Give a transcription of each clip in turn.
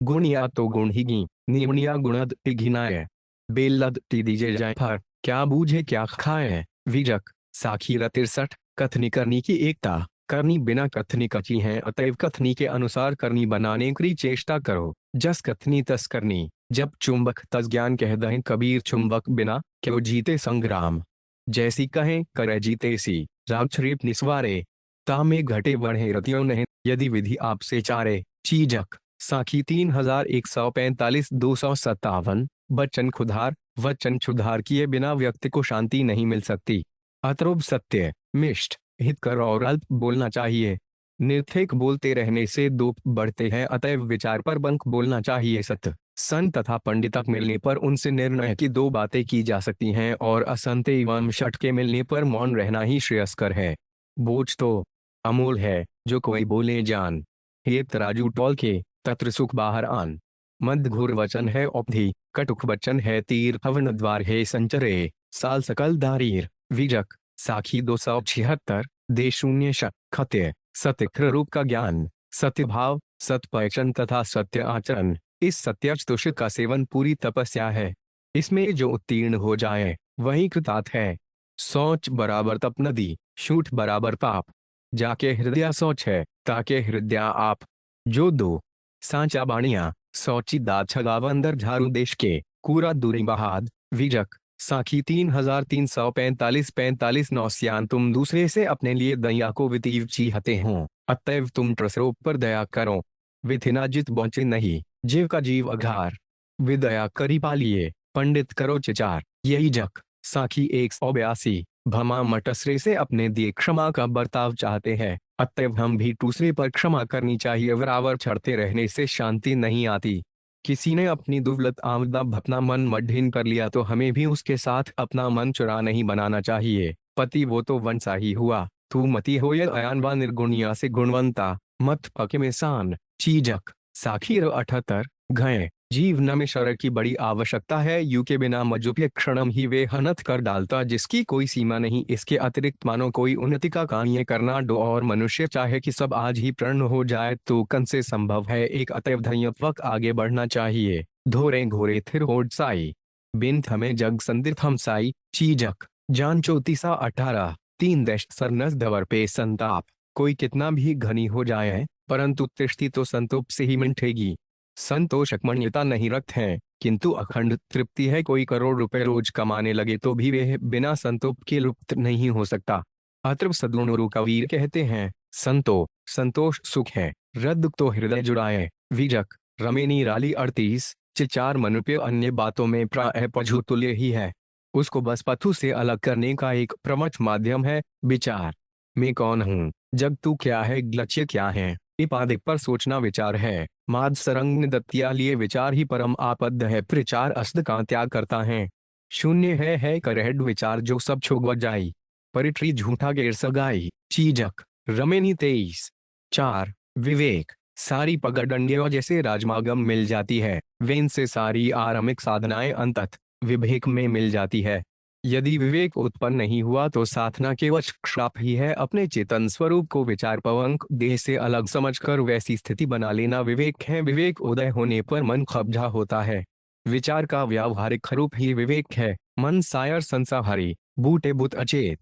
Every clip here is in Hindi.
गुण या तो गुण ही गी, निमणिया गुणद घिनाए। बेलद टी दीजे जाए फर, क्या बूझे क्या खाए। विजक साखी 63 कथनी करनी की एकता। करनी बिना कथनी कची है, अतएव कथनी के अनुसार करनी बनाने की चेष्टा करो। जस कथनी तस करनी, जब चुंबक तस ज्ञान कह दहें कबीर। चुंबक बिना क्यों जीते संग्राम, जैसी कहें करे जीते सी। राग शरीफ निस्वारे, तामे घटे बढ़े रतियों नहीं, यदि विधि आपसे चारे। चीजक साखी 3145 257। वचन खुधार, वचन क्षुधार किए बिना व्यक्ति को शांति नहीं मिल सकती। अतरुप सत्य मिष्ट हितकर और अल्प बोलना चाहिए। निर्थिक बोलते रहने से दुख बढ़ते हैं, अतएव विचार पर बंक बोलना चाहिए। सत्य संत तथा पंडितक मिलने पर उनसे निर्णय की दो बातें की जा सकती हैं, और असंत एवं शठ के मिलने पर मौन रहना ही श्रेयस्कर है। बोझ तो अमूल है, जो कोई बोले जान। हे तराजू टोल के, तत्र सुख बाहर आन। मद घोर वचन है औपधी, कटुक वचन है तीर। हवन द्वार है संचरे, साल सकल दारीर। विजक साखी 276 दे शून्य शक। खत्य सत्य रूप का ज्ञान, सत्य भाव, सत्य पहचान तथा सत्य आचरण। इस सत्याचतुष का सेवन पूरी तपस्या है। इसमें जो उत्तीर्ण हो जाए वही कृतार्थ है। सोच बराबर तप नदी, शूट बराबर पाप। जाके हृदय सोच है, ताके हृदय आप। जो दो सांचा बाणिया, सौची दात छगावंदर झारू देश के, कूरा दूरी बहाद। विजक साखी 3345 नौस्यान। तुम दूसरे से अपने लिए दया को वितीव चाहते हो, अतएव तुम प्रसरों पर दया करो। विथिना जित बौचे नहीं, जीव का जीव अघार। विदया करी पालिए, पंडित करो चिचार। यही जक साखी 182। भमा मटसरे से अपने दिए क्षमा का बर्ताव चाहते हैं, अतएव हम भी दूसरे पर क्षमा करनी चाहिए। बराबर चढ़ते रहने से शांति नहीं आती। किसी ने अपनी दुर्लत आमदा अपना मन मड्ढीन कर लिया तो हमें भी उसके साथ अपना मन चुरा नहीं बनाना चाहिए। पति वो तो वंसा ही हुआ, तू मती हो या अयान व निर्गुणिया से गुणवंता। मत पके में सान। चीजक साखी 78 घय जीवन में शर की बड़ी आवश्यकता है, यू के बिना मजुप्य क्षणम ही वे हनत कर डालता जिसकी कोई सीमा नहीं। इसके अतिरिक्त मानो कोई उन्नति का कार्य करना डो, और मनुष्य चाहे कि सब आज ही प्रण हो जाए तो कन से संभव है एक। अतएव धैर्यपूर्वक आगे बढ़ना चाहिए। धोरे घोरे थिर होड साई, बिन थमे जग संदिर थम साई। चीजक जान 34 3 देश सरनस दवर पे संताप। कोई कितना भी घनी हो जाए, परंतु तृष्टि तो संतोष से ही मिटेगी। संतोष अकमण्यता नहीं रखते हैं, किंतु अखंड तृप्ति है। कोई करोड़ रुपए रोज कमाने लगे तो भी वह बिना संतोष के लुप्त नहीं हो सकता। अतृप सद्गुणुरु कबीर कहते हैं, संतोष सुख है, रद्द तो हृदय जुड़ाए। विजक रमेनी राली 38 चार मनुष्य अन्य बातों में प्राय पशु तुल्य ही है, उसको बस पशु से अलग करने का एक प्रमुख माध्यम है विचार। मैं कौन हूँ, जग तू क्या है, लक्ष्य क्या है, इपादिक पर सोचना विचार है। माद सरंग दत्तिया लिए विचार ही परम आपद है, प्रचार अस्द का त्याग करता है। शून्य है करहड विचार जो सब छोग जाई, परिट्री झूठा गेर सगाई। चीजक रमेनी 23 4 विवेक सारी पगडंडियों जैसे राजमागम मिल जाती है, वेन से सारी आरमिक साधनाएं अंतत विवेक में मिल जाती है। यदि विवेक उत्पन्न नहीं हुआ तो साधना केवल श्राप ही है। अपने चेतन स्वरूप को विचार पवंक देह से अलग समझकर वैसी स्थिति बना लेना विवेक है। विवेक उदय होने पर मन कब्जा होता है। विचार का व्यावहारिक रूप ही विवेक है। मन सायर संसाहारी, बूटे बुत अचेत,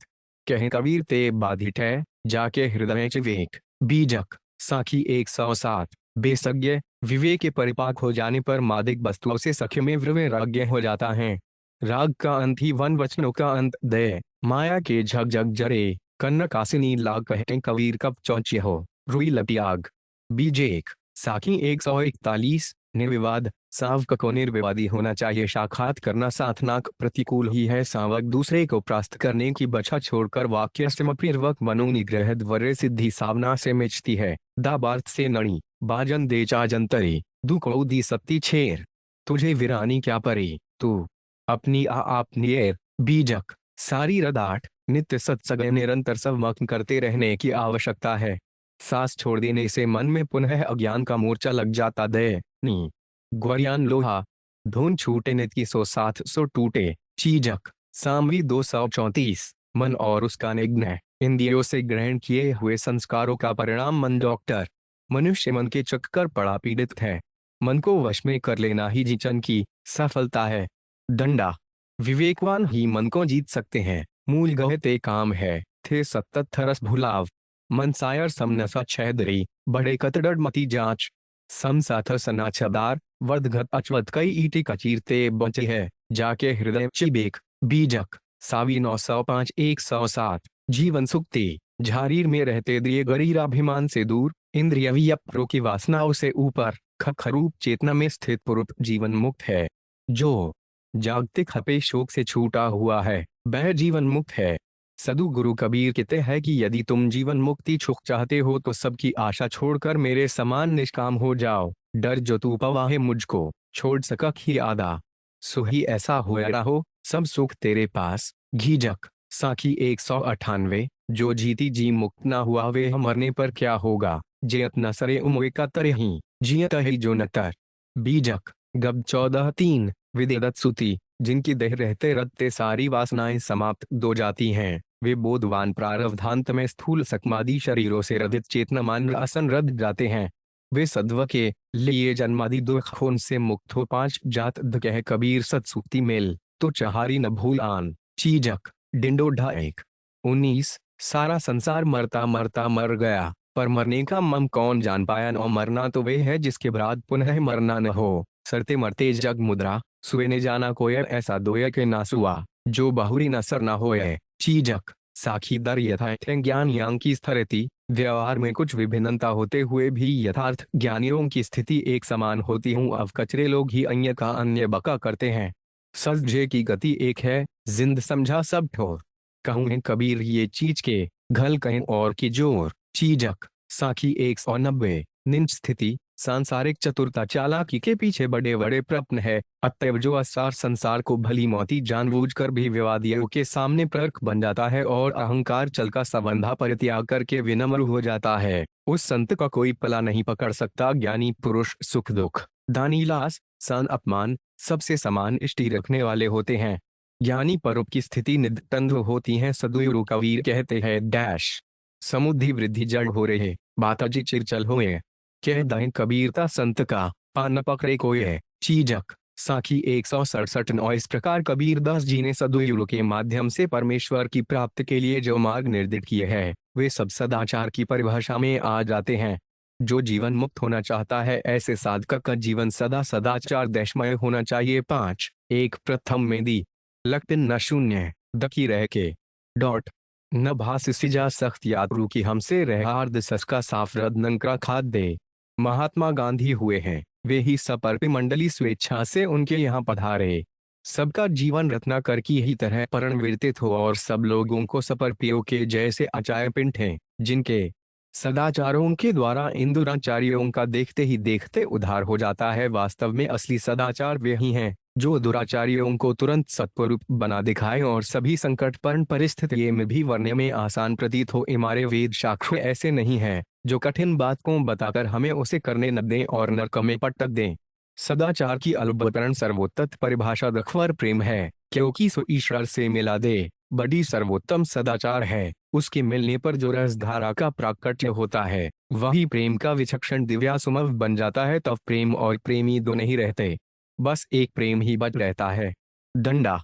कहे कबीर ते बाधित है, जाके हृदय च विवेक। बीजक साखी 107 बेसज्ञ विवेक के परिपाक हो जाने पर मादिक वस्तुओं से सख्य में वैराग्य हो जाता है। राग का अंत ही वन वचनों का अंत दय, माया के झग झग जरे। कन्न कासिनी लाग कहते कबीर कब चौंचे हो, रुई लटियाग। बीजेक साखी 141 निर्विवाद सावक को निर्विवादी होना चाहिए। साक्षात करना साधनाक प्रतिकूल ही है। सावक दूसरे को प्रास्त करने की बछा छोड़कर वाक्य समपूर्वक मनोनिग्रह द्वारे सिद्धि सावना से मिचती है। दाबार्थ से नणी बाजन दे चाजंतरी, दुखो दी सत्ती छेर। तुझे वीरानी क्या परी, तू अपनी आप नियर। बीजक सारी रदाठ नित्य सत्संग निरंतर संवहन करते रहने की आवश्यकता है। सांस छोड़ देने से मन में पुनः अज्ञान का मोर्चा लग जाता। दय नी ग्वरियान लोहा, धुन छूटे नित की सो साथ सो टूटे। चीजक सामवी 234 मन और उसका निग्रह, इंद्रियों से ग्रहण किए हुए संस्कारों का परिणाम मन। डॉक्टर मनुष्य मन के चक्कर पड़ा पीड़ित है। मन को वश में कर लेना ही जीवन की सफलता है। दंडा, विवेकवान ही मन को जीत सकते हैं। मूल गहते काम है थे सतत थरस भुलाव। मन सायर समनसा छैदरी बड़े कतडर मती जांच। सम साथ सनाचदार वर्दघत अचवत कई ईटी कचीरते बचे है। जाके हृदय चिबेक बीजक सावी 905 107। जीवन सुक्ति, झारीर में रहते दिए गरीराभिमान से दूर, इंद्रिय वियप्रो की वासनाओं से ऊपर, खरूप चेतना में स्थित पुरुष जीवन मुक्त है। जो जागतिक खपे शोक से छूटा हुआ है वह जीवन मुक्त है। सदु गुरु कबीर कहते हैं कि यदि तुम जीवन मुक्ति छुक चाहते हो तो सबकी आशा छोड़कर मेरे समान निष्काम हो जाओ। डर जो तू पवाहे मुझको छोड़ सकक ही आधा। सुही ऐसा हो रहो सब सुख तेरे पास। घीजक साखी 198। जो जीती जी मुक्त ना हुआ वे मरने पर क्या होगा। जेत न सरे उमवे का तरही जियत ही जो न तर। बीजक गब 14:3। विदेदत सुति, जिनकी देह रहते रखते सारी वासनाएं समाप्त हो जाती हैं, वे बोधवान प्रारब्धांत में स्थूल सकमादि शरीरों से रदित चेतनमान आसन रद जाते हैं। वे सद्व के लिए जन्मादि दुखों से मुक्त हो पांच जात कह कबीर सत्सुक्ति मेल तो चहारी न भूल आन। चीजक डिंडोढ़ा 1:19। सारा संसार मरता मरता मर गया, पर मरने का मम कौन जान पाया। न मरना तो वे है जिसके बाद पुनः मरना न हो। सरते मरते जग मुद्रा सुए ने जाना कोय ऐसा दोय के ना सुआ। जो बहुरी न सर न होय। चीजक साखी दर यथार्थ ज्ञान यांग की स्थिति। व्यवहार में कुछ विभिन्नता होते हुए भी यथार्थ ज्ञानियों की स्थिति एक समान होती हूँ। अब कचरे लोग ही अन्य का अन्य बका करते हैं। सजे की गति एक है, जिंद समझा सब ठोर। कहूँ कबीर ये चीज के घल कहें और की जोर। चीजक साखी 190। निंच स्थिति सांसारिक चतुरता चालाकी के पीछे बड़े बड़े प्रश्न है। अतएव जो असार संसार को भली मौती जानबूझकर भी विवादियों के सामने प्रक बन जाता है और अहंकार चल का संबंधा परित्याग करके विनम्र हो जाता है, उस संत का कोई पला नहीं पकड़ सकता। ज्ञानी पुरुष सुख दुख दानी लास सन अपमान सबसे समान इष्टि रखने वाले होते हैं। ज्ञानी परोप की स्थिति नितंद्र होती है। सदुरु कबीर कहते हैं डैश समुद्धि वृद्धि जड़ हो रहे बाताजी चिरचल होए। कह दाएं कबीरता संत का पान पकड़े कोय। चीजक साखी 167। 9। इस प्रकार कबीरदास जी ने सदुरु के माध्यम से परमेश्वर की प्राप्ति के लिए जो मार्ग निर्दिष्ट किए हैं वे सब सदाचार की परिभाषा में आ जाते हैं। जो जीवन मुक्त होना चाहता है ऐसे साधक का जीवन सदा सदाचार देशमय होना चाहिए। 5:1 प्रथम में दी लगतिन न शून्य दकी रह के डॉट न भास सिजा सख्त यात्रु की हमसे रहार्द सस्का साफ रद नंकरा खाद दे। महात्मा गांधी हुए हैं, वे ही सपर्पी मंडली स्वेच्छा से उनके यहाँ पधारे। सबका जीवन रत्नाकर की ही तरह परिवर्तित हो और सब लोगों को सपर्पियों के जैसे आचार्य पिंड हैं, जिनके सदाचारों के द्वारा इन दुराचारियों का देखते ही देखते उद्धार हो जाता है। वास्तव में असली सदाचार वे ही हैं जो दुराचारियों को तुरंत सत्वरूप बना दिखाए और सभी संकटपूर्ण परिस्थितियों में भी वरने में आसान प्रतीत हो। हमारे वेद शास्त्र ऐसे नहीं है जो कठिन बात को बताकर हमें उसे करने न दें और नरक में पटक दें। सदाचार की अल्पतरण सर्वोत्तम परिभाषा दखवर प्रेम है, क्योंकि सो ईश्वर से मिला दे बड़ी सर्वोत्तम सदाचार है। उसके मिलने पर जो रसधारा का प्राकट्य होता है वही प्रेम का विचक्षण दिव्यासुमव बन जाता है। तब प्रेम और प्रेमी दो नहीं रहते, बस एक प्रेम ही बच रहता है। दंडा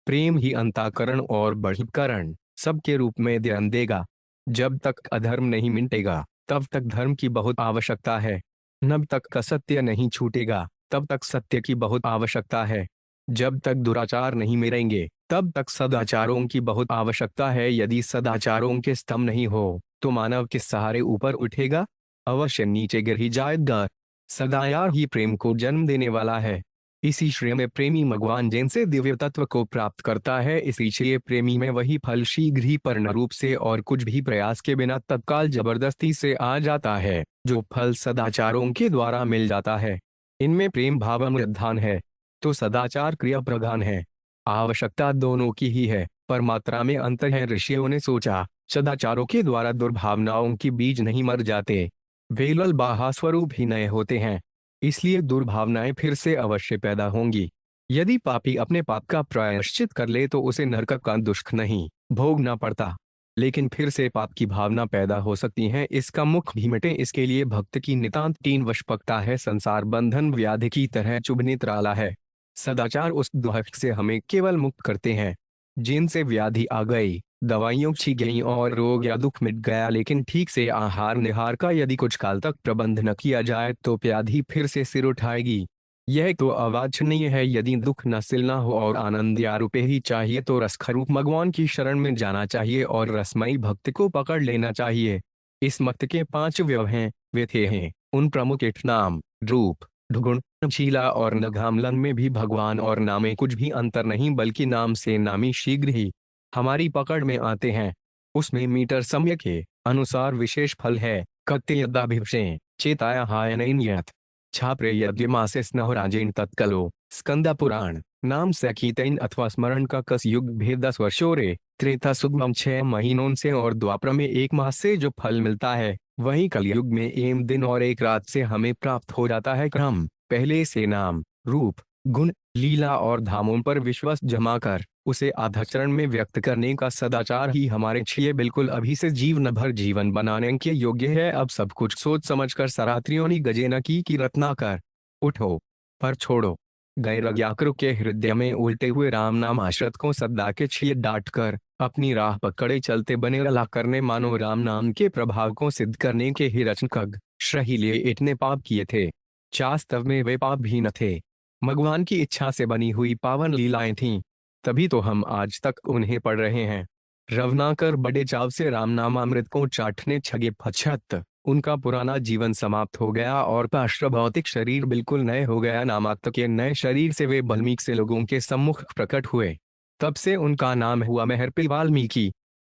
प्रेम ही अंतःकरण और बहिष्करण सबके रूप में ध्यान देगा। जब तक अधर्म नहीं मिटेगा तब तक धर्म की बहुत आवश्यकता है। जब तक असत्य नहीं छूटेगा तब तक सत्य की बहुत आवश्यकता है। जब तक दुराचार नहीं मिटेंगे तब तक सदाचारों की बहुत आवश्यकता है। यदि सदाचारों के स्तंभ नहीं हो तो मानव किस सहारे ऊपर उठेगा, अवश्य नीचे गिर ही जाएगा। सदाचार ही प्रेम को जन्म देने वाला है। इसी श्रेय में प्रेमी भगवान जिनसे दिव्य तत्व को प्राप्त करता है, इसीलिए प्रेमी में वही फल शीघ्र ही पूर्ण रूप से और कुछ भी प्रयास के बिना तत्काल जबरदस्ती से आ जाता है, जो फल सदाचारों के द्वारा मिल जाता है। इनमें प्रेम भावानुधान है तो सदाचार क्रिया प्रधान है। आवश्यकता दोनों की ही है, पर मात्रा में अंतर है। ऋषियों ने सोचा सदाचारों के द्वारा दुर्भावनाओं की बीज नहीं मर जाते, वे ललबाहा स्वरूप ही नए होते हैं, इसलिए दुर्भावनाएं फिर से अवश्य पैदा होंगी। यदि पापी अपने पाप का प्रायश्चित कर ले तो उसे नरक का दुष्ट नहीं भोगना पड़ता, लेकिन फिर से पाप की भावना पैदा हो सकती है। इसका मुख भी मिटे, इसके लिए भक्त की नितांत तीन वशपकता है। संसार बंधन व्याधि की तरह चुभने त्राला है। सदाचार उस दुहक से हमें केवल मुक्त करते हैं जिनसे व्याधि आ गई, दवाइयों छी गई और रोग या दुख मिट गया। लेकिन ठीक से आहार निहार का यदि कुछ काल तक प्रबंध न किया जाए तो व्याधि फिर से सिर उठाएगी। यह तो अवांछनीय है। यदि दुख नसिल न हो और आनंद या रुपए ही चाहिए तो रसखरूप भगवान की शरण में जाना चाहिए और रसमयी भक्त को पकड़ लेना चाहिए। इस मत के पांच व्यव हैं, वे थे हैं उन प्रमुख इठ नाम, रूप, ढुगुण, शीला और नघामलन में भी भगवान और नामे कुछ भी अंतर नहीं, बल्कि नाम से नामी शीघ्र ही हमारी पकड़ में आते हैं। उसमें मीटर समय के अनुसार विशेष फल है। कत्ते यदाभिषे चेताया हायन यथ छाप्रे यज्ञ मासे स्नहराजेन तत्कलो स्कंदा पुराण नाम सखीतैन अथवा स्मरण का कस युग भेद 10 वर्षों रे त्रेता सुगम 6 महीनों से और द्वापर में 1 मास से जो फल मिलता है वही कलयुग में 1 दिन और 1 रात से हमें प्राप्त हो जाता है। क्रम पहले से नाम, रूप, गुण, लीला और धामों पर विश्वास जमा कर उसे आधाचरण में व्यक्त करने का सदाचार ही हमारे लिए बिल्कुल अभी से जीवन भर जीवन बनाने के योग्य है। अब सब कुछ सोच समझकर सरात्रियों ने गजेना की रत्ना कर उठो पर छोड़ो। गैरज्ञाकृ के हृदय में उल्टे हुए राम नाम आश्रित को सदा के छिए डांट कर अपनी राह पकड़े चलते बने रला करने मानो राम नाम के प्रभाव को सिद्ध करने के ही रचनकग श्रही इतने पाप किए थे। वास्तव में वे पाप भी न थे, भगवान की इच्छा से बनी हुई पावन लीलाएं थीं। तभी तो हम आज तक उन्हें पढ़ रहे हैं। रवनाकर बड़े चाव से राम नामामृत को चाटने छगे पश्चात उनका पुराना जीवन समाप्त हो गया और पाश्र भौतिक शरीर बिल्कुल नए हो गया। नामात्म के नए शरीर से वे वाल्मीकि से लोगों के सम्मुख प्रकट हुए। तब से उनका नाम हुआ महर्षि वाल्मीकि।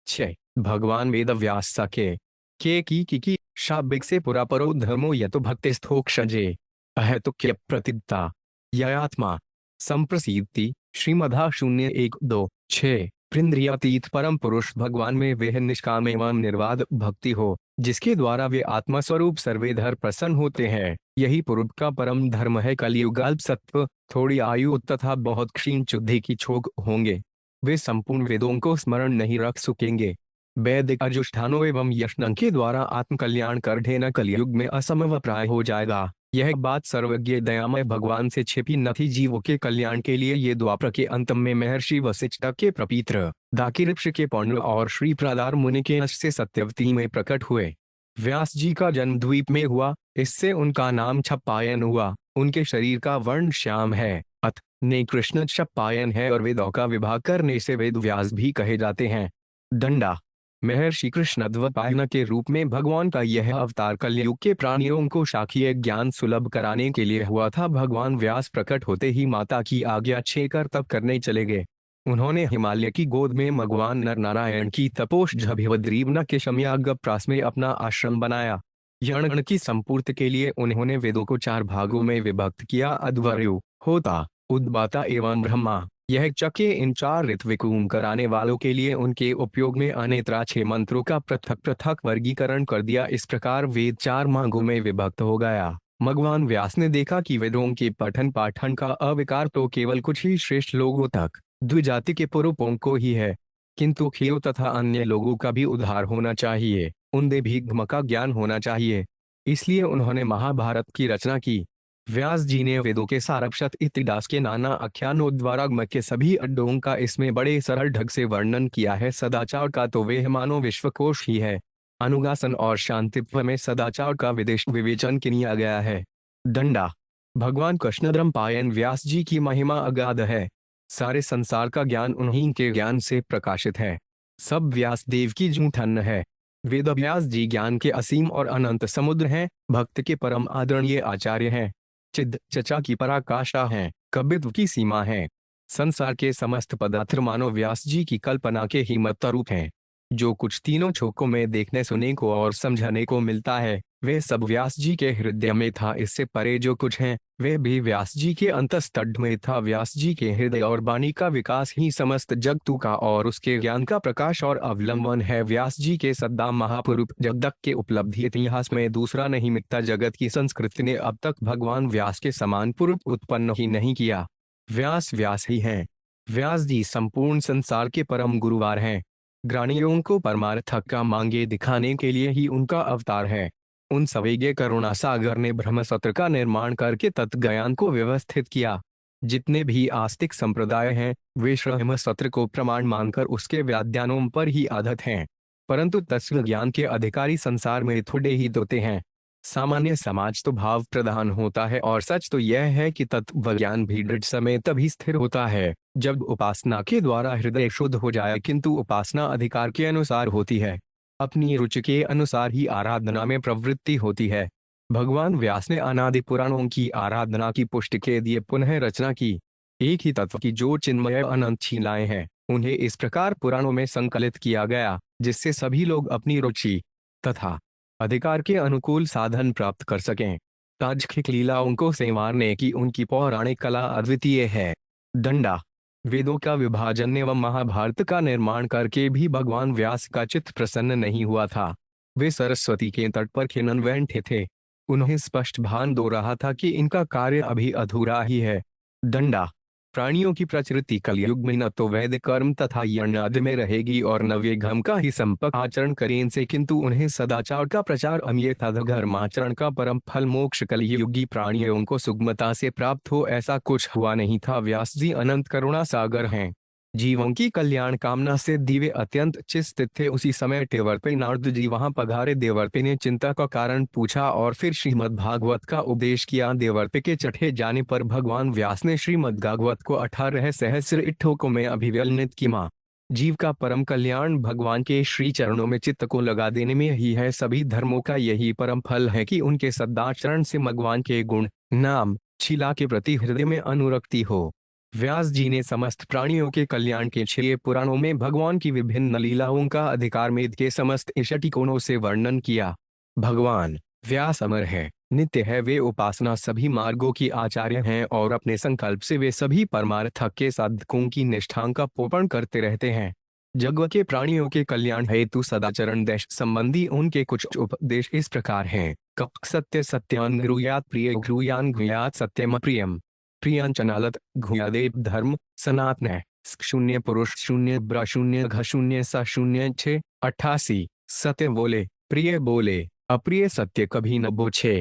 6 भगवान वेद व्यास सके की शाब्दिक से पुरा परो धर्मो यतो भक्तिस्थोक्षजे अहेतुक्य प्रतिद्ता यत्मा संप्रसिद्धि श्रीमद् 012-6 प्रिंद्रियातीत परम पुरुष भगवान में वह निष्काम एवं निर्वाद भक्ति हो जिसके द्वारा वे आत्मस्वरूप सर्वेधर प्रसन्न होते हैं। यही पूर्व का परम धर्म है। कलयुग अल्प सत्व, थोड़ी आयु तथा बहुत क्षीण चुद्धि की छोक होंगे। वे संपूर्ण वेदों को स्मरण नहीं रख सकेंगे। वैदिक अनुष्ठानों एवं यत्नों के द्वारा आत्मकल्याण कर ढेना कलयुग में असंभव प्राय हो जाएगा। यह बात सर्वज्ञ दयामय भगवान से छिपी न थी। जीवों के कल्याण के लिए ये द्वापर के अंत में महर्षि वशिष्ठ के प्रपीत्र दाकिऋक्ष के पौंड्र और श्री प्रदार मुनि के अंश से सत्यवती में प्रकट हुए। व्यास जी का जन्म द्वीप में हुआ, इससे उनका नाम छप्पायन हुआ। उनके शरीर का वर्ण श्याम है, अथ ने कृष्ण छप्पायन है और वेदों का विभाग करने से वेद व्यास भी कहे जाते हैं। दंडा महर्षि कृष्ण द्वैपायन के रूप में भगवान का यह अवतार कलयुग के प्राणियों को शाखीय ज्ञान सुलभ कराने के लिए हुआ था। भगवान व्यास प्रकट होते ही माता की आज्ञा छेकर तप करने चले गए। उन्होंने हिमालय की गोद में भगवान नर नारायण की तपोषभद्रीवना के शम्यागप्रास में अपना आश्रम बनाया। यज्ञ की संपूर्ति के लिए उन्होंने वेदों को 4 भागों में विभक्त किया। अध्वर्यु, होता, उद्बाता एवं ब्रह्मा। यह चके इन 4 ऋत्विकों कराने वालों के लिए उनके उपयोग में अनेत्रा 6 मंत्रों का पृथक पृथक वर्गीकरण कर दिया। इस प्रकार वेद 4 भागों में विभक्त हो गया। भगवान व्यास ने देखा कि वेदों के पठन पाठन का अविकार तो केवल कुछ ही श्रेष्ठ लोगों तक, द्विजाति के पुरुषों को ही है, किंतु क्षत्रियों तथा अन्य लोगों का भी उद्धार होना चाहिए। उनमें भी धर्म का ज्ञान होना चाहिए। इसलिए उन्होंने महाभारत की रचना की। व्यास जी ने वेदों के सारक्षत इतिहास के नाना आख्यानों द्वारा के सभी अड्डों का इसमें बड़े सरल ढंग से वर्णन किया है। सदाचार का तो वह मानो विश्वकोश ही है। अनुशासन और शांतित्व में सदाचार का विदेश विवेचन किया गया है। दंडा भगवान कृष्णद्वैपायन व्यास जी की महिमा अगाध है। सारे संसार का ज्ञान उन्हीं के ज्ञान से प्रकाशित है। सब व्यास देव की जूठन है। वेद व्यास जी ज्ञान के असीम और अनंत समुद्र हैं। भक्त के परम आदरणीय आचार्य हैं। चिद चचा की पराकाष्ठा है, कवित्व की सीमा है। संसार के समस्त पदार्थ मानो व्यास जी की कल्पना के ही मत्तरूप हैं। जो कुछ तीनों छोकों में देखने सुनने को और समझने को मिलता है वे सब व्यास जी के हृदय में था। इससे परे जो कुछ है वे भी व्यास जी के अंतस्तड में था। व्यास जी के हृदय और वाणी का विकास ही समस्त जगतु का और उसके ज्ञान का प्रकाश और अवलंबन है। व्यास जी के सद्दा महापुरुष जगदक के उपलब्धि इतिहास में दूसरा नहीं मिटता। जगत की संस्कृति ने अब तक भगवान व्यास के समान पुरुष उत्पन्न ही नहीं किया। व्यास व्यास ही हैं। व्यास जी संपूर्ण संसार के परम गुरुवार हैं। ग्राणियों को परमार्थ का मांगे दिखाने के लिए ही उनका अवतार है। उन सवेगे करुणा सागर ने ब्रह्मसत्र का निर्माण करके तत्वज्ञान को व्यवस्थित किया। जितने भी आस्तिक संप्रदाय हैं, वे ब्रह्म सत्र को प्रमाण मानकर उसके व्याख्यानों पर ही आधारित हैं। परंतु तत्व ज्ञान के अधिकारी संसार में थोड़े ही होते हैं। सामान्य समाज तो भाव प्रधान होता है, और सच तो यह है कि तत्व ज्ञान भी दृढ़ समय तभी स्थिर होता है जब उपासना के द्वारा हृदय शुद्ध हो जाए। किंतु उपासना अधिकार के अनुसार होती है, अपनी रुचि के अनुसार ही आराधना में प्रवृत्ति होती है। भगवान व्यास ने अनादि पुराणों की आराधना की पुष्टि के लिए पुनः रचना की। एक ही तत्व की जो चिन्मय अनंत शिलाएं हैं, उन्हें इस प्रकार पुराणों में संकलित किया गया जिससे सभी लोग अपनी रुचि तथा अधिकार के अनुकूल साधन प्राप्त कर सकें। तार्किक लीलाओं को संवारने की उनकी पौराणिक कला अद्वितीय है। दंडा वेदों का विभाजन एवं महाभारत का निर्माण करके भी भगवान व्यास का चित्त प्रसन्न नहीं हुआ था। वे सरस्वती के तट पर खनन बैठे थे। उन्हें स्पष्ट भान हो रहा था कि इनका कार्य अभी अधूरा ही है। दंडा प्राणियों की प्रकृति कलयुग में न तो वैदिक कर्म तथा यज्ञ में रहेगी और न वे घम का ही संपर्क आचरण करें इनसे, किंतु उन्हें सदाचार का प्रचार अन्यथा धर्माचरण का परम फल मोक्ष कलयुगी प्राणियों को सुगमता से प्राप्त हो, ऐसा कुछ हुआ नहीं था। व्यास जी अनंत करुणा सागर हैं। जीवों की कल्याण कामना से दिवे अत्यंत चिंतित थे। उसी समय देवर्षि नारद जी वहां पधारे। देवर्षि ने चिंता का कारण पूछा और फिर श्रीमद् भागवत का उपदेश किया। देवर्षि के चढ़े जाने पर भगवान व्यास ने श्रीमद् भागवत को 18 सहस्र इट्ठोकों में अभिव्यंजित किया। जीव का परम कल्याण भगवान के श्री चरणों में चित्त को लगा देने में ही है। सभी धर्मों का यही परम फल है कि उनके सदाचरण से भगवान के गुण नाम शीला के प्रति हृदय में अनुरक्ति हो। व्यास जी ने समस्त प्राणियों के कल्याण के 6 पुराणों में भगवान की विभिन्न लीलाओं का अधिकार मेद के समस्त दृष्टिकोणों से वर्णन किया। भगवान व्यास अमर है, नित्य है। वे उपासना सभी मार्गों की आचार्य हैं और अपने संकल्प से वे सभी परमार्थ के साधकों की निष्ठा का पोषण करते रहते हैं। जगत के प्राणियों के कल्याण हेतु सदाचरण देश संबंधी उनके कुछ उपदेश इस प्रकार हैं। कप सत्य सत्यान गुरुयात प्रिय गुरुयान गुयात सत्यम प्रियम प्रियांचनालत घुयादेव धर्म सनातन शून्य पुरुष शून्य ब्र शून्य घ शून्य स शून्य 6 88 सत्य बोले प्रिय बोले अप्रिय सत्य कभी न बोछे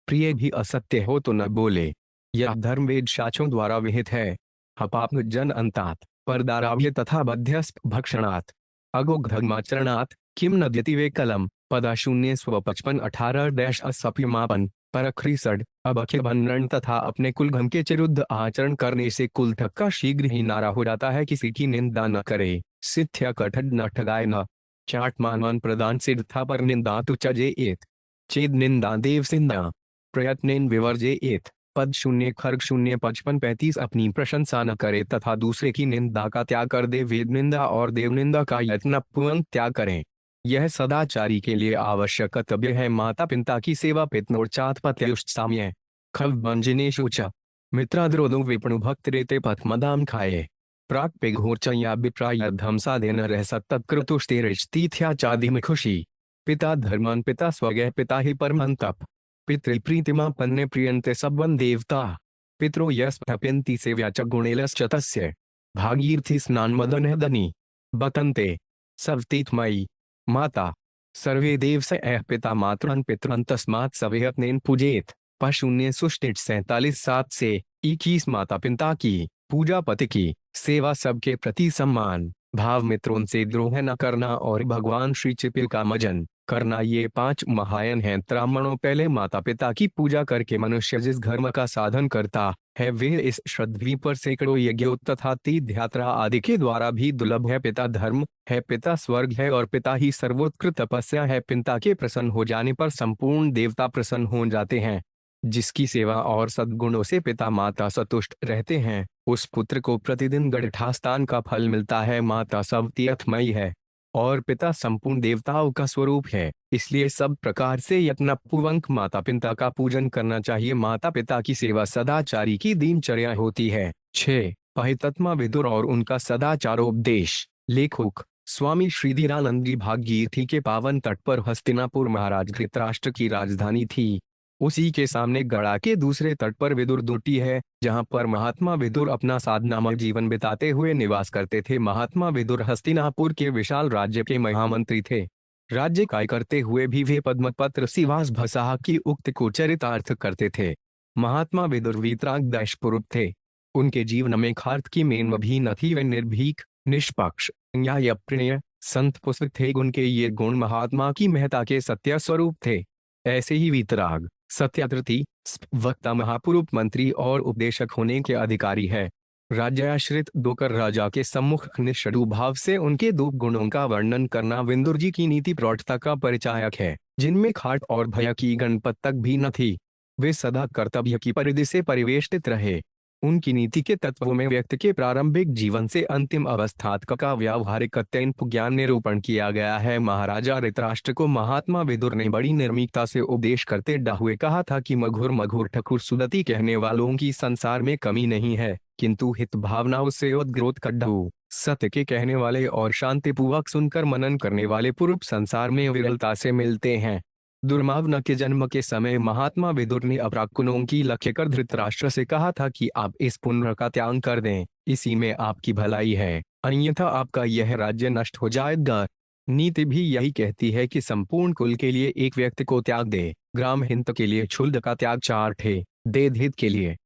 प्रिय भी असत्य हो तो न बोले। यह धर्म वेद शास्त्रों द्वारा विहित है। हपाप जन अंतात परदाराव्य तथा बध्यस्प भक्षणात् अगोग धर्माचरणात् किम नद्यति वे कलम पदा शून्य स्व 55 18 असप्यमापन परख्रीसड अब अखिल बनरण तथा अपने कुलघम के विरुद्ध आचरण करने से कुल ठग का शीघ्र ही नारा हो जाता है। किसी की निंदा न करे, सिद्ध्या कठड न ठगाए न चाट मान प्रदान सिद्धा पर निंदा तु चजे एत चेद निंदा देव सिंधा प्रयत्न विवर्जे एत पद शून्य खर्ग शून्य 55 35 अपनी प्रशंसा न करे तथा दूसरे की निंदा का त्याग कर दे। वेद निंदा और देव निंदा का यत्नपूर्वक त्याग करें, यह सदाचारी के लिए आवश्यक कर्तव्य है। माता पिता की सेवा पितनोर्चात पत्युष्ट साम्य खव मंजिनेशुच मित्राद्रोदो विपणु भक्त रेते पथमदाम खाए प्राक पे घोरचया विप्राय धमसा देन रह सत्तत्कृतुष्टेरिष्तीथ्या चादि में खुशी पिता धर्मान पिता स्वगह पिता ही परमंतप पितृप्रीतिमा पन्ने प्रियंते सबवन देवता पितरो यस्पयंती सेव्या च गुणेलश्च तस्य भागीर्थी स्नान मदन दनी बतंते सवतीतमयी माता सर्वे देव स पिता मातृन पितरन तस्मात् सवे अपने पूजेत पशून्य सुष्टिट 47 7 से 21 माता पिता की पूजा पति की सेवा सबके प्रति सम्मान भाव मित्रों से द्रोह न करना और भगवान श्री चिपिल का मजन करना, ये 5 महायन हैं। ब्राह्मणों पहले माता पिता की पूजा करके मनुष्य जिस धर्म का साधन करता है वे इस श्रद्धि पर सैकड़ों यज्ञों तथा तीर्थ यात्रा आदि के द्वारा भी दुर्लभ है। पिता धर्म है, पिता स्वर्ग है और पिता ही सर्वोत्कृष्ट तपस्या है। पिता के प्रसन्न हो जाने पर संपूर्ण देवता प्रसन्न हो जाते हैं। जिसकी सेवा और सद्गुणों से पिता माता संतुष्ट रहते हैं उस पुत्र को प्रतिदिन गढ़स्थान का फल मिलता है। माता सब तीर्थमयी है और पिता संपूर्ण देवताओं का स्वरूप है, इसलिए सब प्रकार से यत्नपूर्वक माता पिता का पूजन करना चाहिए। माता पिता की सेवा सदाचारी की दिनचर्या होती है। 6 पहितत्मा विदुर और उनका सदाचारोपदेश। लेखक स्वामी श्रीधीरानंद जी भागीरथी के पावन तट पर हस्तिनापुर महाराज धृतराष्ट्र की राजधानी थी। उसी के सामने गड़ा के दूसरे तट पर विदुर दुर्टी है, जहां पर महात्मा विदुर अपना साधनामय जीवन बिताते हुए निवास करते थे। महात्मा विदुर हस्तिनापुर के विशाल राज्य के महामंत्री थे। राज्य काय करते हुए भी वे पद्मपत्र सिवास भसाह की उक्त को चरितार्थ करते थे। महात्मा विदुर वीतराग देशपुरुष थे। उनके जीवन में खार्थ की मेन भी न थी। वे निर्भीक, निष्पक्ष, न्यायप्रिय, संत पुस्तक थे। उनके ये गुण महात्मा की महत्ता के सत्य स्वरूप थे। ऐसे ही वीतराग, सत्यात्रती, वक्ता, महापुरुष, मंत्री और उपदेशक होने के अधिकारी है। राज्याश्रित दोकर राजा के सम्मुख निष्ठुर भाव से उनके दो गुणों का वर्णन करना विदुर जी की नीति प्रौढ़ता का परिचायक है, जिनमें खाट और भय की गणपत तक भी न थी। वे सदा कर्तव्य की परिधि से परिवेष्टित रहे। उनकी नीति के तत्वों में व्यक्ति के प्रारंभिक जीवन से अंतिम अवस्था तक का व्यावहारिक अत्यंत ज्ञान निरूपण किया गया है। महाराजा धृतराष्ट्र को महात्मा विदुर ने बड़ी निर्भीकता से उपदेश करते हुए कहा था कि मघुर मघुर ठकुर सुदति कहने वालों की संसार में कमी नहीं है, किंतु हित भावनाओं से उद्ग्रोथ कड्ढू सत्य के कहने वाले और शांतिपूर्वक सुनकर मनन करने वाले पुरुष संसार में विरलता से मिलते हैं। दुर्मावना के जन्म के समय महात्मा विदुर ने अपराकुलों की लक्ष्य कर धृतराष्ट्र से कहा था कि आप इस पुण्य का त्याग कर दें, इसी में आपकी भलाई है, अन्यथा आपका यह राज्य नष्ट हो जाएगा। नीति भी यही कहती है कि संपूर्ण कुल के लिए एक व्यक्ति को त्याग दे, ग्राम हित के लिए क्षुल्द का त्याग चार ठे दे, हित के लिए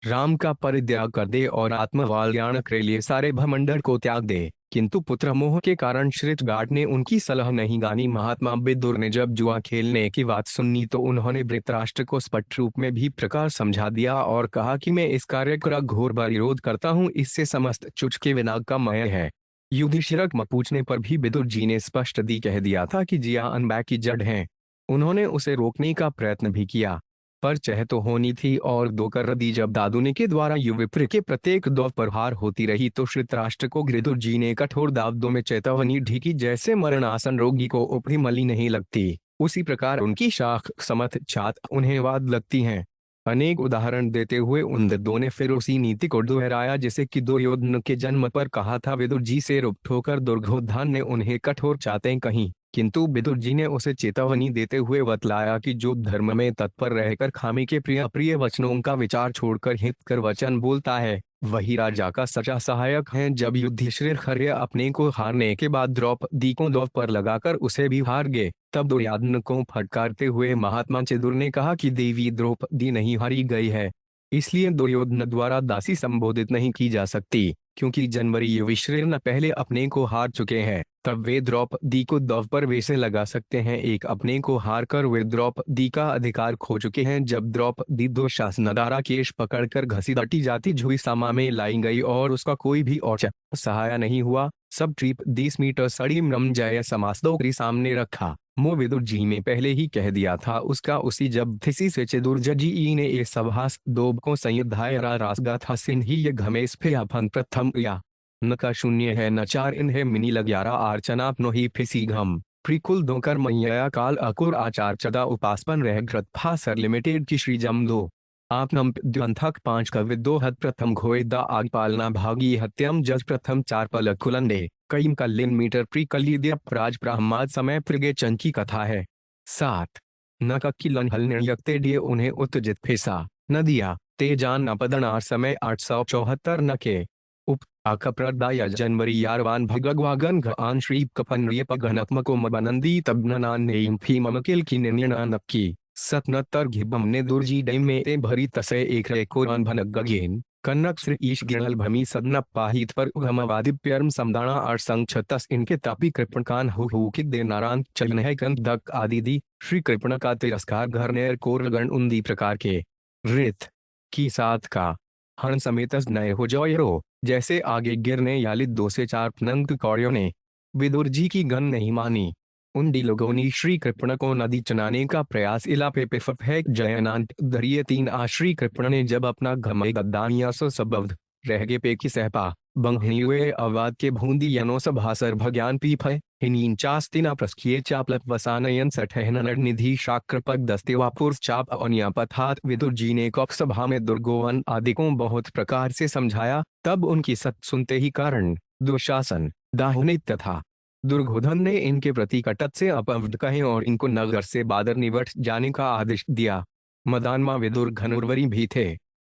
राम का परित्याग कर दे और आत्मवाल्याण के लिए सारे भमंडल को त्याग दे। किंतु पुत्र मोह के कारण श्रीतगाट ने उनकी सलाह नहीं गानी। महात्मा विदुर ने जब जुआ खेलने की बात सुनी तो उन्होंने धृतराष्ट्र को स्पष्ट रूप में भी प्रकार समझा दिया और कहा कि मैं इस कार्य का घोर विरोध करता हूँ, इससे समस्त चुचके विनाग का मय है। युधिष्ठिर में पूछने पर भी विदुर जी ने स्पष्ट दी कह दिया था कि जिया अनबै की जड़ है। उन्होंने उसे रोकने का प्रयत्न भी किया, पर चह तो होनी थी और दो कर दी। जब दादुने के द्वारा युविप्र के प्रत्येक दो पर हार होती रही तो श्रीतराष्ट्र को विदुर जी ने कठोर दावों में चेतावनी दी कि जैसे मरणासन रोगी को उपरी मली नहीं लगती, उसी प्रकार उनकी शाख समथ छात उन्हें वाद लगती हैं। अनेक उदाहरण देते हुए उन दो ने फिर उसी नीति को दोहराया जिसे कि दुर्योधन के जन्म पर कहा था। विदुर जी से रुक ठोकर दुर्योधन ने उन्हें कठोर चातें कहीं, किंतु विदुर जी ने उसे चेतावनी देते हुए बतलाया कि जो धर्म में तत्पर रहकर खामी के प्रिय वचनों का विचार छोड़कर हित कर वचन बोलता है, वही राजा का सच्चा सहायक है। जब युधिष्ठिर खर्य अपने को हारने के बाद द्रौपदी को दौव पर लगाकर उसे भी हार गए, तब दुर्योधन को फटकारते हुए महात्मा चतुर ने कहा कि देवी द्रौपदी नहीं हारी गई है, इसलिए दुर्योधन द्वारा दासी संबोधित नहीं की जा सकती, क्योंकि जनवरी युधिष्ठिर न पहले अपने को हार चुके हैं, तब वे द्रौपदी को दौव पर वैसे लगा सकते हैं। एक अपने को हार कर वे द्रौपदी का अधिकार खो चुके हैं। जब द्रौपदी दुशासनदारा केश पकड़कर घसीटी जाती झुई सामा में लाई गई और उसका कोई भी और सहाय नहीं हुआ, सब ट्रीप 20 मीटर सड़ी मृम जय समासदोकरी सामने रखा। मो विदुर जी में पहले ही कह दिया था उसका उसी जब थिसी से चतुर्जी ने एक सभास दोब को संयुद्धायरा रासगा था सिंह ही ये घमेश फन प्रथम या न का शून्य है न चार इन्हें मिनी लग्यारा आर्चनाप नो ही फिसी घम प्रिकुल दोकर मैया काल अकुर आचार चदा उपासपन रह घृत फासर लिमिटेड की श्री जम दो आप नम द्वंथक 5 कवि 2 हद प्रथम घोए द आग पालना भागी हत्यम जज प्रथम 4 पलक खुलंडे कईम का लिन मीटर प्री कलिद्यप राज ब्रह्माद समय प्रिगे चंद की कथा है। 7 न का किलन हल निर्यक्ते दिए उन्हें उत्जित फेसा न दिया तेजान न पदनार समय 874 न के उप आकप्रदाय जनवरी यारवान भगवागन घान श्री कपन रिय पगनत्मको मबनंदी तबननान नेम फी ममकिल की निर्णय नक्की सतनत्तर घिबम ने दुर्जी डैम में ते भरी तसे एक रेकोरान भनक गगेन कन्नक श्री ईश गिरल भमी सदन पाहित पर उगमवादिप्यर्म समदाना आठ संग 36 इनके तापी कृपणकान हु कि दे नारायण चलन है कंद दक आदि दी श्री कृपण का तिरस्कार घर नेर कोरगण उन्दी प्रकार के रित की साथ का हरण समेत नए हो जाओ जैसे आगे गिरने याली 2 से 4 नंग कौड़ियों ने विदुर जी की गन नहीं मानी। उन लोगों ने श्री कृपण को नदी चुनाने का प्रयास इलापे पे है जयनांत दरिये 3 श्री कृपण ने जब अपना घमय गद्दानिया सो सबब्ध रहगे पे की सहपा बंगहुए अवाद के भूंदी यनो सभासर भज्ञान पीप है हिनीन चास्तिना प्रस्किये चापलप वसानयन सठहन निधि शाक्रपक दस्तेवापुर चाप अनियापथात विदुर जी ने कप सभा में दुर्गोवन आदि को बहुत प्रकार से समझाया। तब उनकी सत सुनते ही कारण दुशासन दाहुने तथा दुर्योधन ने इनके प्रति कटत से अपव्द कहे और इनको नगर से बादर निवट जाने का आदेश दिया। मदान्मा विदुर घनुर्वरी भी थे।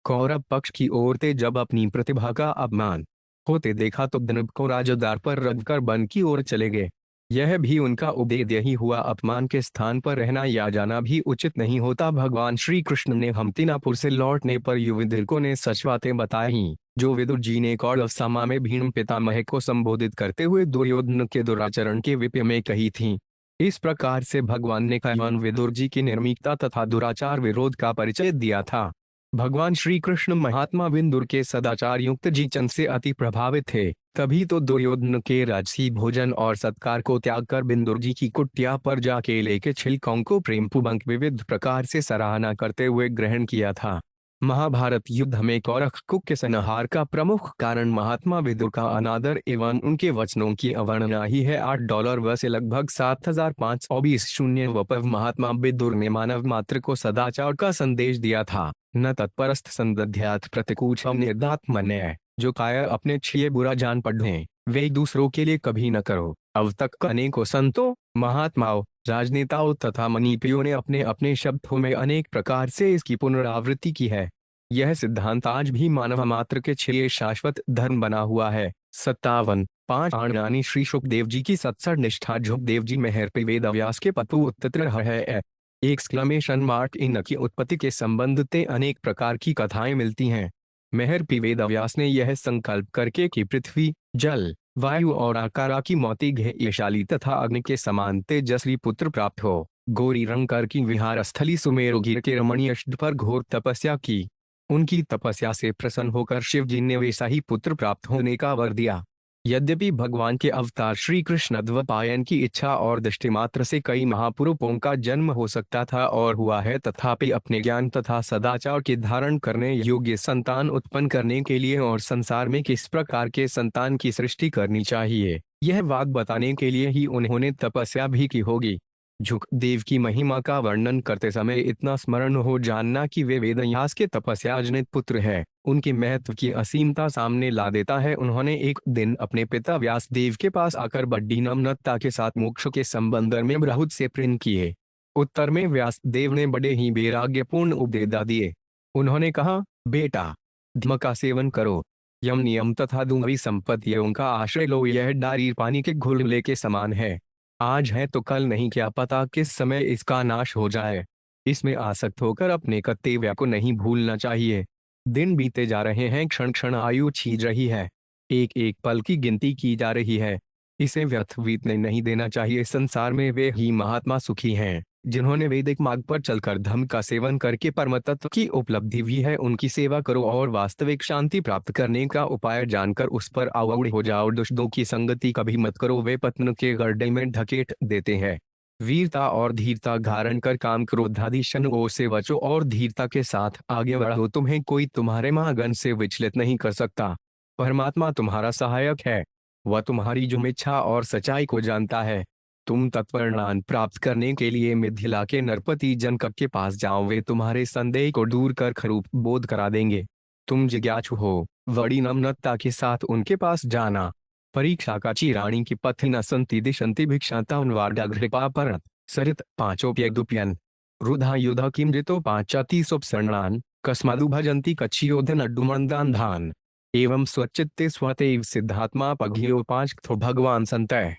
कौरव पक्ष की औरतें जब अपनी प्रतिभा का अपमान होते देखा तो धनुष को राजद्वार पर रखकर वन की ओर चले गए। यह भी उनका उपदेश यही हुआ, अपमान के स्थान पर रहना या जाना भी उचित नहीं होता। भगवान श्री कृष्ण ने हम्तिनापुर से लौटने पर युधिष्ठिर ने सच बातें बताई जो विदुर जी ने कौरव सभा में भीष्म पितामह को संबोधित करते हुए दुर्योधन के दुराचरण के विषय में कही थी। इस प्रकार से भगवान ने कौरव विदुर जी की निर्मीकता तथा दुराचार विरोध का परिचय दिया था। भगवान श्री कृष्ण महात्मा विदुर के सदाचार युक्त जीवन से अति प्रभावित थे, तभी तो दुर्योधन के राजसी भोजन और सत्कार को त्याग कर विदुर जी की कुटिया पर जाके लेके छिलकों को प्रेमपूर्वक विविध प्रकार से सराहना करते हुए ग्रहण किया था। महाभारत युद्ध में कौरव के संहार का प्रमुख कारण महात्मा विदुर का अनादर एवं उनके वचनों की अवहेलना ही है। $8 से लगभग 7520 शून्य वपव महात्मा विदुर ने मानव मात्र को सदाचार का संदेश दिया था। न तत्परस्थ संदध्यात् प्रतिकूचम निर्दात्मन्य, जो कायर अपने छिए बुरा जान पढ़ें वे दूसरों के लिए कभी न करो। अब तक अनेकों संतों, महात्माओं, राजनेताओं तथा मनीषियों ने अपने अपने शब्दों में अनेक प्रकार से इसकी पुनरावृत्ति की है। यह सिद्धांत आज भी मानव मात्र के छिए शाश्वत धर्म बना हुआ है। 57.5 आणानी श्री शुकदेव जी की सत्सर निष्ठा। शुकदेव जी महर्षि वेदव्यास के पुत्र है। Exclamation mark. इनकी उत्पत्ति के संबंध से अनेक प्रकार की कथाएं मिलती हैं। महर्षि वेदव्यास ने यह संकल्प करके कि पृथ्वी, जल, वायु और आकारा की मौती घैर्यशाली तथा अग्नि के समान तेजस्वी पुत्र प्राप्त हो, गौरी रंकर की विहार स्थली सुमेरुगिर के रमणीय शिखर पर घोर तपस्या की। उनकी तपस्या से प्रसन्न होकर शिव जी ने वैसा ही पुत्र प्राप्त होने का वर दिया। यद्यपि भगवान के अवतार श्री कृष्ण द्वैपायन की इच्छा और दृष्टि मात्र से कई महापुरुषों का जन्म हो सकता था और हुआ है, तथापि अपने ज्ञान तथा सदाचार के धारण करने योग्य संतान उत्पन्न करने के लिए और संसार में किस प्रकार के संतान की सृष्टि करनी चाहिए, यह बात बताने के लिए ही उन्होंने तपस्या भी की होगी। शुकदेव की महिमा का वर्णन करते समय इतना स्मरण हो जानना कि वे वेदव्यास के तपस्या जनित पुत्र है, उनके महत्व की असीमता सामने ला देता है। उन्होंने एक दिन अपने पिता व्यास देव के पास आकर बड़ी नम्रता के साथ मोक्ष के संबंध में बहुत से प्रश्न किए। उत्तर में व्यास देव ने बड़े ही वैराग्यपूर्ण उपदेश दिए। उन्होंने कहा, बेटा, धर्म का सेवन करो, यम नियम तथा दुर्वी संपत्तियों का आश्रय लो। यह डारी पानी के घुलने के समान है, आज है तो कल नहीं, क्या पता किस समय इसका नाश हो जाए। इसमें आसक्त होकर अपने कर्तव्य को नहीं भूलना चाहिए। दिन बीते जा रहे हैं, क्षण क्षण आयु छीन रही है, एक एक पल की गिनती की जा रही है, इसे व्यर्थ बीतने नहीं देना चाहिए। संसार में वे ही महात्मा सुखी हैं जिन्होंने वैदिक मार्ग पर चलकर धर्म का सेवन करके परम तत्व की उपलब्धि हुई है। उनकी सेवा करो और वास्तविक शांति प्राप्त करने का उपाय जानकर उस पर आरूढ़ हो जाओ। दुष्टों की संगति कभी मत करो, वे पतन के गड्ढे में ढकेल देते हैं। वीरता और धीरता धारण कर काम क्रोधादि शत्रुओं से बचो और धीरता के साथ आगे बढ़ो। तुम्हें कोई तुम्हारे महागण से विचलित नहीं कर सकता। परमात्मा तुम्हारा सहायक है, वह तुम्हारी जुम इच्छा और सच्चाई को जानता है। तुम तत्परिणाम प्राप्त करने के लिए मिथिला के नरपति जनक के पास जाओ, वे तुम्हारे संदेह को दूर कर खरूप बोध करा देंगे। तुम जिज्ञासु हो, बड़ी नम्रता के साथ उनके पास जाना। परीक्षा का चिराणी की पथि न संति दिशंति भिक्षाता उन्वार्डा परत सरित पांचोप्यदुप्यन रुधा युधा किमृतो पांचातीसोपसरणान कस्मादु भजंती कच्छियोधन अड्डुमंदान धान एवं स्वचित्ते स्वतेव सिद्धात्मा पघियो पांच भगवान संतय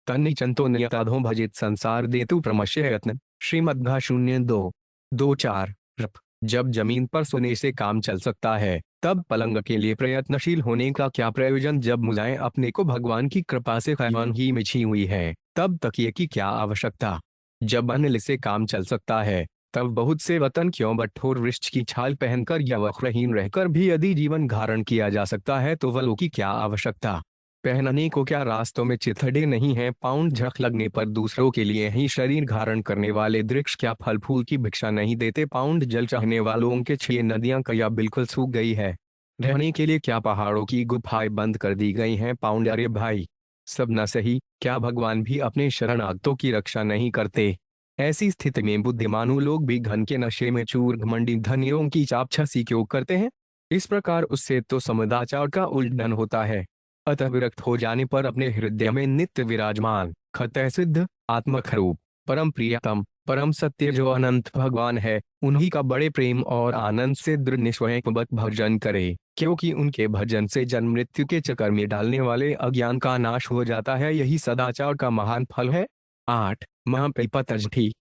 तन्निचंतो नियताधो भजित संसार देतु प्रमश्य यत्न। श्रीमद्भा 02-24 रप। जब जमीन पर सोने से काम चल सकता है तब पलंग के लिए प्रयत्नशील होने का क्या प्रयोजन। जब मुलायम अपने को भगवान की कृपा से खैमान ही मिछी हुई है तब तकिए की क्या आवश्यकता। जब अनिल से काम चल सकता है तब बहुत से वतन क्यों बठोर वृक्ष की छाल पहनकर या वक्रहीन रहकर भी यदि जीवन धारण किया जा सकता है तो वलों की क्या आवश्यकता। पहनने को क्या रास्तों में चिथड़े नहीं हैं। पाउंड झक लगने पर दूसरों के लिए ही शरीर धारण करने वाले वृक्ष क्या फल फूल की भिक्षा नहीं देते। पाउंड जल चाहने वालों के 6 नदियां क्या बिल्कुल सूख गई है। रहने के लिए क्या पहाड़ों की गुफाएं बंद कर दी गई हैं। पाउंड अरे भाई, सब न सही, क्या भगवान भी अपने शरणागतों की रक्षा नहीं करते। ऐसी स्थिति में बुद्धिमानों लोग भी धन के नशे में चूर घमंडी धनियों की चापछसी क्यों करते हैं। इस प्रकार उससे तो सदाचार का उल्लंघन होता है। अतः विरक्त हो जाने पर अपने हृदय में नित्य विराजमान खतः सिद्ध आत्मखरूप परम प्रियतम, परम सत्य जो अनंत भगवान है, उन्हीं का बड़े प्रेम और आनंद से दृढ़ निश्चयपूर्वक भजन करे, क्योंकि उनके भजन से जन्म मृत्यु के चक्कर में डालने वाले अज्ञान का नाश हो जाता है। यही सदाचार का महान फल है। 8 मह पे पतजठी,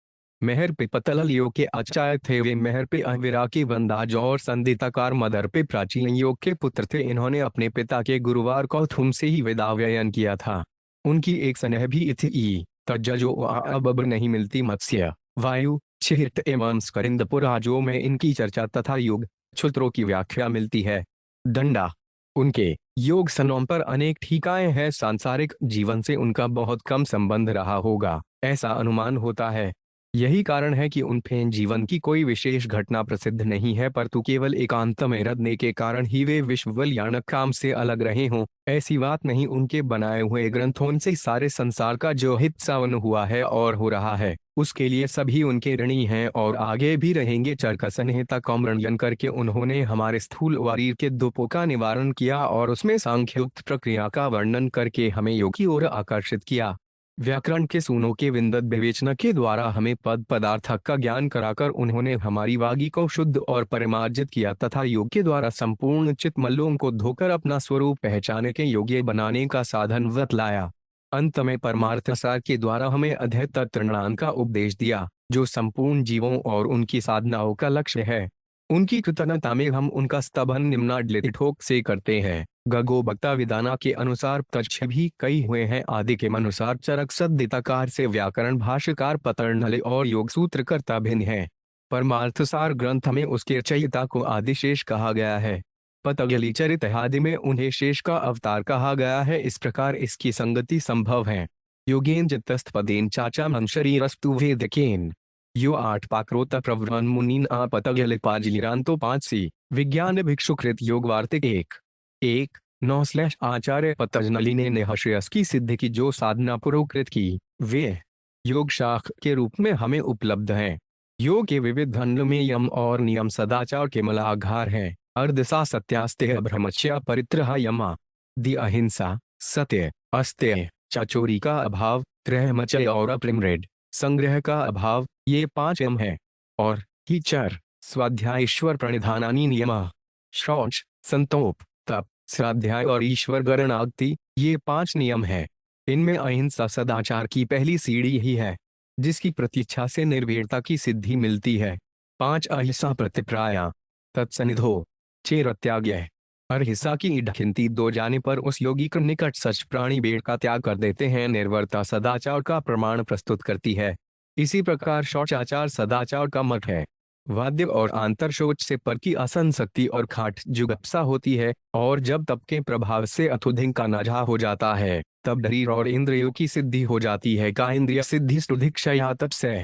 मेहर पे पतल योग के आचार्य थे वे। मेहर पे अविरा के वंदाज और संदिताकार मदर पे प्राचीन योग के पुत्र थे। इन्होंने अपने पिता के गुरुवार कौथुम से ही वेदाव्ययन किया था। उनकी एक स्नेह भी इथी तज्जो अब नहीं मिलती। मत्स्य, वायु, छिहट एवं स्करिंद पुराजों में इनकी चर्चा तथा योग सूत्रों की व्याख्या मिलती है। दंडा, उनके योग सनों पर अनेक टीकाएं हैं। सांसारिक जीवन से उनका बहुत कम संबंध रहा होगा, ऐसा अनुमान होता है। यही कारण है कि उनके जीवन की कोई विशेष घटना प्रसिद्ध नहीं है, परंतु केवल एकांत में रहने के कारण ही वे विश्ववलयान काम से अलग रहे हों, ऐसी बात नहीं। उनके बनाए हुए ग्रंथों से सारे संसार का जो हित सावन हुआ है और हो रहा है, उसके लिए सभी उनके ऋणी हैं और आगे भी रहेंगे। चरक संहिता का वर्णन करके उन्होंने हमारे स्थूल शरीर के दुखों का निवारण किया और उसमें सांख्योक्त प्रक्रिया का वर्णन करके हमें योग की ओर आकर्षित किया। व्याकरण के सूनों के विंदत विवेचना के द्वारा हमें पद पदार्थ का ज्ञान कराकर उन्होंने हमारी वागी को शुद्ध और परिमार्जित किया तथा योग के द्वारा संपूर्ण चित्तमल्लों को धोकर अपना स्वरूप पहचाने के योग्य बनाने का साधन बतलाया। अंत में परमार्थ सार के द्वारा हमें अध्ययत तृणान का उपदेश दिया, जो संपूर्ण जीवों और उनकी साधनाओं का लक्ष्य है। उनकी कृतज्ञता में हम उनका स्तबन निम्नाडलित ठोक से करते हैं। गगो भक्ता विदाना के अनुसार तक्ष भी कई हुए हैं। आदि के अनुसार चरक सद्दिताकार से व्याकरण भाष्यकार पतर्नले और योग सूत्रकर्ता भिन्न है। परमार्थसार ग्रंथ में उसके रचयिता को आदिशेष कहा गया है। पतंजलि चरित आदि में उन्हें शेष का अवतार कहा गया है। इस प्रकार इसकी संगति संभव है। योगेन जितस्तपदेन चाचा मन शरीरस्तु वेदकेन यो 8 पाक्रोत प्रवृन मुनीन आ पतंजलि पाजिलिरांतो 5 सी विज्ञान भिक्षुकृत योग वार्तिक 1 9 आचार्य पतंजलि ने निःश्रेयस की सिद्धि की जो साधना पुरोकृत की, वे योग शाख के रूप में हमें उपलब्ध हैं। योग के विविध धन में यम और नियम सदाचार के मूलाधार हैं। अर्धसा सत्यास्तेय ब्रह्मचर्य परित्रह यमा, दी अहिंसा, सत्य, अस्तेय, चचोरी का अभाव, त्रयमचर्य और अप्रिमरेड, संग्रह का अभाव, ये 5 यम है। और ही चर, स्वाध्याय ईश्वर प्रणिधानानि नियमा, शौच, संतोप, तप, स्वाध्याय और ईश्वर गणनागति, ये 5 नियम है। इनमें अहिंसा सदाचार की पहली सीढ़ी ही है, जिसकी प्रतीक्षा से निर्भीरता की सिद्धि मिलती है। 5 अहिंसा प्रतिप्राया, तत्सनिधो, चेरत्याग्य। अहिंसा की ढकिंती 2 जाने पर उस योगी के निकट सच प्राणी बेड़ का त्याग कर देते हैं। निर्भरता सदाचार का प्रमाण प्रस्तुत करती है। इसी प्रकार शौचाचार सदाचार का मठ है। वाद्य और आंतर शौच से पर की असंशक्ति और खाट जुगप्सा होती है, और जब तप के प्रभाव से अत्यधिक का नजा हो जाता है, तब शरीर और इंद्रियों की सिद्धि हो जाती है। का इंद्रिय सिद्धि सुधिक्षया तप से।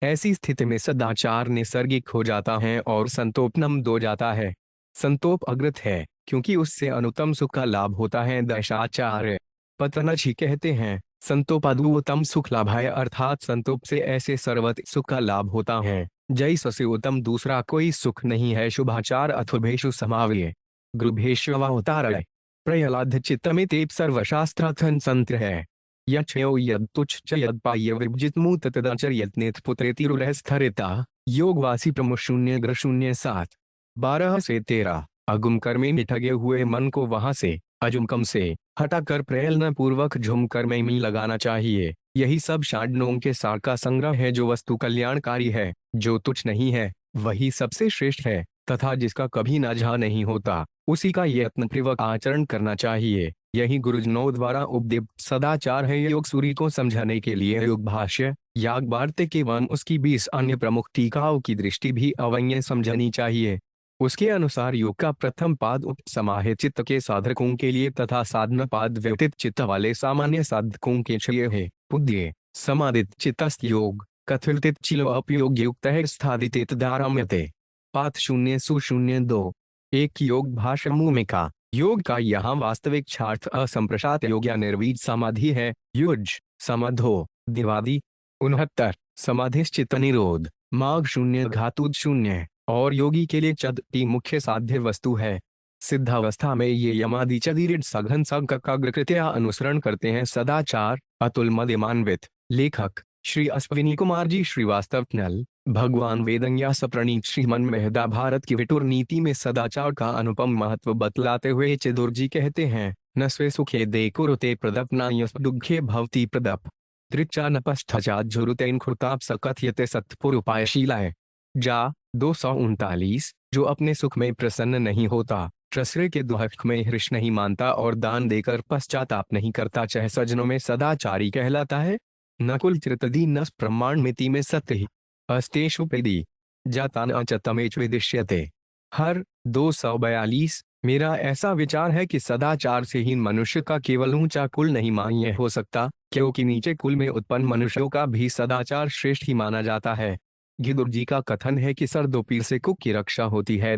ऐसी स्थिति में सदाचार नैसर्गिक हो जाता है और संतोपनम दो जाता है। संतोप अग्रत है, क्योंकि उससे अनुत्तम सुख का लाभ होता है। दशाचार्य पतंजलि कहते हैं, संतोपादुत्तम सुख लाभाय, अर्थात संतोप से ऐसे सर्वत सुख का लाभ होता है जैसे उत्तम दूसरा कोई सुख नहीं है। शुभाचार अथुभेषु समावये गृभेष्वतारय प्रहलाद चित्तमे तेप सर्वशास्त्रार्थन संत्र है। यक्षयो यद तुच्छ च यद पाह्य विभजित मूत तदाचर्यत नेत्र पुत्रेति रुरस्थरिता। योगवासी प्रमुख 0-07 12 से 13। अगुम कर्मे में ठगे हुए मन को वहां से अजुमकम से हटाकर प्रयत्न पूर्वक झुम कर्मे में लगाना चाहिए। यही सब षाड्नों के सार का संग्रह है, जो वस्तु कल्याणकारी है, जो तुच्छ नहीं है, वही सबसे श्रेष्ठ है, तथा जिसका कभी नाजा नहीं होता, उसी का यत्नपूर्वक आचरण करना चाहिए। यही गुरुजनों द्वारा उपदिष्ट सदाचार है। योग सूरी को समझाने के लिए योग भाष्य, याग वार्तिक एवं उसकी 20 अन्य प्रमुख टीकाओं की दृष्टि भी अवश्य समझनी चाहिए। उसके अनुसार योग का प्रथम पाद उपसमाहित चित्त के साधकों के लिए तथा साधना पाद व्यतीत चित्त वाले सामान्य साधकों के लिए है। पुद्ये समादित चित्तस्थ योग कथित चिलो अपयोग युक्त है स्थादित दारम्यते। पाठ 0-02 एक योग भाष्य भूमिका। योग का यहाँ वास्तविक छार्थ असंप्रसात योग या निर्वीज समाधि है। युज समाधो दिवादी 69 समाधिश्चित्त निरोध मार्ग 0 घातुद 0 और योगी के लिए चतुर्थी मुख्य साध्य वस्तु है। सिद्धावस्था में ये यमादि चदीरिड सघन संकाग्रकृत्या अनुसरण करते हैं। सदाचार अतुल मध्यमान्वित। लेखक श्री अश्विनी कुमार जी श्रीवास्तव नल। भगवान वेदव्यास प्रणीत श्रीमन मेहदा भारत की विटुर नीति में सदाचार का अनुपम महत्व बतलाते हुए चिदुर जी कहते हैं, न स्वे सुखे दे कुरुते प्रदप न दुखे भवती प्रदप दृक्षा नपस्थाजुरुतेन खुरताप सकथयते सत्पुरुपायशीलाय। जा 239। जो अपने सुख में प्रसन्न नहीं होता, दूसरे के दुख में हर्ष नहीं मानता और दान देकर पश्चाताप नहीं करता, चाहे सज्जनों में सदाचारी कहलाता है। नकुल चिरतदी न प्रमाण मिति में सत्य अस्तेषु पेदी जाता न च तमेच विदिश्यते। हर 242। मेरा ऐसा विचार है कि सदाचार से हीन मनुष्य का केवल ऊंचा कुल नहीं मान्य हो सकता, क्योंकि नीचे कुल में उत्पन्न मनुष्यों का भी सदाचार श्रेष्ठ ही माना जाता है। गिदुर जी का कथन है कि सर्दोपीर से कुक की रक्षा होती है।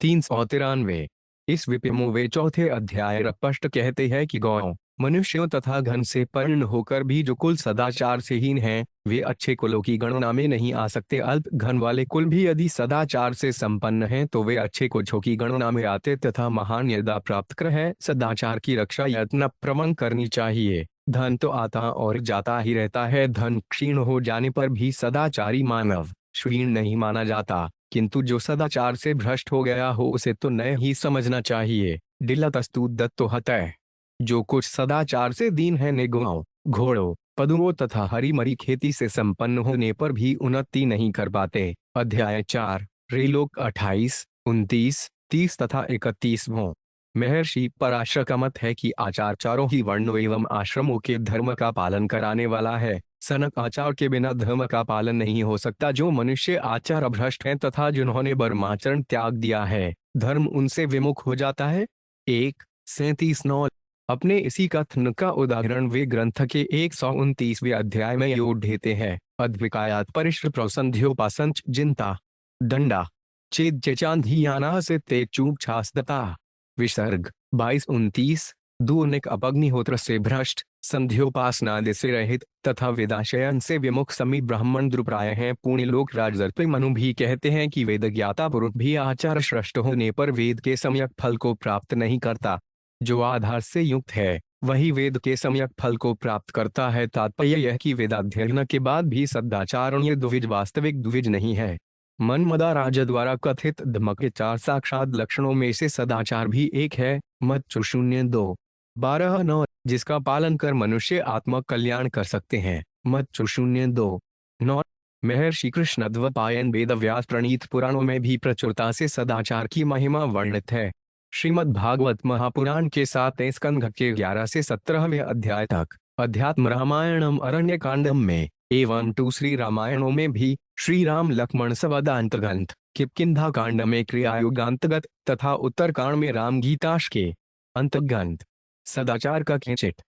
393। इस विपिमोवे चौथे अध्याय स्पष्ट कहते हैं कि गौ, मनुष्यों तथा घन से परिण होकर भी जो कुल सदाचार से हीन हैं, वे अच्छे कुलों की गणना में नहीं आ सकते। अल्प घन वाले कुल भी यदि सदाचार से संपन्न हैं तो वे अच्छे कुलों की गणना में आते तथा महान यदा प्राप्त कर है। सदाचार की रक्षा यत्न प्रवण करनी चाहिए। धन तो आता और जाता ही रहता है, धन क्षीण हो जाने पर भी सदाचारी मानव क्षीण नहीं माना जाता, किंतु जो सदाचार से भ्रष्ट हो गया हो उसे तो नए ही समझना चाहिए। डिलतस्तु दत्तो हतः। जो कुछ सदाचार से दीन है, निगुओं, घोड़ों, पदुओं तथा हरी मरी खेती से संपन्न होने पर भी उन्नति नहीं कर पाते। अध्याय 4 रेलोक 28, 29, 30 तथा 31। महर्षि पराशर का मत है कि आचार चारों ही वर्णों एवं आश्रमों के धर्म का पालन कराने वाला है। सनक आचार के बिना धर्म का पालन नहीं हो सकता। जो मनुष्य आचार भ्रष्ट हैं तथा जिन्होंने ब्रह्माचरण त्याग दिया है, धर्म उनसे विमुख हो जाता है। 1:37-9। अपने इसी कथन का उदाहरण वे ग्रंथ के 129वें अध्याय में योड़ देते हैं। अद्विकायात परिश्र प्रसंध्योपासंच जिंता दंडा चेद चेचांधियाना से ते चूक छासदता। विसर्ग 22-29। दूनिक अपग्निहोत्र से भ्रष्ट, संध्योपासनादि से रहित तथा वेदाशयन से विमुख समी ब्राह्मण द्रुप्राय हैं। पुण्य लोक राजर्षि मनु भी कहते हैं कि वेद ज्ञाता पुरुष भी आचार श्रेष्ठ होने पर वेद के सम्यक फल को प्राप्त नहीं करता। जो आधार से युक्त है वही वेद के सम्यक फल को प्राप्त करता है। तात्पर्य यह कि वेदाध्ययन के बाद भी सदाचार द्विज वास्तविक द्विज नहीं है। मनमदा राजा द्वारा कथित धम्म के 4 साक्षात लक्षणों में से सदाचार भी एक है। मत 0:2-12-9, जिसका पालन कर मनुष्य आत्म कल्याण कर सकते हैं। मत 0:2-9। महर्षि कृष्णद्वैपायन वेदव्यास प्रणीत पुराणों में भी प्रचुरता से सदाचार की महिमा वर्णित है। श्रीमद् भागवत महापुराण के 7वें स्कंध के 11 से 17वें अध्याय तक, अध्यात्म रामायणम अरण्य कांडम में एवं दूसरी रामायणों में भी श्री राम लक्ष्मण संवादांतर्गत, किष्किंधा कांड में क्रियायुगांतर्गत तथा उत्तर कांड में राम गीताश के अंतर्गत सदाचार का किंचित।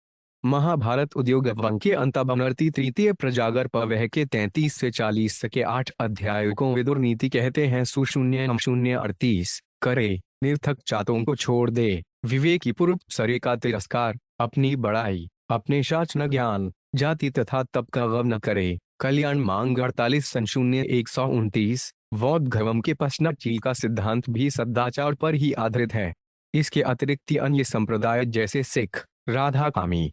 महाभारत उद्योग वंग के अंतर्वर्ती तृतीय प्रजागर पवह के 33 से 40 के 8 अध्यायों को विदुर नीति कहते हैं। 0:38 करे, निर्थक चातों को छोड़ दे, विवेकी पुरुष सरे का तिरस्कार, अपनी बड़ाई, अपने शासन ज्ञान, जाति तथा तप का गम न करे, कल्याण मांग। 48:129। बौद्ध धर्म के पश्चात का सिद्धांत भी सदाचार पर ही आधारित है। इसके अतिरिक्त अन्य संप्रदाय जैसे सिख, राधाकामी,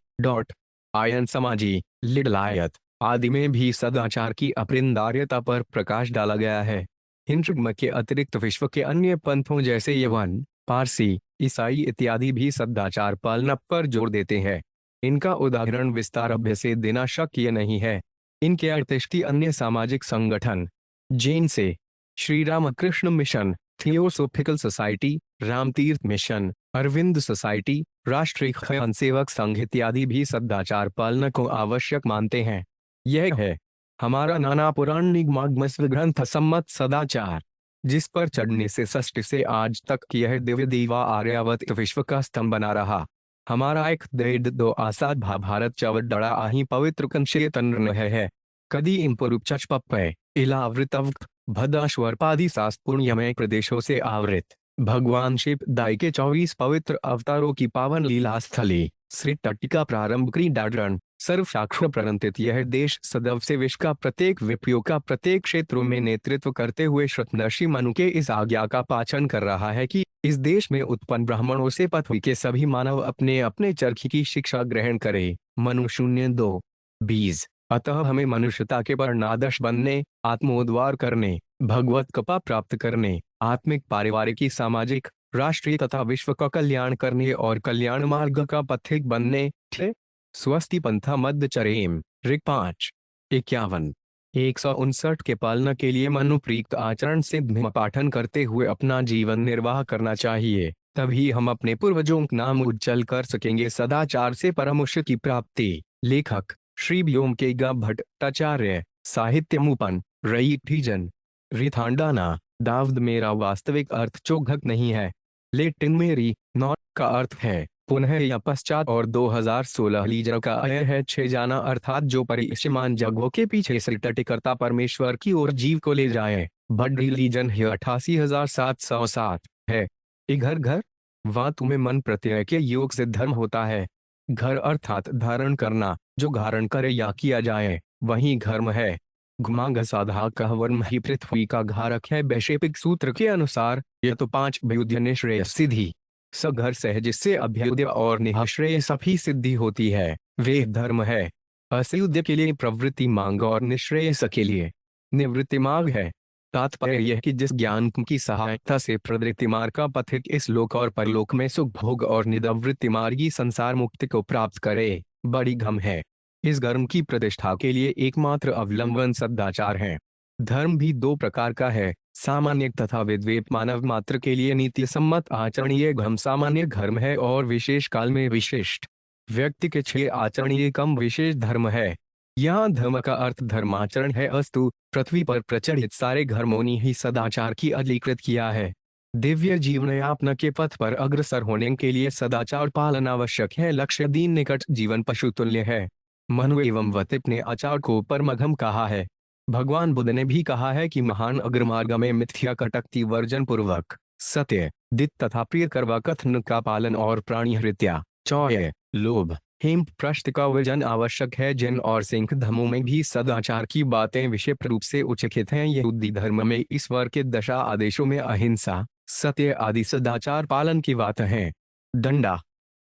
आयन समाजी, लिंगायत आदि में भी सदाचार की अपरिहार्यता पर प्रकाश डाला गया है। हिंदू के अतिरिक्त विश्व के अन्य पंथों जैसे यवन, पारसी, ईसाई इत्यादि भी सदाचार पालन पर जोर देते हैं। इनका उदाहरण विस्तार अभ्य से देना शक्य नहीं है। इनके अतिरिक्त अन्य सामाजिक संगठन जैन से Shri Ramakrishna mission, theosophical society, Ramtirth mission, Arvind society, Rashtriya Swayam Sevak Sangh इत्यादि भी सदाचार पालन को आवश्यक मानते हैं। यह है हमारा नाना पुराण निगमागमस्व ग्रंथ सम्मत सदाचार, जिस पर चढ़ने से षष्ठ से आज तक यह दिव्य दीवा आर्यावत विश्व का स्तंभ बना रहा। हमारा एक 1.2 आसाद भारत चवडड़ा आही पवित्र कंशे तन्र है। कदी इम्पुरुप चचपप्पय इलावृतव्क भदाश्वर्पादि शास्त्रपुण्यमय प्रदेशों से आवृत भगवान शिव दाई के 24 पवित्र अवतारों की पावन लीला स्थली श्री टट्टिका प्रारंभ क्रीडारण सर्वसाक्ष्य प्रणंतित यह देश सदैव से विश्व का प्रत्येक विपयोग का प्रत्येक क्षेत्रों में नेतृत्व करते हुए श्रुतदर्शी मनु के इस आज्ञा का पालन कर रहा है कि इस देश में उत्पन्न ब्राह्मणों से पृथ्वी के सभी मानव अपने अपने चरखी की शिक्षा ग्रहण करें। मनु 0:2-20। अतः हमें मनुष्यता के परनादश बनने, आत्मोद्धार करने, भगवत कृपा प्राप्त करने, आत्मिक, पारिवारिक, सामाजिक, राष्ट्रीय तथा विश्व का कल्याण करने और कल्याण मार्ग का पथिक बनने थे। स्वस्ति पंथा मध्यचरेम ऋग 5:51। 159 के पालना के लिए मनुप्रीत आचरण से धर्म पाठन करते हुए अपना जीवन निर्वाह करना चाहिए, तभी हम अपने पूर्वजों का नाम उज्जवल कर सकेंगे। सदाचार से परमोक्ष की प्राप्ति। लेखक श्री व्योमकेश भट्टाचार्य। साहित्य मुपन रई ठीजन रिथांडाना। दाऊद मेरा वास्तविक अर्थ चौघक नहीं है, लेटिन मेरी नॉट का अर्थ है पुनः या पश्चात, और 2016 लीजर का आय है छे जाना, अर्थात जो परिश्रमान जगहों के पीछे से टटिकर्ता परमेश्वर की ओर जीव को ले जाए। बड़ी लीजन है 88,707 है। घर घर वहाँ तुम्हें मन प्रत्यय के योग से धर्म होता है। घर अर्थात धारण करना, जो धारण करे या किया जाए वही धर्म है। घुमांग साधा कह वर्म ही पृथ्वी का घारक है। वैशेपिक सूत्र के अनुसार यह तो 5 अभ्युदय निश्रेय सिद्धि सघर सहज से अभ्युदय और निःश्रेय सभी सिद्धि होती है, वे धर्म है। असयुद्ध के लिए प्रवृत्ति मांग और निश्रेयस के लिए निवृत्ति मार्ग है। तात्पर्य यह कि जिस ज्ञान की सहायता से प्रवृत्ति मार्ग का पथिक इस लोक और परलोक में सुख भोग और निवृत्ति मार्गी संसार मुक्ति को प्राप्त करे, बड़ी घम है। इस धर्म की प्रतिष्ठा के लिए एकमात्र अवलंबन सदाचार है। धर्म भी 2 प्रकार का है, सामान्य तथा विद्वेत। मानव मात्र के लिए नीति सम्मत आचरण ये घम सामान्य धर्म है और विशेष काल में विशिष्ट व्यक्ति के 6 आचरण ये कम विशेष धर्म है। यहाँ धर्म का अर्थ धर्माचरण है। अस्तु पृथ्वी पर प्रचलित सारे धर्मों ने ही सदाचार की अधिकृत किया है। दिव्य जीवन यापना के पथ पर अग्रसर होने के लिए सदाचार पालन आवश्यक है। लक्ष्य दीन निकट जीवन पशुतुल्य है। मनु एवं वतिप ने आचार को परमघम कहा है। भगवान बुद्ध ने भी कहा है कि महान अग्रमार्ग में मिथ्या कटक्ति वर्जन पूर्वक सत्य, दित तथा प्रिय करवा कथन का पालन और प्राणी हत्या, चौय, लोभ, हेम पृष्ठ का वर्जन आवश्यक है। जैन और सिंह धर्मों में भी सदाचार की बातें विशेष रूप से उल्लिखित हैं। यहूदी धर्म में ईश्वर के 10 आदेशों में अहिंसा, सत्य आदि सदाचार पालन की बात है। दंडा।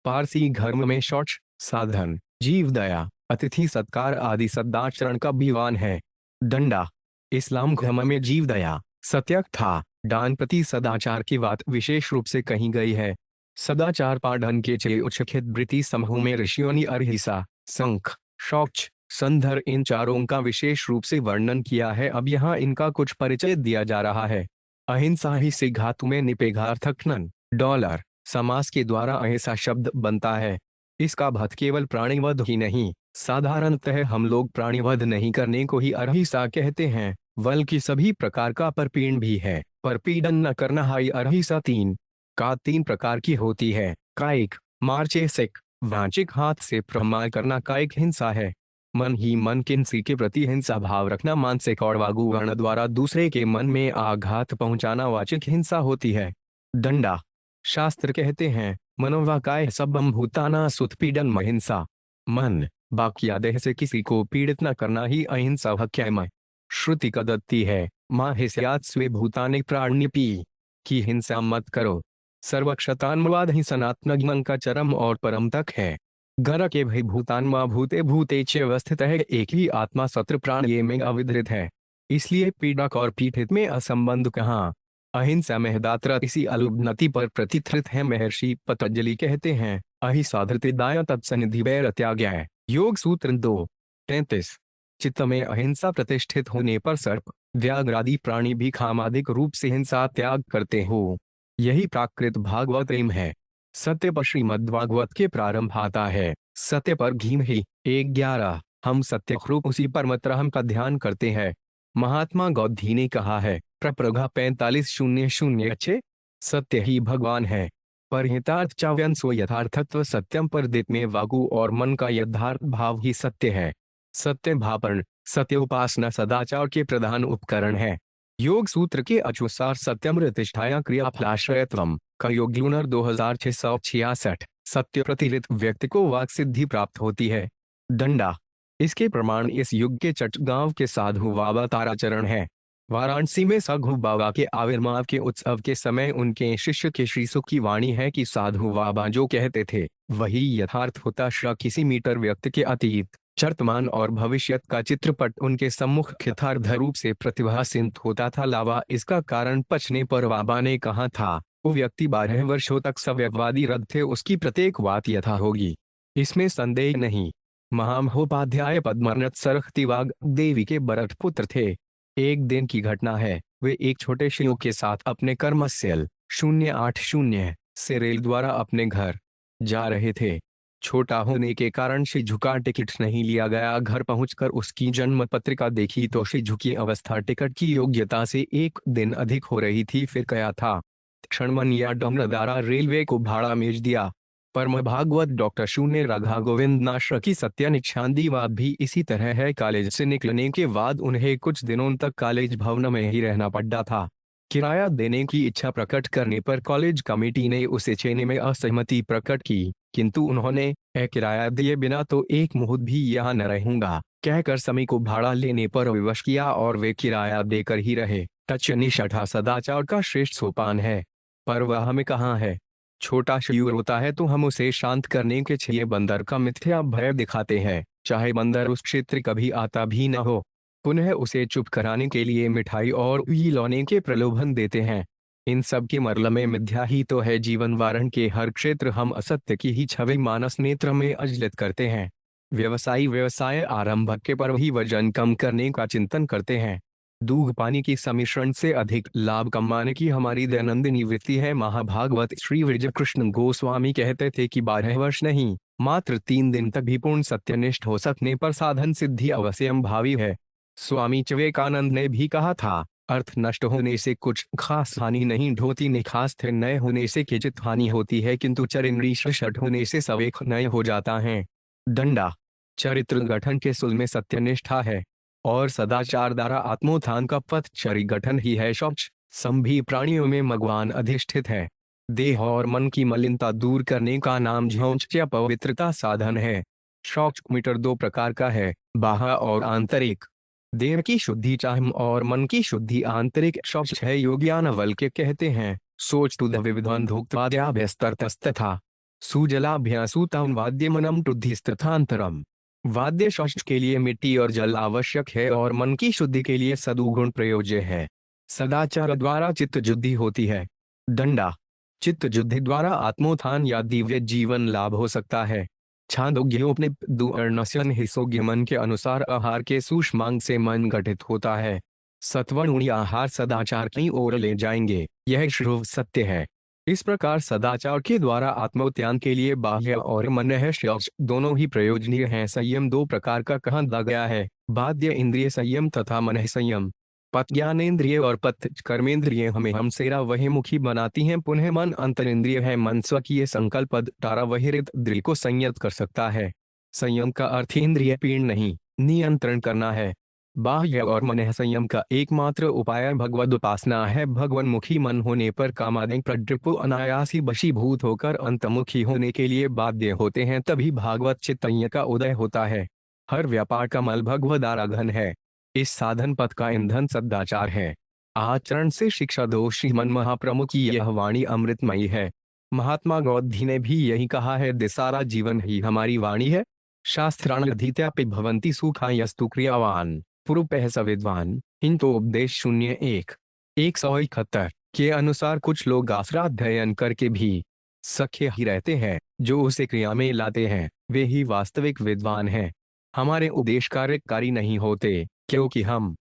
पारसी धर्म में शौच, साधन, जीव दया, अतिथि सत्कार आदि सदाचरण का विवान है। दंडा। इस्लाम धर्म में जीव दया, सत्य था दान प्रति सदाचार की बात विशेष रूप से कही गई है। सदाचार पाठन के 6 उच्चखित वृत्ति समूह में ऋषियों ने अहिंसा, संख, शौच, संधर इन चारों का विशेष रूप से वर्णन किया है। अब यहाँ इनका कुछ परिचय दिया जा रहा है। अहिंसा ही से धातु में निपेघार्थकनन डॉलर समास के द्वारा अहिंसा शब्द बनता है। इसका अर्थ केवल प्राणीवध ही नहीं, साधारणतः हम लोग प्राणीवध नहीं करने को ही अहिंसा कहते हैं, बल्कि सभी प्रकार का परपीड़न भी है। परपीड़न न करना हाई अहिंसा 3 प्रकार की होती है। कायिक, मानसिक, वाचिक। हाथ से प्रहार करना कायिक हिंसा है। मन ही मन किसी के प्रति हिंसा भाव रखना मानसिक और वागुवर्ण द्वारा दूसरे के मन में आघात पहुंचाना वाचिक हिंसा होती है। दंडा। शास्त्र कहते हैं मनोवाकाय सबम भूताना सुतपीडन अहिंसा। मन, वाक्य या देह से किसी को पीड़ित न करना ही अहिंसा हत्यामय। श्रुति कदत्ती है मां हिस्यात स्वे भूतानि प्राण्यपी की हिंसा मत करो। सर्वक्षतान्मवाद ही सनातन ज्ञान का चरम और परम तक है। घर के भय भूतान्मा भूते भूते च अवस्थित है। एक ही आत्मा सत्र प्राण ये में अविधृत है, इसलिए पीड़क और पीड़ित में असंबंध कहाँ। अहिंसा महदात्र इसी अलुब्नति पर प्रतिथृत है। महर्षि पतंजलि कहते हैं अहिंसा धृतिदाय तत्सनिधि वैर त्याग। योग सूत्र 2:33। चित्त में अहिंसा प्रतिष्ठित होने पर सर्प, व्याघ्र आदि प्राणी भी कामादिक रूप से हिंसा त्याग करते हो। यही प्राकृत भागवत प्रेम है। सत्य पर श्रीमद्भागवत के प्रारंभ आता है सत्य पर घीम ही 1:11। हम सत्य रूप उसी परमत्रहम का ध्यान करते हैं। महात्मा गौधी ने कहा है प्रप्रघा 45:00 सत्य ही भगवान है। परहितार्थ चाव्यन सो यथार्थत्व सत्यम पर दित में वागु और मन का यथार्थ भाव ही सत्य है। सत्य भापर्ण, सत्य उपासना सदाचार के प्रधान उपकरण है। योग सूत्र के अनुसार सत्यम प्रतिष्ठाया क्रियाफलाश्रयत्वम का योग लूनर 2666। सत्य प्रतिलित व्यक्ति को वाक सिद्धि प्राप्त होती है। दंडा। इसके प्रमाण इस युग के चटगांव के साधु बाबा ताराचरण है। वाराणसी में साधु बाबा के आविर्भाव के उत्सव के समय उनके शिष्य के श्री सुख की वाणी है कि साधु बाबा जो कहते थे वही यथार्थ होता। किसी मीटर व्यक्ति के अतीत वर्तमान और भविष्यत का चित्रपट उनके सम्मुख यथार्थ रूप से प्रतिभासित होता था। लावा इसका कारण पचने पर बाबा ने कहा था, वो व्यक्ति 12 वर्षों तक सव्यवादी रद थे, उसकी प्रत्येक बात यथा होगी, इसमें संदेह नहीं। महामहोपाध्याय पद्मनाथ सरखतीवाग देवी के बरठ पुत्र थे। एक दिन की घटना है, वे एक छोटे शिशु के साथ अपने कर्मस्थल 080 से रेल द्वारा अपने घर जा रहे थे। छोटा होने के कारण शिशु का टिकट नहीं लिया गया। घर पहुंचकर उसकी जन्म पत्रिका देखी तो शिशु की अवस्था टिकट की योग्यता से एक दिन अधिक हो रही थी। फिर क्या था, क्षणमन या डोंगरदारा रेलवे को भाड़ा मेज दिया। परम भागवत डॉक्टर शून्य राधा गोविंद नाश्र की सत्य निशांदी बात भी इसी तरह है। कॉलेज से निकलने के बाद उन्हें कुछ दिनों तक कॉलेज भवन में ही रहना पड़ा था। किराया देने की इच्छा प्रकट करने पर कॉलेज कमेटी ने उसे चेने में असहमति प्रकट की, किंतु उन्होंने किराया दिए बिना तो एक मुहूर्त भी यहाँ न रहूंगा कहकर समय को भाड़ा लेने पर विवश किया और वे किराया देकर ही रहे। टच निष्ठा सदाचार का श्रेष्ठ सोपान है, पर वह हमें कहाँ है। छोटा शिशु रोता है तो हम उसे शांत करने के लिए बंदर का मिथ्या भय दिखाते हैं, चाहे बंदर उस क्षेत्र कभी आता भी न हो। पुनः उसे चुप कराने के लिए मिठाई और खिलौने के प्रलोभन देते हैं। इन सब के मर्ल में मिथ्या ही तो है। जीवन वारण के हर क्षेत्र हम असत्य की ही छवि मानस नेत्र में अजलित करते हैं। व्यवसाय आरंभ के पर ही वजन कम करने का चिंतन करते हैं। दूध पानी की सम्मिश्रण से अधिक लाभ कमाने की हमारी दैनंदिनी वृत्ति है। महाभागवत श्री विजय कृष्ण गोस्वामी कहते थे कि 12 वर्ष नहीं, मात्र 3 दिन तक भी पूर्ण सत्यनिष्ठ हो सकने पर साधन सिद्धि अवश्यम भावी है। स्वामी विवेकानंद ने भी कहा था, अर्थ नष्ट होने से कुछ खास हानि नहीं होती, निखास्त नए होने से किंचित हानि होती है, किंतु चरिंद्री शट होने से सवेक नए हो जाता है। दंडा चरित्र गठन के सूल में सत्यनिष्ठा है और सदाचार द्वारा आत्मोत्थान का पथ चरि गठन ही है। शौच सभी प्राणियों में भगवान अधिष्ठित है। देह और मन की मलिनता दूर करने का नाम झौच या पवित्रता साधन है। शौच मीटर 2 प्रकार का है, बाह्य और आंतरिक। देह की शुद्धि चाहम और मन की शुद्धि आंतरिक शौच है। योग्यानवल के कहते हैं, सोच तुद विविधन धोक्ताद्याभ्यस्तरतस्तथा सुजलाभ्यासूतम वाद्यमनम टुद्धिस्तथांतरम। वाद्य शौच के लिए मिट्टी और जल आवश्यक है और मन की शुद्धि के लिए सदुगुण प्रयोज्य है। सदाचार द्वारा चित्त शुद्धि होती है। दंडा चित्त शुद्धि द्वारा आत्मोत्थान या दिव्य जीवन लाभ हो सकता है। छांदोग्योपनिषद हिस्सोग्य मन के अनुसार आहार के सूक्ष्मांग से मन गठित होता है। सत्वगुणी आहार सदाचार की ओर ले जाएंगे, यह शुभ सत्य है। इस प्रकार सदाचार के द्वारा आत्मोत्थान के लिए बाह्य और मन शौच दोनों ही प्रयोजनीय हैं। संयम 2 प्रकार का कहा गया है, बाह्य इंद्रिय संयम तथा मन संयम। पथ ज्ञानेन्द्रिय और पथ कर्मेंद्रिय हमें हमसेरा वही मुखी बनाती हैं। पुनः मन अंतरेंद्रिय है, मन स्वकीय संकल्प तारा वही दृढ़ को संयत कर सकता है। संयम का अर्थ इंद्रिय पीड़ नहीं, नियंत्रण करना है। बाह्य और मन संयम का एकमात्र उपाय भगवद उपासना है। भगवन्मुखी मन होने पर कामादि प्रड्रिपु अनायासी वशीभूत होकर अंतमुखी होने के लिए बाध्य होते हैं, तभी भागवत चित्तज्ञ का उदय होता है। हर व्यापार का मल भगवद आराधन है। इस साधन पथ का ईंधन सदाचार है। आचरण से शिक्षा दो श्रीमन महाप्रभु की यह वाणी अमृतमयी है। महात्मा गौतम ने भी यही कहा है, दिसारा जीवन ही हमारी वाणी है। शास्त्राण्यधीत्यापि भवन्ति सुखायस्तु क्रियावान पुरुपः स विद्वान। हिंतो उपदेश 01-171 के अनुसार कुछ लोग शास्त्राध्ययन करके भी सख्य ही रहते हैं, जो उसे क्रिया में लाते हैं वे ही वास्तविक विद्वान हैं। हमारे उपदेश कार्यकारी नहीं होते, क्योंकि हम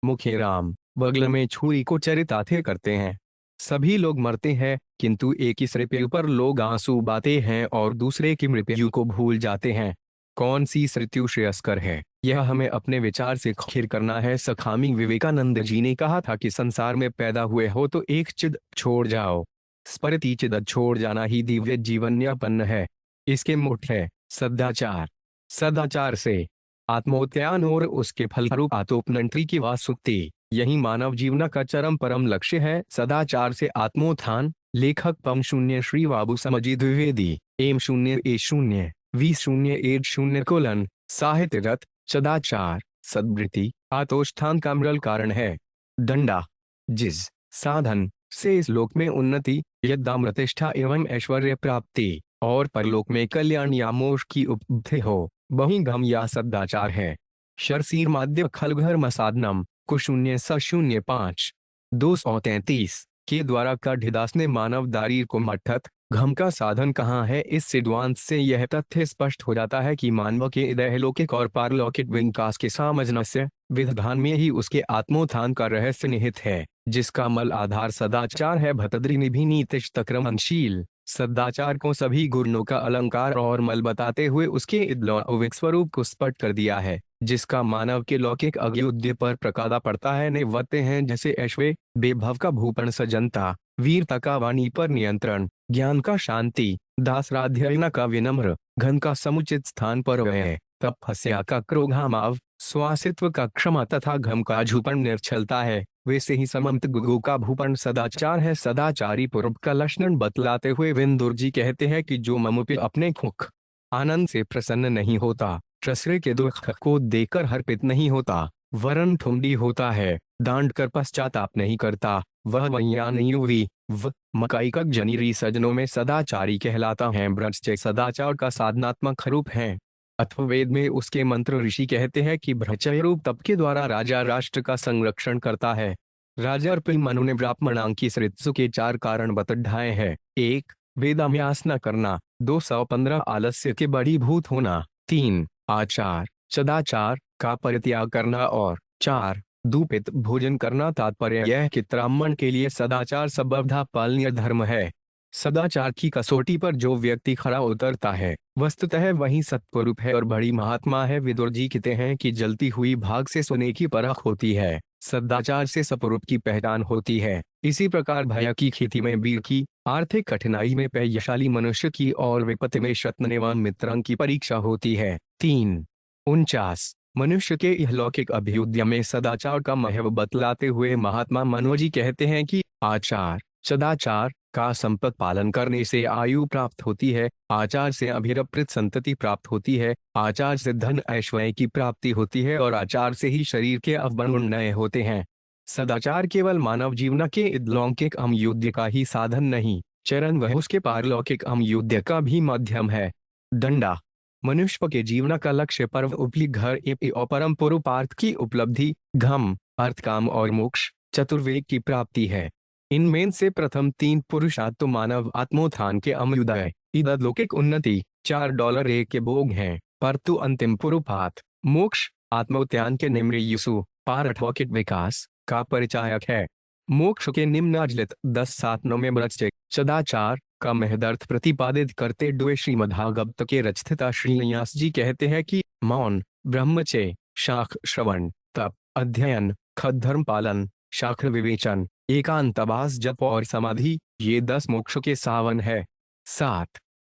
मुखे राम बगल में छुरी को चरितार्थ करते हैं। सभी लोग मरते हैं, किंतु एक ही मृत्यु पर लोग आंसू बहाते हैं और दूसरे की मृत्यु को भूल जाते हैं। कौन सी मृत्यु श्रेयस्कर है, यह हमें अपने विचार से खीर करना है। सखामी विवेकानंद जी ने कहा था कि संसार में पैदा हुए हो तो एक चिद छोड़ जाओ, स्मृति चिद छोड़ जाना ही दिव्य जीवन यापन है। इसके मुठ है सदाचार। सदाचार से आत्मोत्थान और उसके फलरूप आत्मोन्नति की वासुक्ति, यही मानव जीवन का चरम परम लक्ष्य है। सदाचार से आत्मोत्थान। लेखक पम शून्य श्री बाबू समझी द्विवेदी एम 0 साहित्य रथ सदाचार सद्वृत्ति आत्मोत्थान का मूल कारण है। दंडा जिस साधन से इस लोक में उन्नति यदामृतिष्ठा एवं ऐश्वर्य प्राप्ति और परलोक में कल्याण या मोक्ष की उपलब्धि हो, वहीं घम या सदाचार है। शरसीर माध्य खलघर मसादनम को 0.05 233 के द्वारा कढ़िदास ने मानव दारीर को मठत घम का साधन कहाँ है। इस सिद्धांत से यह तथ्य स्पष्ट हो जाता है कि मानव के इहलौकिक और पारलौकिक विकास के सामंजस्य विधान में ही उसके आत्मोत्थान का रहस्य निहित है, जिसका मल आधार सदाचार है। भतद्रि नीतिश तक्रमनशील सदाचार को सभी गुणों का अलंकार और मल बताते हुए उसके इदलौकिक स्वरूप को स्पष्ट कर दिया है, जिसका मानव के लौकिक अज्ञोद्य पर प्रकादा पड़ता है। निवत्ते हैं जैसे ऐश्वर्य, बेभव का भूपण सजनता, वीरता का वाणी पर नियंत्रण, ज्ञान का शांति, दासराध्ययन का विनम्र, घन का समुचित स्थान पर व्यय, तपस्या का क्रोधामाव, स्वासित्व का क्षमा तथा घम का झूपण निर्छलता है। वैसे ही समंत गुगु का भूपण सदाचार है। सदाचारी पूर्व का लक्षण बतलाते हुए विंदुर जी कहते हैं कि जो ममुपि अपने खुख आनंद से प्रसन्न नहीं होता, दूसरे के दुख को देकर हर्षित नहीं होता, वरन ठुंडी होता है, दांड कर पश्चाताप नहीं करता, वह वैयानयुवी व मकाइकक जनीरी सजनों में सदाचारी कहलाता है। ब्रज सदाचार का साधनात्मक रूप है। अथर्ववेद में उसके मंत्र ऋषि कहते हैं कि ब्रह्मचर्य रूप तप के द्वारा राजा राष्ट्र का संरक्षण करता है। राजा मनु ने ब्राह्मणांकी सृत्सु के 4 कारण बतढ़ाए हैं। 1. वेदाभ्यास न करना, 215 आलस्य के बड़ीभूत होना, 3. आचार सदाचार का परित्याग करना और 4. दूपित भोजन करना। तात्पर्य यह कि ब्राह्मण के लिए सदाचार सर्वथा पालनीय धर्म है। सदाचार की कसौटी पर जो व्यक्ति खरा उतरता है, वस्तुतः वही सत्स्वरूप है और बड़ी महात्मा है। विदुर जी कहते हैं कि जलती हुई भाग से सोने की परख होती है, सदाचार से स्वरूप की पहचान होती है। इसी प्रकार भय की खेती में वीर की, आर्थिक कठिनाई में यशाली मनुष्य की और विपत्ति में शतनिवान मित्रं की परीक्षा होती है। 3:49 मनुष्य के इहलौकिक अभ्युदय में सदाचार का महत्व बतलाते हुए महात्मा मनोजी कहते हैं कि आचार सदाचार का संपत पालन करने से आयु प्राप्त होती है, आचार से अभिरप्रित संतति प्राप्त होती है, आचार से धन ऐश्वर्य की प्राप्ति होती है और आचार से ही शरीर के अवगुण होते हैं। सदाचार केवल मानव जीवन के इहलौकिक अमयुद्ध का ही साधन नहीं, चरण वह उसके पारलौकिक अमयुद्ध का भी माध्यम है। दंडा मनुष्य के जीवन का लक्ष्य पर्व उपली घर और परम पुरुषार्थ की उपलब्धि, घम अर्थ काम और मोक्ष चतुर्वेद की प्राप्ति है। इनमें से प्रथम 3 पुरुषार्थ तो मानव आत्मोत्थान के अमयुदय इहलौकिक उन्नति $4 के भोग हैं, परंतु अंतिम पुरुषार्थ मोक्ष आत्मोत्थान के निम्न पारलौकिक विकास का परिचायक है। मोक्ष के निम्नाजलित 10-7 में ब्रज सदाचार का महदर्थ प्रतिपादित करते हुए श्रीमद्भागवत के रचयिता श्री व्यास जी कहते हैं कि मौन, ब्रह्मचर्य, शाख श्रवण, तप, अध्ययन, खद्धर्म पालन, शास्त्र विवेचन, एकांतवास, जप और समाधि ये 10 मोक्ष के सावन है।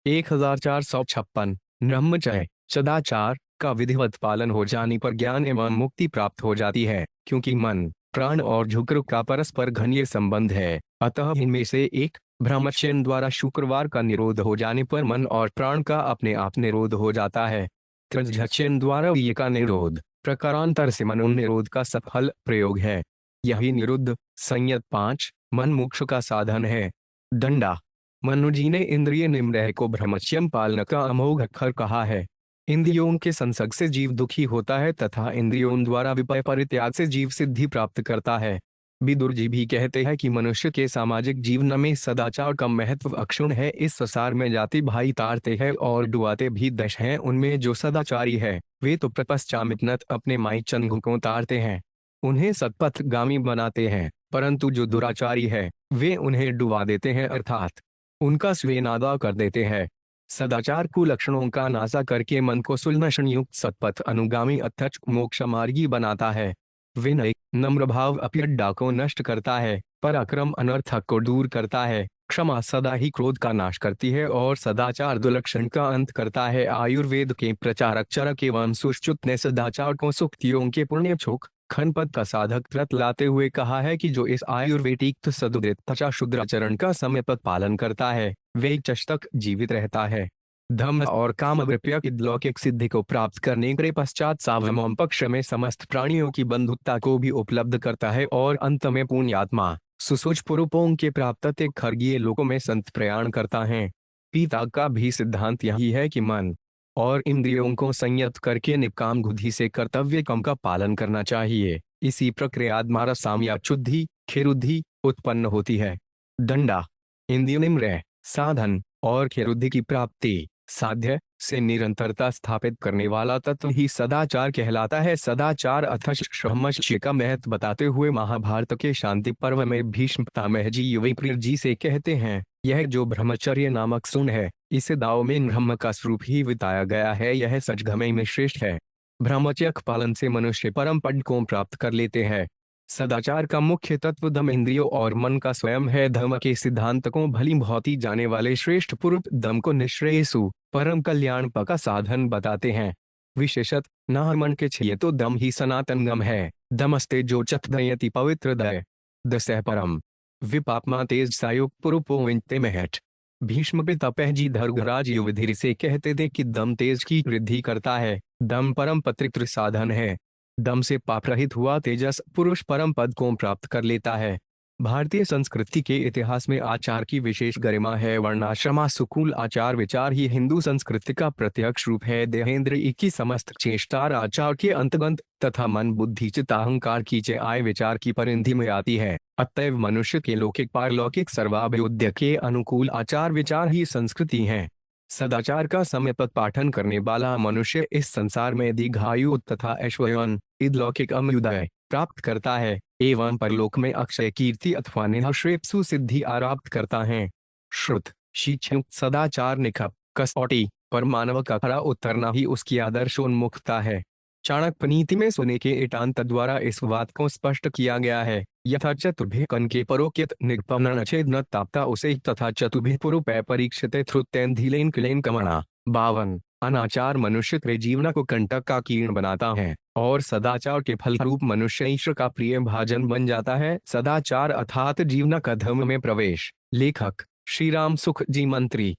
1456 ब्रह्मचर्य सदाचार का विधिवत पालन हो जाने पर ज्ञान एवं मुक्ति प्राप्त हो जाती है, क्योंकि मन, प्राण और झुकरुक का परस्पर घनिष्ठ संबंध है। अतः इनमें से एक ब्रह्मचर्य द्वारा शुक्रवार का निरोध हो जाने पर मन और प्राण का अपने आप निरोध हो जाता है। त्रिजचर्य द्वारा ये का निरोध प्रकारांतर से मनोनिरोध का सफल प्रयोग है। यही निरुद्ध संयत 5 मन मोक्ष का साधन है। दंडा मनुजी ने इंद्रिय निम्रह को ब्रह्मचर्य पालन का अमोघ अक्षर कहा है। इंद्रियों के संसर्ग से जीव दुखी होता है तथा इंद्रियों द्वारा विषय परित्याग से जीव सिद्धि प्राप्त करता है। विदुर जी भी कहते हैं कि मनुष्य के सामाजिक जीवन में सदाचार का महत्व अक्षुण्ण है। इस संसार में जाति भाई तारते हैं और डुआते भी 10 हैं। उनमें जो सदाचारी है वे तो प्रपश्चामित अपने माई चंगु को तारते हैं, उन्हें सत्पथगामी बनाते हैं, परंतु जो दुराचारी है वे उन्हें डुबा देते हैं, अर्थात उनका स्वेनादा कर देते हैं। सदाचार कुलक्षणों का नासा करके मन को सुलक्षण युक्त सत्पथ अनुगामी अथच मोक्ष मार्गी बनाता है। विनय नम्र भाव अप्यड्डा को नष्ट करता है, पराक्रम अनर्थक को दूर करता है, क्षमा सदा ही क्रोध का नाश करती है और सदाचार दुलक्षण का अंत करता है। आयुर्वेद के प्रचारक चरक एवं सुश्रुत ने सदाचार को सुक्तियों के पुण्य छोक खनपद का साधक व्रत लाते हुए कहा है कि जो इस आयुर्वेदिक सदुदित तथा शुद्राचरण का समयपत पालन करता है वे तक जीवित रहता है। धर्म और काम विप्यक लौकिक सिद्धि को प्राप्त करने के पश्चात सावम पक्ष में समस्त प्राणियों की बंधुता को भी उपलब्ध करता है और अंत में पुण्यात्मा सुसूच पुरुषों के प्राप्त खर्गीय लोकों में संत प्रयाण करता है। पिता का भी सिद्धांत यही है कि मन और इंद्रियों को संयत करके निकाम बुद्धि से कर्तव्य कर्म का पालन करना चाहिए। इसी प्रक्रिया द्वारा साम्या शुद्धि खिरुद्धि उत्पन्न होती है। दंडा इंद्रिय निम्र साधन और खिरुद्धि की प्राप्ति साध्य से निरंतरता स्थापित करने वाला तत्व ही सदाचार कहलाता है। सदाचार अथर्वशीय का महत्व बताते हुए महाभारत के शांति पर्व में भीष्म पितामह जी युधिष्ठिर जी से कहते हैं, यह जो ब्रह्मचर्य नामक सुन है, इसे दाव में ब्रह्म का स्वरूप ही बताया गया है। यह सचगमय में श्रेष्ठ है। ब्रह्मचर्य पालन से मनुष्य परम पद को प्राप्त कर लेते हैं। सदाचार का मुख्य तत्व दम इंद्रियों और मन का स्वयं है। धर्म के सिद्धांत को भली भांति जाने वाले श्रेष्ठ पुरुष दम को निश्रेयसु परम कल्याण का साधन बताते हैं। विशेषत न मन के छिए तो दम ही सनातन गम है। दमस्ते जो चत दयति पवित्र दय दसह परम विपापमा तेज सायुक्त पुरुपो विंते महट। भीष्म पितामह जी धर्मराज युधिष्ठिर से कहते थे कि दम तेज की वृद्धि करता है। दम परम पवित्र साधन है। दम से पाप रहित हुआ तेजस पुरुष परम पद को प्राप्त कर लेता है। भारतीय संस्कृति के इतिहास में आचार की विशेष गरिमा है। वर्णाश्रमा सुकूल आचार विचार ही हिंदू संस्कृति का प्रत्यक्ष रूप है। देहेंद्र की समस्त चेष्टा आचार के अंतर्गत तथा मन बुद्धि चित्त अहंकार की आय विचार की परिधि में आती है। अतएव मनुष्य के लौकिक पारलौकिक सर्वाभ्युदय के अनुकूल आचार विचार ही संस्कृति है। सदाचार का समयपत पाठन करने वाला मनुष्य इस संसार में दीर्घायु तथा ऐश्वर्य इदलौकिक अम्युदय प्राप्त करता है एवं परलोक में अक्षय कीर्ति अथवा निःश्रेयसु सिद्धि प्राप्त करता है। श्रुत शिक्षुक्त सदाचार निखप कसौटी पर मानव का खरा उतरना ही उसकी आदर्शोन्मुखता है। चाणक्य नीति में सोने के एकांत द्वारा इस बात को स्पष्ट किया गया है। यथा चतुर्भे कन के परोकित निगपमन छेद न ताप्ता उसे तथा चतुर्भे पुरुपै परीक्षिते थ्रुतेन धीलेन किलेन कमणा। 52 अनाचार मनुष्य के जीवन को कंटक का कीर्ण बनाता है और सदाचार के फलरूप मनुष्य ईश्वर का प्रिय भाजन बन जाता है। सदाचार अर्थात जीवन का धर्म में प्रवेश। लेखक श्री राम सुख जी मंत्री।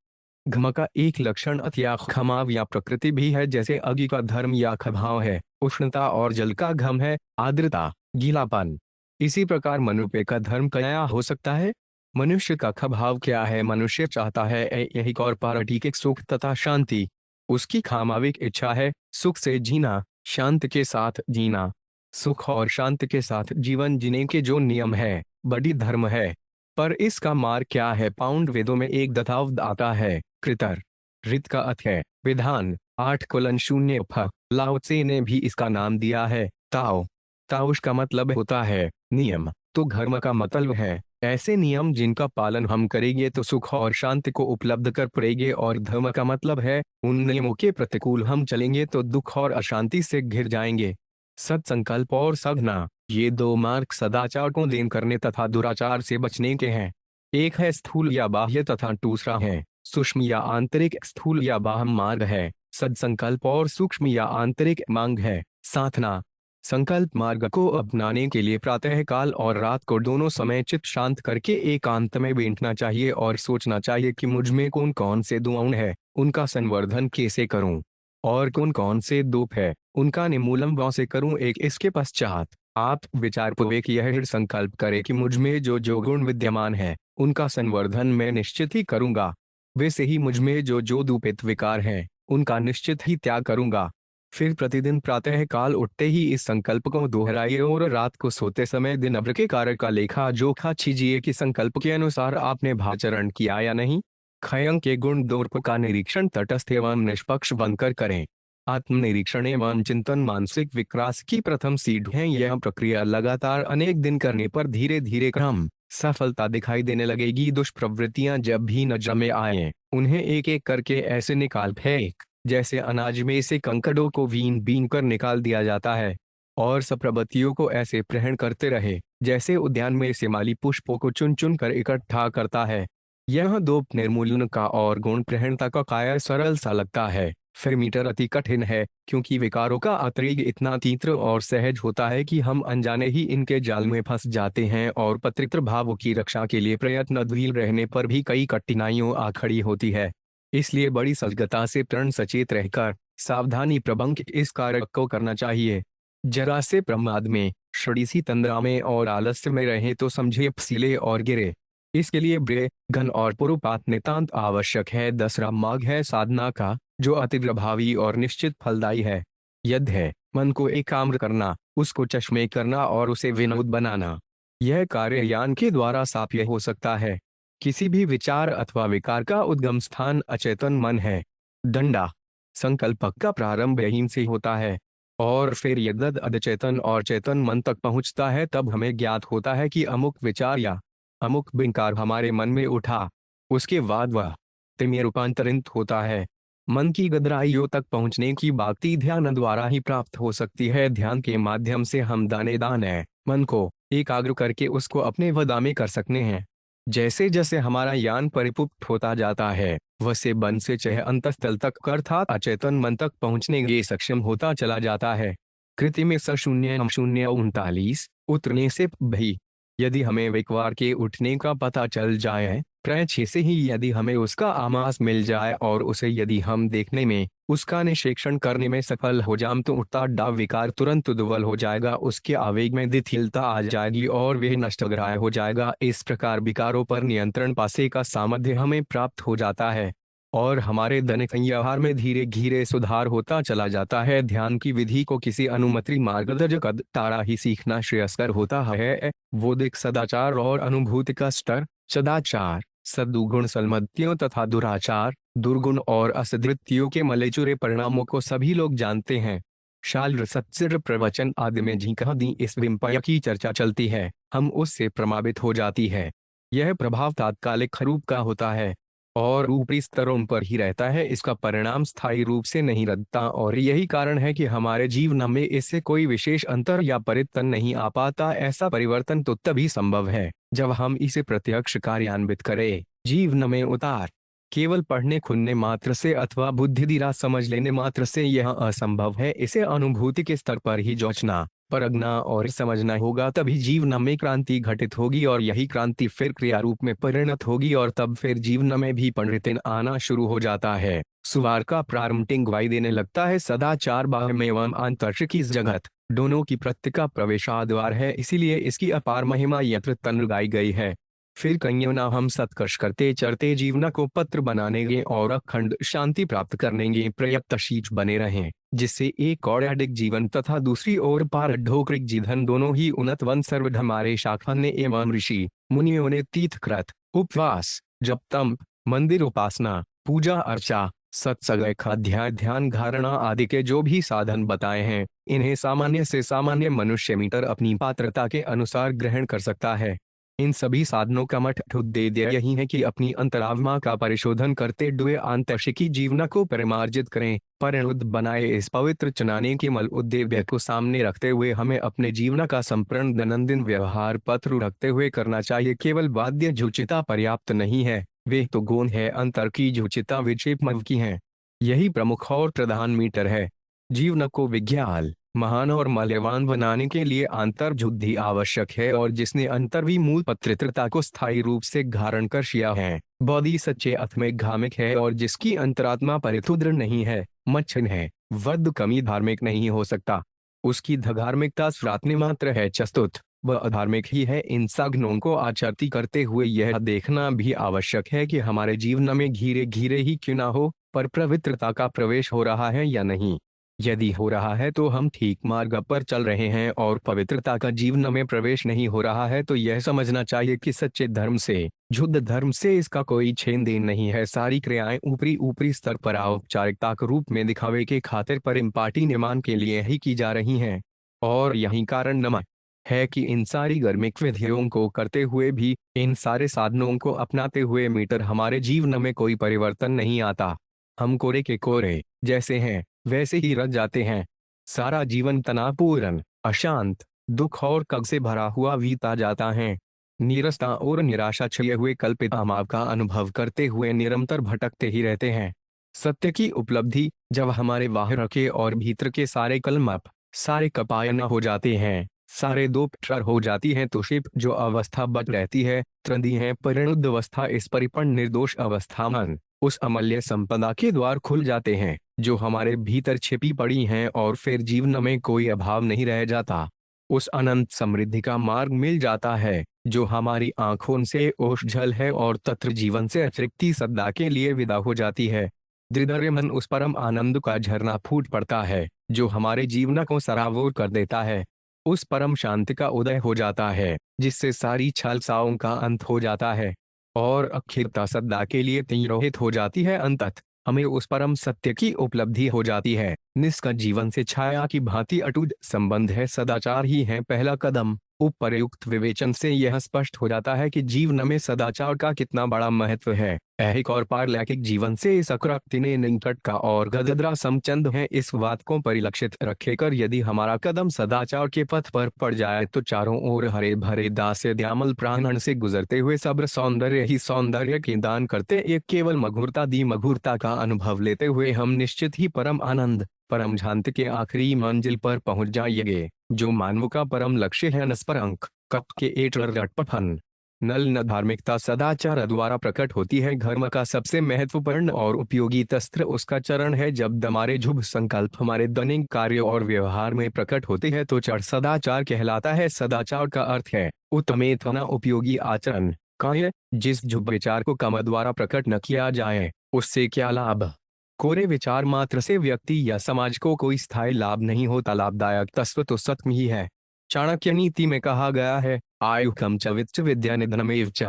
घम का एक लक्षण अत्या क्षमा या प्रकृति भी है, जैसे अग्नि का धर्म या खभाव है, उष्णता और जल का घम है आर्द्रता गीलापन। इसी प्रकार मनुष्य का धर्म क्या हो सकता है? मनुष्य का खभाव क्या है? मनुष्य चाहता है ऐहिक और पारलौकिक सुख तथा शांति। उसकी कामाविक इच्छा है सुख से जीना, शांति के साथ जीना। सुख और शांति के साथ जीवन जीने के जो नियम है बड़ी धर्म है। पर इसका मार्ग क्या है? पाउंड वेदों में एक दतावद आता है कृतर। रित का अर्थ है विधान। 8:0 फ। लाओ त्से ने भी इसका नाम दिया है ताओ। ताओश का मतलब होता है नियम, तो धर्म का मतलब है ऐसे नियम जिनका पालन हम करेंगे तो सुख और शांति को उपलब्ध कर पाएंगे, और धर्म का मतलब है उन नियमों के प्रतिकूल हम चलेंगे तो दुख और अशांति से घिर जाएंगे। सत्संकल्प और साधना, ये दो मार्ग सदाचार को देन करने तथा दुराचार से बचने के हैं। एक है स्थूल या बाह्य तथा दूसरा है सूक्ष्म या आंतरिक। स्थूल या बाह्य मार्ग है सत्संकल्प और सूक्ष्म या आंतरिक मार्ग है साधना। संकल्प मार्ग को अपनाने के लिए प्रातः काल और रात को दोनों समय चित्त शांत करके एकांत में बैठना चाहिए और सोचना चाहिए कि मुझ में कौन कौन से गुण है, उनका संवर्धन कैसे करूं, और कौन कौन से दोष है, उनका निर्मूलन कैसे करूं। इसके पश्चात आप विचारपूर्वक यह संकल्प करें कि मुझ में जो जो गुण विद्यमान है उनका संवर्धन मैं निश्चित ही करूंगा। वैसे ही मुझ में जो जो दूषित विकार हैं उनका निश्चित ही त्याग करूंगा। फिर प्रतिदिन प्रातः काल उठते ही इस संकल्प को दोहराइए और रात को सोते समय दिन भर के कार्य का लेखा जोखा कीजिए कि संकल्प के अनुसार आपने भाचरण किया या नहीं। खयंग के गुण दोष का निरीक्षण तटस्थ एवं निष्पक्ष बनकर करें। आत्मनिरीक्षण एवं चिंतन मानसिक विकास की प्रथम सीढ़ी है। यह प्रक्रिया लगातार अनेक दिन करने पर धीरे धीरे क्रम सफलता दिखाई देने लगेगी। दुष्प्रवृत्तियां जब भी नजर में आए उन्हें एक एक करके ऐसे निकाल फेंक जैसे अनाज में से कंकड़ों को बीन बीन कर निकाल दिया जाता है, और सप्रवृत्तियों को ऐसे ग्रहण करते रहे जैसे उद्यान में से माली पुष्पों को चुन चुन कर इकट्ठा करता है। यह दो निर्मूलन का और गुण ग्रहणता का कार्य सरल सा लगता है, फिर मीटर अति कठिन है, क्योंकि विकारों का अतिरेक इतना तीव्र और सहज होता है कि हम अनजाने ही इनके जाल में फंस जाते हैं, और पवित्र भावों की रक्षा के लिए प्रयत्नशील रहने पर भी कई कठिनाइयों आ खड़ी होती है। इसलिए बड़ी सजगता से प्रण सचेत रहकर सावधानी प्रबंध इस कार्य को करना चाहिए। जरा से प्रमाद में, षडीसी तंद्रा में और आलस्य में रहे तो समझे फसीले और गिरे। इसके लिए ब्रे घन और पुरुपात नितांत आवश्यक है। दूसरा मार्ग है साधना का, जो अति प्रभावी और निश्चित फलदायी है। यद है मन को एकाग्र करना, उसको चश्मे करना और उसे विनोद बनाना। यह कार्य ज्ञान के द्वारा साध्य हो सकता है। किसी भी विचार अथवा विकार का उद्गम स्थान अचेतन मन है। दंडा संकल्पक का प्रारंभ यहीं से होता है और फिर यदि अधचेतन और चेतन मन तक पहुंचता है तब हमें ज्ञात होता है कि अमुक विचार या अमुक विकार हमारे मन में उठा। उसके बाद वह में रूपांतरित होता है। मन की गहराइयों तक पहुंचने की बात ध्यान द्वारा ही प्राप्त हो सकती है। ध्यान के माध्यम से हम दाने मन को एकाग्र करके उसको अपने वदा में कर सकते हैं। जैसे जैसे हमारा ज्ञान परिपुष्ट होता जाता है वैसे बन से चह अंतस्थल तक अर्थात अचेतन मन तक पहुंचने के सक्षम होता चला जाता है। कृति में स0:39 उतरने से भी यदि हमें विकार के उठने का पता चल जाए, क्रय से ही यदि हमें उसका आभास मिल जाए और उसे यदि हम देखने में उसका निषेक्षण करने में सफल हो जाम तो उठता डा विकार तुरंत दुर्बल हो जाएगा, उसके आवेग में शिथिलता आ जाएगी और वह नष्टग्राह्य हो जाएगा। इस प्रकार विकारों पर नियंत्रण पाने का सामर्थ्य हमें प्राप्त हो जाता है और हमारे दैनिक व्यवहार में धीरे धीरे सुधार होता चला जाता है। ध्यान की विधि को किसी अनुमति मार्गदर्शक द्वारा ही सीखना श्रेयस्कर होता है। बौद्धिक सदाचार और अनुभूति का स्तर। सदाचार सद्गुण सन्मतियों तथा दुराचार दुर्गुण और असदृत्यों के मलेचुरे परिणामों को सभी लोग जानते हैं। शाल सत्सर प्रवचन आदि में जी कहा दी इस विम्पय की चर्चा चलती है, हम उससे प्रभावित हो जाती है। यह प्रभाव तात्कालिक रूप का होता है और ऊपरी स्तरों पर ही रहता है, इसका परिणाम स्थायी रूप से नहीं रहता और यही कारण है कि हमारे जीवन में इससे कोई विशेष अंतर या परिवर्तन नहीं आ पाता। ऐसा परिवर्तन तो तभी संभव है जब हम इसे प्रत्यक्ष कार्यान्वित करें। जीवन में उतार केवल पढ़ने खुलने मात्र से अथवा बुद्धि दीरा समझ लेने मात्र से यह असंभव है। इसे अनुभूति के स्तर पर ही जोचना परखना और समझना होगा, तभी जीवन में क्रांति घटित होगी और यही क्रांति फिर क्रिया रूप में परिणत होगी और तब फिर जीवन में भी परिवर्तन आना शुरू हो जाता है। सुवार का प्रारंभ गवाही देने लगता है। सदाचार बाह्य एवं आंतरिक इस जगत दोनों की प्रत्येक प्रवेशाद्वार है, इसीलिए इसकी अपार महिमा यत्र तन गाई गई है। फिर कहीं ना हम सत्कर्ष करते चढ़ते जीवन को पत्र बनाने और अखंड शांति प्राप्त करने के प्रयत्नशील बने रहें, जिससे एक और अधिक जीवन तथा दूसरी ओर पारढोक्रिक जीवन दोनों ही उन्नत वन सर्वधर्मारे शाखन्य एवं ऋषि मुनियों ने तीर्थकृत उपवास जप तप मंदिर उपासना पूजा अर्चा सत्संग खाध्याय ध्यान धारणा आदि के जो भी साधन बताए हैं, इन्हें सामान्य से सामान्य मनुष्य मीटर अपनी पात्रता के अनुसार ग्रहण कर सकता है। इन सभी साधनों का मठ उद्देश्य यही है कि अपनी अंतरात्मा का परिशोधन करते हुए आंतरिक जीवन को परिमार्जित करें, परिणुद्ध बनाए। इस पवित्र चुनाने के मूल उद्देश्य को सामने रखते हुए हमें अपने जीवन का संपूर्ण दैनंदिन व्यवहार पत्र रखते हुए करना चाहिए। केवल बाध्य जुचिता पर्याप्त नहीं है, वे तो गुण है अंतर की जुचिता विक्षेप की है। यही प्रमुख और प्रधान मीटर है। जीवन को विज्ञान महान और मूल्यवान बनाने के लिए अंतर्जुद्धि आवश्यक है और जिसने अंतर्वी मूल पवित्रता को स्थायी रूप से धारण कर लिया है, बौद्धि सच्चे अर्थ में धार्मिक है और जिसकी अंतरात्मा परिशुद्ध नहीं है, मच्छन है, वध कमी धार्मिक नहीं हो सकता। उसकी धार्मिकता स्वरात्म मात्र है, चस्तुत वह अधार्मिक ही है। इन सगुणों को आचरती करते हुए यह देखना भी आवश्यक है कि हमारे जीवन में धीरे धीरे ही क्यों ना हो पर पवित्रता का प्रवेश हो रहा है या नहीं। यदि हो रहा है तो हम ठीक मार्ग पर चल रहे हैं और पवित्रता का जीवन में प्रवेश नहीं हो रहा है तो यह समझना चाहिए कि सच्चे धर्म से शुद्ध धर्म से इसका कोई छेन देन नहीं है। सारी क्रियाएं ऊपरी स्तर पर औपचारिकता के रूप में दिखावे के खातिर परिपाटी निर्माण के लिए ही की जा रही हैं और यही कारण नमक है कि इन सारी गर्मिक विधियों को करते हुए भी इन सारे साधनों को अपनाते हुए मीटर हमारे जीवन में कोई परिवर्तन नहीं आता। हम कोरे के कोरे जैसे हैं वैसे ही रह जाते हैं। सारा जीवन तनावपूर्ण अशांत दुख और कग से भरा हुआ बीता जाता है। नीरसता और निराशा छाए हुए कल्पित अभाव का अनुभव करते हुए निरंतर भटकते ही रहते हैं। सत्य की उपलब्धि जब हमारे बाहर के और भीतर के सारे कलमप सारे कपायन हो जाते हैं, सारे दो पटर हो जाती है तो शिप जो अवस्था बच रहती है त्रंदी है परिणुद्ध अवस्था। इस परिपर्ण निर्दोष अवस्था मन उस अमूल्य संपदा के द्वार खुल जाते हैं जो हमारे भीतर छिपी पड़ी हैं और फिर जीवन में कोई अभाव नहीं रह जाता। उस अनंत समृद्धि का मार्ग मिल जाता है जो हमारी आंखों से ओझल है और तत्र जीवन से अतिरिक्त सदा के लिए विदा हो जाती है। दृढ़ मन उस परम आनंद का झरना फूट पड़ता है जो हमारे जीवन को सराबोर कर देता है। उस परम शांति का उदय हो जाता है जिससे सारी छलसाओं का अंत हो जाता है और अखिरता सदा के लिए तिरोहित हो जाती है। अंततः हमें उस परम सत्य की उपलब्धि हो जाती है। निष्का जीवन से छाया की भांति अटूट संबंध है। सदाचार ही है पहला कदम। उपर्युक्त विवेचन से यह स्पष्ट हो जाता है कि जीवन में सदाचार का कितना बड़ा महत्व है। ऐहिक और पारलौकिक जीवन से इस आकृति ने निकट का और गदरा समचंद है। इस बात को परिलक्षित रखेकर यदि हमारा कदम सदाचार के पथ पर पड़ जाए तो चारों ओर हरे भरे दास द्यामल प्रांगण से गुजरते हुए सब्र सौंदर्य ही सौंदर्य के दान करते एक केवल मधुरता दी मधुरता का अनुभव लेते हुए हम निश्चित ही परम आनंद परम शांति के आखिरी मंजिल पर पहुंच जाएंगे जो मानव का परम लक्ष्य है। नस्पर अंक कप के एटर रटपफन नल न धार्मिकता सदाचार द्वारा प्रकट होती है। धर्म का सबसे महत्वपूर्ण और उपयोगी अस्त्र उसका चरण है। जब हमारे शुभ संकल्प हमारे दैनिक कार्यों और व्यवहार में प्रकट होते हैं तो चढ़ सदाचार कहलाता है। सदाचार का अर्थ है उत्तमेत्वना उपयोगी आचरण। कार्य जिस शुभ विचार को कर्म द्वारा प्रकट न किया जाए उससे क्या लाभ। कोरे विचार मात्र से व्यक्ति या समाज को कोई स्थायी लाभ नहीं होता। लाभदायक तत्व तो सत्य ही है। चाणक्य नीति में कहा गया है आयु कम च वित्त विद्या निधनमेव च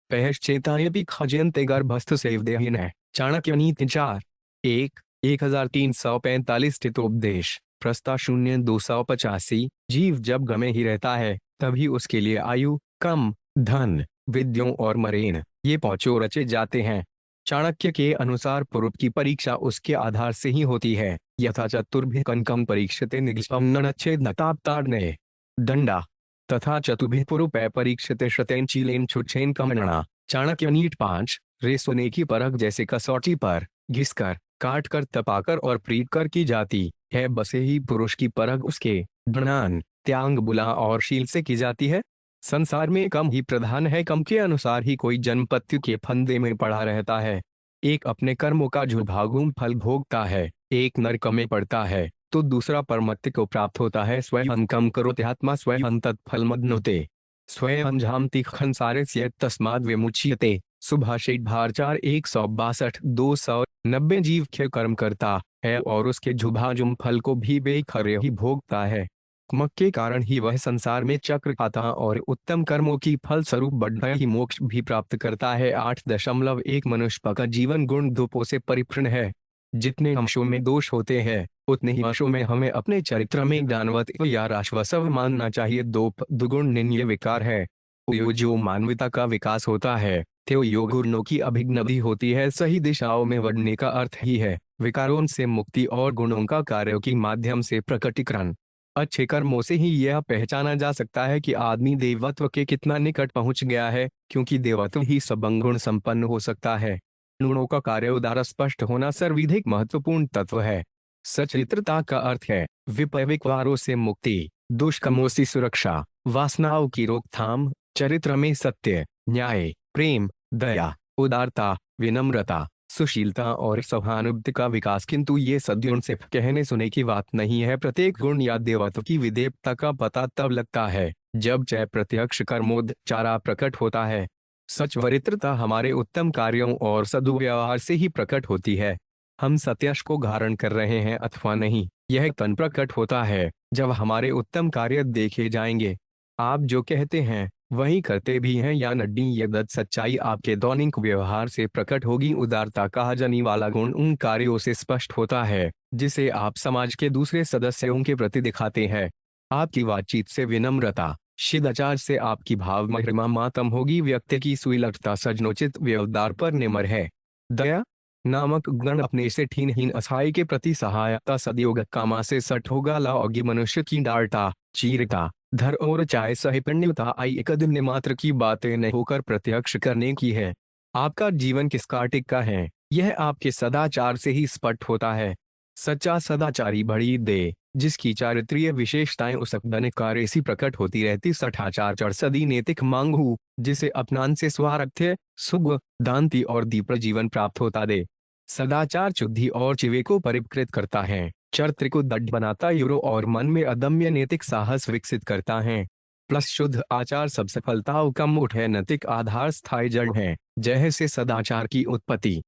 पश्चेतायपि खजयन्ते गर्भस्थ सेवदेहिन है। चाणक्य नीति 4:1345 स्थितोपदेश प्रस्ता 0:285। जीव जब गमे ही रहता है तभी उसके लिए आयु कम धन विद्यों और मरेन ये पांचों रचे जाते हैं। चाणक्य के अनुसार पूर्व की परीक्षा उसके आधार से ही होती है। यथा चतुर्भि कनकम परीक्षते निगछेदनताप्ताड़ने दंडा तथा चतुर्भि पूर्व परीक्षते शतेन चीलेन छुच्छेन कमणा। चाणक्य नीट 5 रे सोने की परख जैसे कसौटी पर घिसकर काट कर तपाकर और प्रीत कर की जाती है बसे ही पुरुष की परख उसके ज्ञान त्याग बुला और शील से की जाती है। संसार में कम ही प्रधान है। कम के अनुसार ही कोई जन्मपत्यु के फंदे में पड़ा रहता है। एक अपने कर्मों का झुभागुम फल भोगता है। एक नरक में पड़ता है तो दूसरा परमत्य को प्राप्त होता है। स्वयं कम करो त्यात्मा स्वयं तत्फल मदनुते स्वयं झामति खंसारे तस्माद विमुच्यते। सुभाषित भारचार 162-290। जीव खे कर्म करता है और उसके झुभाजुम फल को भी बेखरे ही भोगता है। कर्म के कारण ही वह संसार में चक्र खाता और उत्तम कर्मों की फल स्वरूप बढ़ ही मोक्ष भी प्राप्त करता है। 8.1 मनुष्य का जीवन गुण दोषों से परिपूर्ण है। जितने अंशों में दोष होते हैं उतने ही अंशों में हमें अपने चरित्र में ज्ञानवत या राश्वसव मानना चाहिए। दोप दुगुण निन्य विकार है। जो मानवता का विकास होता है तो योग गुणों की अभिज्ञप्ति होती है। सही दिशाओं में बढ़ने का अर्थ ही है विकारों से मुक्ति और गुणों का कार्यों के माध्यम से प्रकटीकरण। अच्छे कर्मों से ही यह पहचाना जा सकता है कि आदमी देवत्व के कितना निकट पहुंच गया है क्योंकि देवत्व ही सबंगुण संपन्न हो सकता है। गुणों का कार्य उदार स्पष्ट होना सर्वाधिक महत्वपूर्ण तत्व है। सचरित्रता का अर्थ है विपविकारों से मुक्ति दुष्कर्मों से सुरक्षा वासनाओं की रोकथाम चरित्र में सत्य न्याय प्रेम दया उदारता विनम्रता सुशीलता और सहानुभूति का विकास। किंतु ये सद्गुण सिर्फ कहने सुने की बात नहीं है। प्रत्येक गुण या देवत्व की विदेवता का पता तब लगता है जब जय प्रत्यक्ष कर्मोदचारा प्रकट होता है। सच वरित्रता हमारे उत्तम कार्यों और सदुव्यवहार से ही प्रकट होती है। हम सत्यश को धारण कर रहे हैं अथवा नहीं यह तन प्रकट होता है जब हमारे उत्तम कार्य देखे जाएंगे। आप जो कहते हैं वही करते भी हैं या नड्डी यदत सच्चाई आपके दैनिक व्यवहार से प्रकट होगी। उदारता कहा जाने वाला गुण उन कार्यों से स्पष्ट होता है जिसे आप समाज के दूसरे सदस्यों के प्रति दिखाते हैं। आपकी बातचीत से विनम्रता शिष्टाचार से आपकी भाव महिमा मातम होगी। व्यक्ति की सुलभता सजनोचित व्यवहार पर निर्भर है। दया नामक गुण अपने से ठीनहीन असहाय के प्रति सहायता सदयोग कामा से सठ होगा। लाओगी मनुष्य की डारता चीरता धर और चाय सहिष्णुता आई एक दिन मात्र की बातें नहीं होकर प्रत्यक्ष करने की है। आपका जीवन किसका टिक्का है यह आपके सदाचार से ही स्पष्ट होता है। सच्चा सदाचारी बड़ी दे जिसकी चारित्रीय विशेषताएं उस कार्य सी प्रकट होती रहती। सठाचार चढ़सदी नैतिक मांगू जिसे अपनान से स्वार्थ्य सुख दांति और दीप्र जीवन प्राप्त होता दे। सदाचार शुद्धि और चिवे को परिष्कृत करता है। चरित्र को दृढ़ बनाता यूरो और मन में अदम्य नैतिक साहस विकसित करता है। प्लस शुद्ध आचार सब सफलताओं का मूठ है। नैतिक आधार स्थायी जड़ है जैसे सदाचार की उत्पत्ति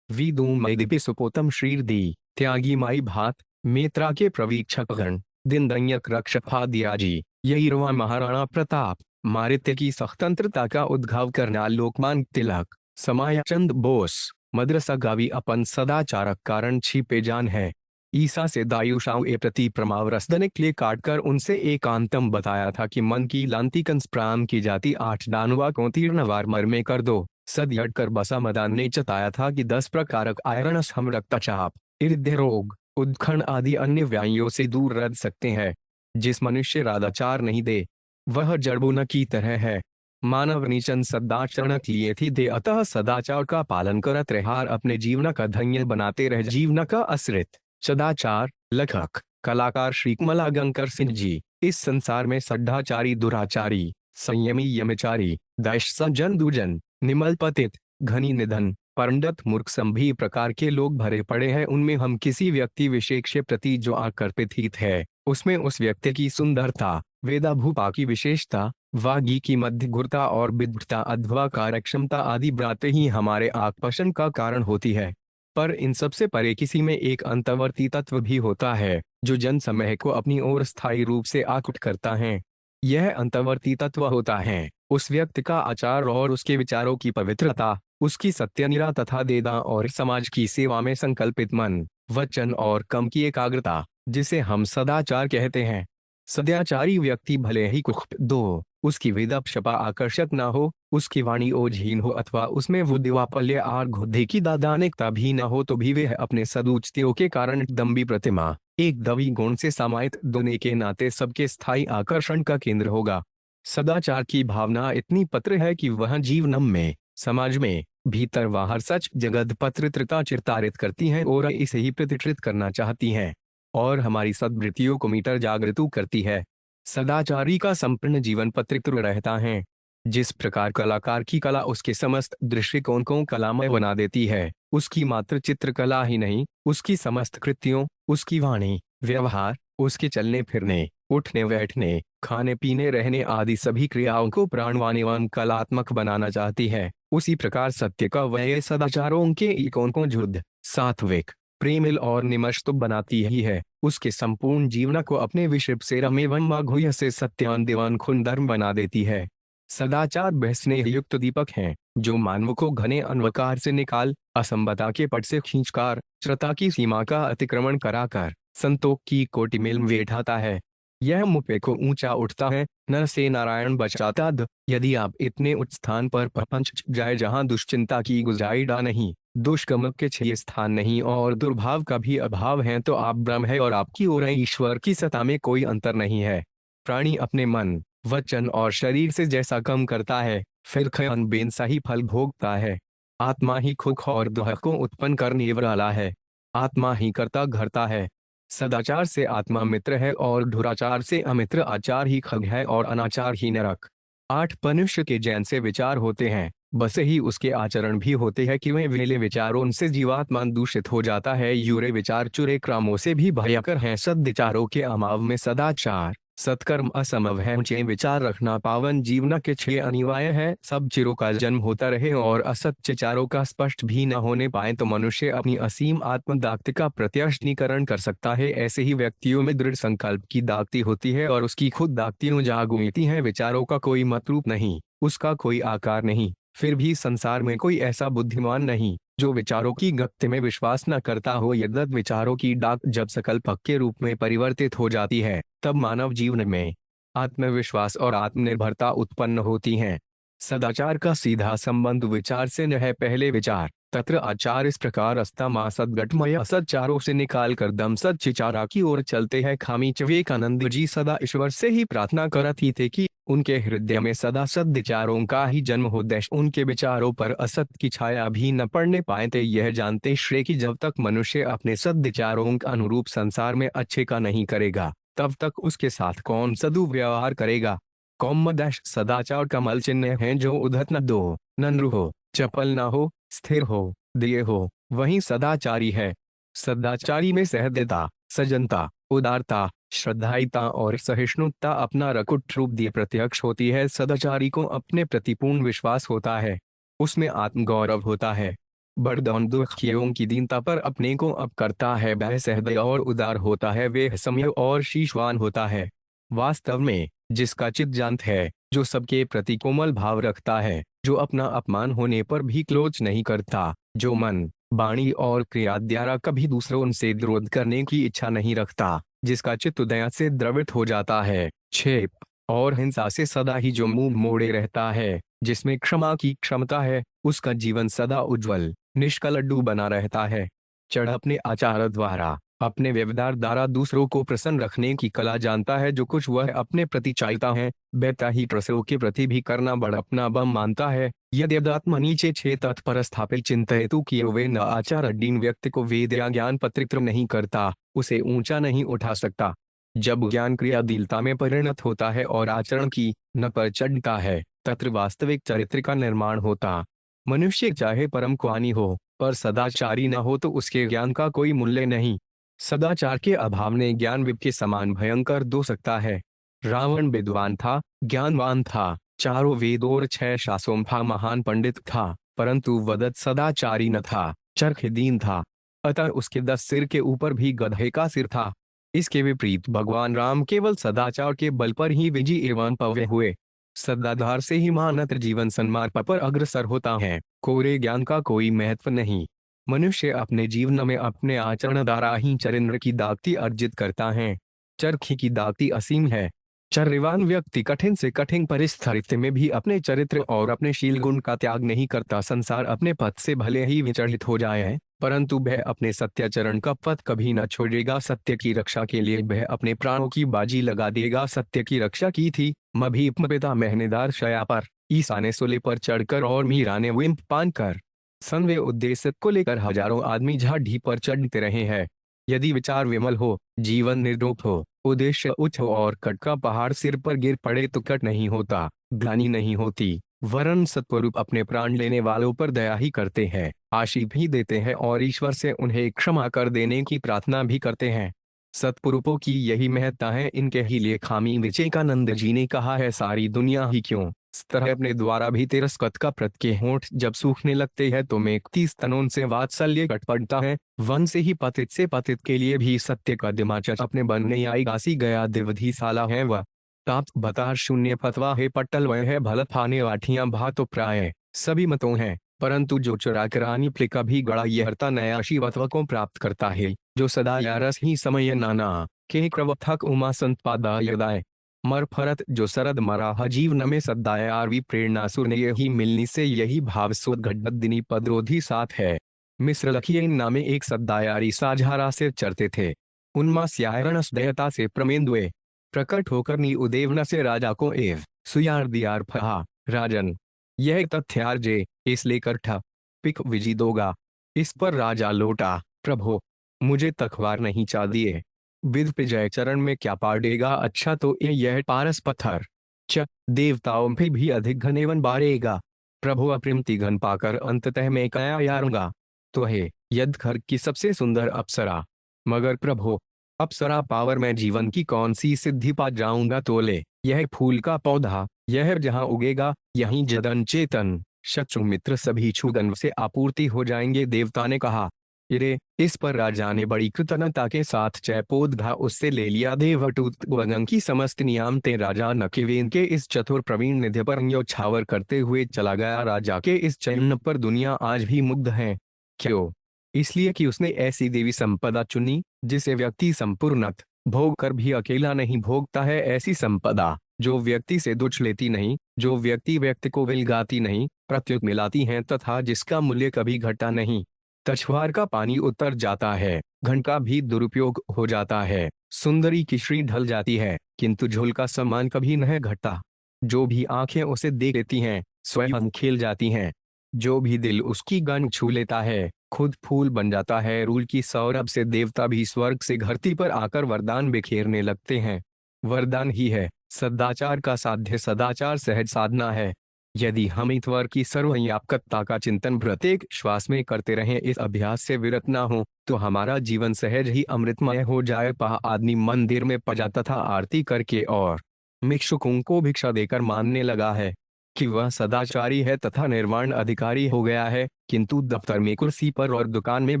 विदुमय दिपि सुपोतम श्रीर्दी त्यागी माई भात मेत्रा के प्रवीक्षक गण दिन दैयक रक्षफादियाजी यही महाराणा प्रताप मारित्य की स्वतंत्रता का उद्घाव करना लोकमान्य तिलक समायाचंद बोस मद्रसा गावी अपन सदाचारक कारण छिपे जान है। ईसा से दायुषाओं ए प्रति प्रमावरसदने के लिए काटकर उनसे एकांतम बताया था कि मन की लांति कंस्प्राम की जाती 8 दानुआ को तीर्णवार मर में कर दो। सदयट कर बसा मदान ने चताया था कि 10 प्रकारक आयरन हम रक्तचाप हृदय रोग उद्खंड आदि अन्य व्याधियों से दूर रह सकते हैं। जिस मनुष्य राधाचार नहीं दे वह जड़बूना की तरह है। मानव नीचन सदाचरण लिए थी दे अतः सदाचार का पालन करत रहार अपने जीवन का धन्य बनाते रह जीवन का आश्रित सदाचार लेखक कलाकार श्री कमलागंकर सिंह जी। इस संसार में सदाचारी दुराचारी संयमी यमचारी दैश सज्जन दुजन निमल पतित घनी निधन पंडित मूर्ख सभी प्रकार के लोग भरे पड़े हैं। उनमें हम किसी व्यक्ति विशेष के प्रति जो आकर्षित है उसमें उस व्यक्ति की सुंदरता वेदा भूपा की विशेषता वागी की मध्यगुरता और विद्वता अथवा कार्यक्षमता आदि बातें ही हमारे आकर्षण का कारण होती है। पर इन सबसे परे किसी में एक अंतर्वर्ती तत्व भी होता है जो जन समूह को अपनी ओर स्थायी रूप से आकृष्ट करता है। यह अंतर्वर्ती तत्व होता है उस व्यक्ति का आचार और उसके विचारों की पवित्रता उसकी सत्यनिष्ठा तथा देदा और समाज की सेवा में संकल्पित मन वचन और कर्म की एकाग्रता जिसे हम सदाचार कहते हैं। सदाचारी व्यक्ति भले ही कुछ दो उसकी वेदक्षपा आकर्षक न हो उसकी वाणी ओजहीन हो अथवा उसमें बुद्धिवापल्य और घुद्धि की दादानिकता भी न हो तो भी वह अपने सदुचितों के कारण दम्भी प्रतिमा एक दवी गुण से समाहित दोने के नाते सबके स्थायी आकर्षण का केंद्र होगा। सदाचार की भावना इतनी पत्र है कि वह जीवन में समाज में भीतर बाहर सच जगत पत्रता चिरतारित करती है और इसे ही प्रतिष्ठित करना चाहती हैं और हमारी सद्वृत्तियों को मीटर जागृत करती है। सदाचारी का संपूर्ण जीवन पत्रित रहता है। जिस प्रकार कलाकार की कला उसके समस्त दृष्टिकोण को कलामय बना देती है उसकी मात्र चित्रकला ही नहीं उसकी समस्त कृतियों उसकी वाणी व्यवहार उसके चलने फिरने उठने बैठने खाने पीने रहने आदि सभी क्रियाओं को प्राणवान एवं कलात्मक बनाना चाहती है। उसी प्रकार सत्य का वह सदाचारों के इकोन को शुद्ध सात्विक प्रेमिल और निमष तो बनाती ही है। उसके संपूर्ण जीवन को अपने विषय से रमेवं माघुय से सत्यान देवान खुंधर्म बना देती है। सदाचार बहस्नेह युक्त दीपक हैं जो मानव को घने अन्धकार से निकाल असंबता के पट से खींचकर श्रता की सीमा का अतिक्रमण कराकर संतोष की कोटि में बैठाता है। यह मुपे को ऊंचा उठता है नर से नारायण बचाता यदि आप इतने उच्च स्थान पर पहुंच जाए जहां दुश्चिंता की गुजारिश नहीं दुष्कर्म के 6 स्थान नहीं और दुर्भाव का भी अभाव है तो आप ब्रह्म है और आपकी ओर ईश्वर की सत्ता में कोई अंतर नहीं है। प्राणी अपने मन वचन और शरीर से जैसा कम करता है फिर खयन बेनसा ही फल भोगता है। आत्मा ही खुख और दुख को उत्पन्न करने वाला है। आत्मा ही करता घरता है। सदाचार से आत्मा मित्र है और दुराचार से अमित्र आचार ही खग है और अनाचार ही नरक। 8 मनुष्य के जैसे विचार होते हैं बस ही उसके आचरण भी होते हैं कि वे वेले विचारों से जीवात्मा दूषित हो जाता है। यूरे विचार चुरे क्रमों से भी भयंकर हैं। सद्विचारों के अभाव में सदाचार सत्कर्म असंभव है। ऊंचे विचार रखना पावन जीवन के 6 अनिवार्य है। सब चिरों का जन्म होता रहे और असत्य चारों का स्पष्ट भी न होने पाए तो मनुष्य अपनी असीम आत्मदाक्ति का प्रत्यक्षीकरण कर सकता है। ऐसे ही व्यक्तियों में दृढ़ संकल्प की दाक्ति होती है और उसकी खुद दाक्तियों जागुती हैं। विचारों का कोई मतरूप नहीं उसका कोई आकार नहीं फिर भी संसार में कोई ऐसा बुद्धिमान नहीं जो विचारों की गति में विश्वास न करता हो। यद्यप विचारों की डाक जब सकल्पक के रूप में परिवर्तित हो जाती है तब मानव जीवन में आत्मविश्वास और आत्मनिर्भरता उत्पन्न होती है। सदाचार का सीधा संबंध विचार से न है। पहले विचार तत्र आचार इस प्रकार अस्ता सदगटमय सच्चारों से निकाल कर दम सच्चारा की ओर चलते हैं। खामी विवेकानंद जी सदा ईश्वर से ही प्रार्थना करती थे कि उनके हृदय में सदा सद्विचारों का ही जन्म हो। देश उनके विचारों पर असत्य की छाया भी न पड़ने पाए थे। यह जानते श्रेय कि जब तक मनुष्य अपने सद्विचारों के अनुरूप संसार में अच्छे का नहीं करेगा तब तक उसके साथ कौन सदुव्यवहार करेगा। कौमदश सदाचार का मल चिन्ह है जो उद्धत न दो नन्रु हो चपल न हो स्थिर हो दिए हो वही सदाचारी है। सदाचारी में सहृदयता सजनता उदारता श्रद्धायिता और सहिष्णुता अपना रकुट रूप दिए प्रत्यक्ष होती है। सदाचारी को अपने प्रति पूर्ण विश्वास होता है उसमें आत्मगौरव होता है बरदान दुखियों की दीनता पर अपने को अप करता है, वह सहृदय और उदार होता है, वह समय और शीशवान होता है। वास्तव में जिसका चित्त जानत है, जो सबके प्रति कोमल भाव रखता है, जो अपना अपमान होने पर भी क्रोध नहीं करता, जो मन, वाणी और क्रिया द्वारा कभी दूसरों से विरोध करने की इच्छा नहीं रखता, जिसका चित्त दया से द्रवित हो जाता है, क्षेप और हिंसा से सदा ही जो मुंह मोड़े रहता है, जिसमें क्षमा की क्षमता है, उसका जीवन सदा उज्जवल निष्कलड्डू बना रहता है। चढ़ अपने आचार द्वारा, अपने व्यवहार द्वारा दूसरों को प्रसन्न रखने की कला जानता है, जो कुछ वह अपने प्रति चाहता है, वैसा ही दूसरों के प्रति भी करना बड़प्पना बम मानता है। यदि अध्यात्म नीचे छे तत्पर स्थापित चिंतयतु किए हुए न आचार दीन व्यक्ति को वेद या ज्ञान पत्रित्र नहीं करता, उसे ऊंचा नहीं उठा सकता। जब ज्ञान क्रियाशीलता में परिणत होता है और आचरण की न पर चढ़ता है, तत्र वास्तविक चरित्र का निर्माण होता। मनुष्य चाहे परम ज्ञानी हो, पर सदाचारी न हो तो उसके ज्ञान का कोई मूल्य नहीं। सदाचार के अभाव ने ज्ञान विप के समान भयंकर दो सकता है। रावण विद्वान था, ज्ञानवान था, चारों वेद और 6 शास्त्रों का महान पंडित था, परंतु वदत सदाचारी न था, चरखदीन था। अतः उसके 10 सिर के ऊपर भी गधे का सिर था। इसके विपरीत भगवान राम केवल सदाचार के बल पर ही विजयी एवं पव्य हुए। सदाधार से ही मानव जीवन सन्मार्ग पर अग्रसर होता है, कोरे ज्ञान का कोई महत्व नहीं। मनुष्य अपने जीवन में अपने आचरण द्वारा ही चरित्र की दाक्ति अर्जित करता है। चरखी की दाक्ति असीम है। चर्यवान व्यक्ति कठिन से कठिन परिस्थिति में भी अपने चरित्र और अपने शील गुण का त्याग नहीं करता। संसार अपने पथ से भले ही विचलित हो जाए, परंतु वह अपने सत्याचरण का पथ कभी न छोड़ेगा। सत्य की रक्षा के लिए वह अपने प्राणों की बाजी लगा देगा। सत्य की रक्षा की थी मभीप पिता महनेदार शया पर, ईसा ने सूली पर चढ़कर और मीरा ने विंप पान कर। संवे उद्देश्य को लेकर हजारों आदमी झाड़ी पर चढ़ते रहे हैं। यदि विचार विमल हो, जीवन निर्दोष हो, उद्देश्य उच्च हो और कट का पहाड़ सिर पर गिर पड़े तो कट नहीं होता, ग्लानि नहीं होती, वरन सत्वरूप अपने प्राण लेने वालों पर दया ही करते हैं, आशीष भी देते हैं और ईश्वर से उन्हें क्षमा कर देने की प्रार्थना भी करते हैं। सत्पुरुषों की यही महत्ता है। इनके ही लिए स्वामी विवेकानंद जी ने कहा है, सारी दुनिया ही क्यों इस तरह अपने द्वारा भी तिरस्कृत का प्रत के होंठ जब सूखने लगते हैं तो में 30 तनों से वात्सल्य घट पड़ता है। वन से ही पतित से पतित के लिए भी सत्य का दिमाचच अपने बनने आई गासी गया दिवधि साला है वह ताप बतार शून्य फतवा है पट्टल वह है भलत फाने वाठियां भा तो प्राय सभी मतों हैं, परंतु जो चुरा करानी प्लिका भी गड़ा यहरता नया शिवत्व को प्राप्त करता है, जो सदा यारस ही समय नाना के क्रवथक उमा संतपादा यदाय मर फरत जो सरद मरा हजीव न में सद्दाय आरवी प्रेरणा सुर ने यही मिलनी से यही भाव सोद घटदिनी पदरोधी साथ है। मिस्र लखियन नामे एक सद्दायारी साझारा से चरते थे। उन्मा स्यारणस दयता से प्रमेंदुए प्रकट होकर नी उदेवना से राजा को एव सुयार दियार फहा राजन यह तथ्यार्जे इस लेकर ठा पिक विजी दोगा। इस पर राजा लौटा, प्रभो मुझे तखवार नहीं चाहिए, विद पे जय चरण में क्या पाड़ेगा। अच्छा तो यह पारस पत्थर च देवताओं पे भी अधिक घनेवन बारेगा। प्रभु अप्रिमति घन पाकर अंततः मैं कया यारूंगा तो है यद घर की सबसे सुंदर अप्सरा। मगर प्रभु अप्सरा पावर में जीवन की कौन सी सिद्धि पा जाऊंगा तोले। यह फूल का पौधा यह जहां उगेगा यहीं जदन चेतन शत्रु मित्र सभी छुदन से आपूर्ति हो जाएंगे। देवता ने कहा, इरे इस पर राजा ने बड़ी कृतज्ञता के साथ चैपोदघा उससे ले लिया। देवटूत गोगंग की समस्त नियामतें राजा नकिवेन के इस चतुर प्रवीण निधि पर न्योछावर करते हुए चला गया। राजा के इस चयन पर दुनिया आज भी मुग्ध है। क्यों? इसलिए कि उसने ऐसी देवी संपदा चुनी जिसे व्यक्ति संपूर्णत भोग कर भी अकेला नहीं भोगता है। ऐसी संपदा जो व्यक्ति से दुछ लेती नहीं, जो व्यक्ति को विलगाती नहीं, प्रत्युत मिलाती है, तथा जिसका मूल्य कभी घटा नहीं। तछवार का पानी उतर जाता है, घन का भी दुरुपयोग हो जाता है, सुंदरी की श्री ढल जाती है, किंतु झोल का सम्मान कभी नहीं घटता। जो भी आंखें उसे देख लेती हैं, स्वयं खिल जाती हैं। जो भी दिल उसकी गंध छू लेता है, खुद फूल बन जाता है। रूल की सौरभ से देवता भी स्वर्ग से धरती पर आकर वरदान बिखेरने लगते हैं। वरदान ही है सदाचार का साध्य। सदाचार सहज साधना है। यदि हम ईश्वर की सर्वव्यापकता का चिंतन प्रत्येक श्वास में करते रहें, इस अभ्यास से विरत ना हो, तो हमारा जीवन सहज ही अमृतमय हो जाए। आदमी मंदिर में पूजा तथा आरती करके और भिक्षुकों को भिक्षा देकर मानने लगा है। कि वह सदाचारी है तथा निर्वाण अधिकारी हो गया है, किंतु दफ्तर में कुर्सी पर और दुकान में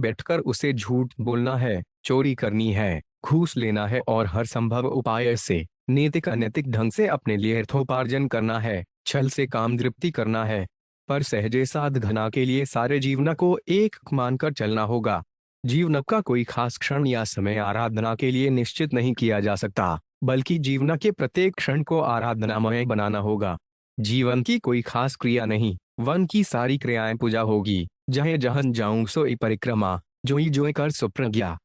बैठकर उसे झूठ बोलना है, चोरी करनी है, घूस लेना है और हर संभव उपाय से नैतिक अनैतिक ढंग से अपने लिए अर्थोपार्जन करना है, छल से काम तृप्ति करना है। पर सहजे साधना के लिए सारे जीवन को एक मानकर चलना होगा। जीवन का कोई खास क्षण या समय आराधना के लिए निश्चित नहीं किया जा सकता, बल्कि जीवन के प्रत्येक क्षण को आराधनामय बनाना होगा। जीवन की कोई खास क्रिया नहीं, वन की सारी क्रियाएं पूजा होगी। जहाँ जहाँ जाऊं सोई परिक्रमा, जोई जोई कर सुप्रज्ञा।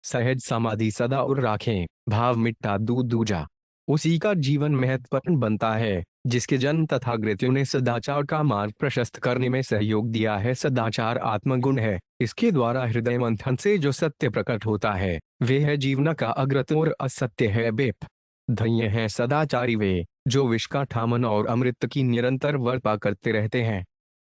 सहज समाधि सदा और राखें, भाव मिट्टा दूध दूजा। उसी का जीवन महत्वपूर्ण बनता है, जिसके जन्म तथा कृत्यों ने सदाचार का मार्ग प्रशस्त करने में सहयोग दिया है। सदाचार आत्मगुण है, इसके द्वारा हृदय मंथन से जो सत्य प्रकट होता है वे है जीवन का अग्रत और असत्य है बेप। धन्य है सदाचारी वे, जो विष का ठामन और अमृत की निरंतर वर्पा करते रहते हैं।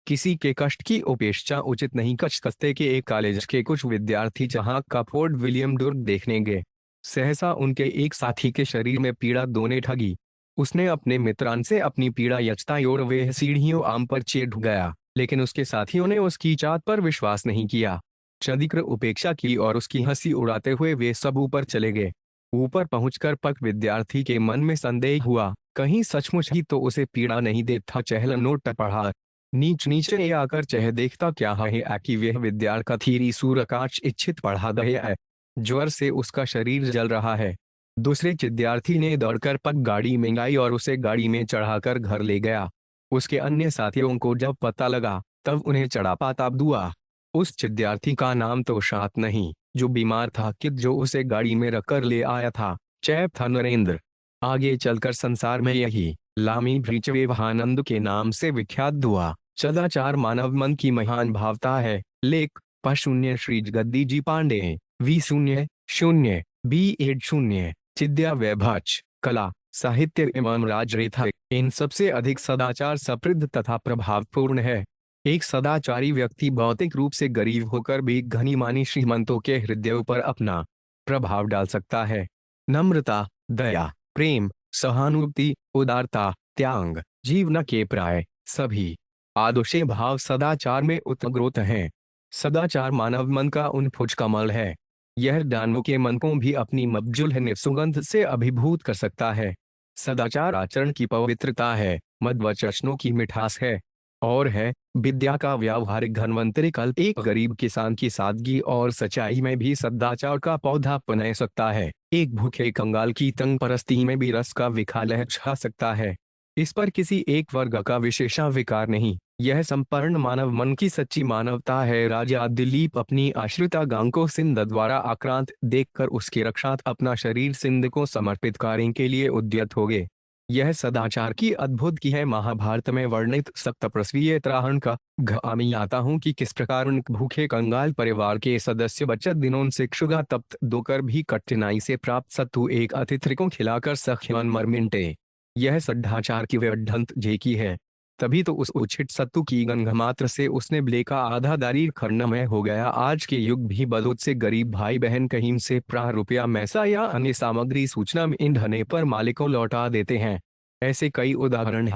किसी के कष्ट की उपेक्षा उचित नहीं। कचकस्ते के एक कॉलेज के कुछ विद्यार्थी जहां का फोर्ट विलियम दुर्ग देखने गए, सहसा उनके एक साथी के शरीर में पीड़ा दोने ठगी। उसने अपने मित्रान से अपनी पीड़ा यचताई और वह सीढ़ियों आम पर चेट गया, लेकिन उसके साथियों ने उसकी चाहत पर विश्वास नहीं किया। चदिक्र उपेक्षा की और उसकी हंसी उड़ाते हुए वे सब ऊपर चले गए। ऊपर पहुंचकर पक विद्यार्थी के मन में संदेह हुआ, कहीं सचमुच ही तो उसे पीड़ा नहीं देता। चहल नोट पढ़ा, नीच नीचे आकर चह देखता क्या है कि वह विद्यार्थी सूर्यकाश इच्छित पढ़ा गया है, ज्वर से उसका शरीर जल रहा है। दूसरे विद्यार्थी ने दौड़कर पग गाड़ी मंगाई और उसे गाड़ी में चढ़ाकर घर ले गया। उसके अन्य साथियों को जब पता लगा तब उन्हें चढ़ा पाताप दुआ। उस विद्यार्थी का नाम तो शात नहीं, जो बीमार था कि जो उसे गाड़ी में रखकर ले आया था, चैप था नरेंद्र। आगे चलकर संसार में यही लामी भ्रीचवेवानंद के नाम से विख्यात दुआ। सदाचार मानव मन की महान भावता है। लेख प0 श्री जगद्दी जी पांडे, V0 B80 चिद्या वैभच कला साहित्य एवं राजरेखा इन सबसे अधिक सदाचार समृद्ध तथा प्रभावपूर्ण है। एक सदाचारी व्यक्ति भौतिक रूप से गरीब होकर भी घनी मानी श्रीमंतों के हृदयों पर अपना प्रभाव डाल सकता है। नम्रता, दया, प्रेम, सहानुभूति, उदारता, त्याग, जीवन के प्राय सभी आदर्श भाव सदाचार में उत्ग्रोत हैं। सदाचार मानव मन का उन्फुज कमल है। यह दानवों के मन को भी अपनी मब्जुल सुगंध से अभिभूत कर सकता है। सदाचार आचरण की पवित्रता है, मधुवचनों की मिठास है और है विद्या का व्यावहारिक धन्वंतरी कल्प। एक गरीब किसान की सादगी और सच्चाई में भी सदाचार का पौधा पनह सकता है। एक भूखे कंगाल की तंग परस्ती में भी रस का विखालय छा सकता है। इस पर किसी एक वर्ग का विशेषाधिकार नहीं, यह संपूर्ण मानव मन की सच्ची मानवता है। राजा दिलीप अपनी आश्रिता गांव को सिंध द्वारा आक्रांत देखकर उसकी रक्षार्थ अपना शरीर सिंध को समर्पित करने के लिए उद्यत हो गए। यह सदाचार की अद्भुत की है। महाभारत में वर्णित सप्तप्रसवीय त्राहन का घामी आता हूँ कि किस प्रकार उन भूखे कंगाल परिवार के सदस्य बचत दिनों से क्षुधा तप्त दोकर भी कठिनाई से प्राप्त सत्तू एक अतिथि को खिलाकर सख्यन मर मिनटे। यह सदाचार की व्यढंत जेकी है। तभी तो उस उचित सत्तू की गंध मात्र से उसने ब्ले का आधा दारी खर्णमय हो गया। आज के युग भी बदौत से गरीब भाई बहन कहीं से प्राह रुपया मैसा या अन्य सामग्री सूचना में ईंधने पर मालिक को लौटा देते हैं। ऐसे कई उदाहरण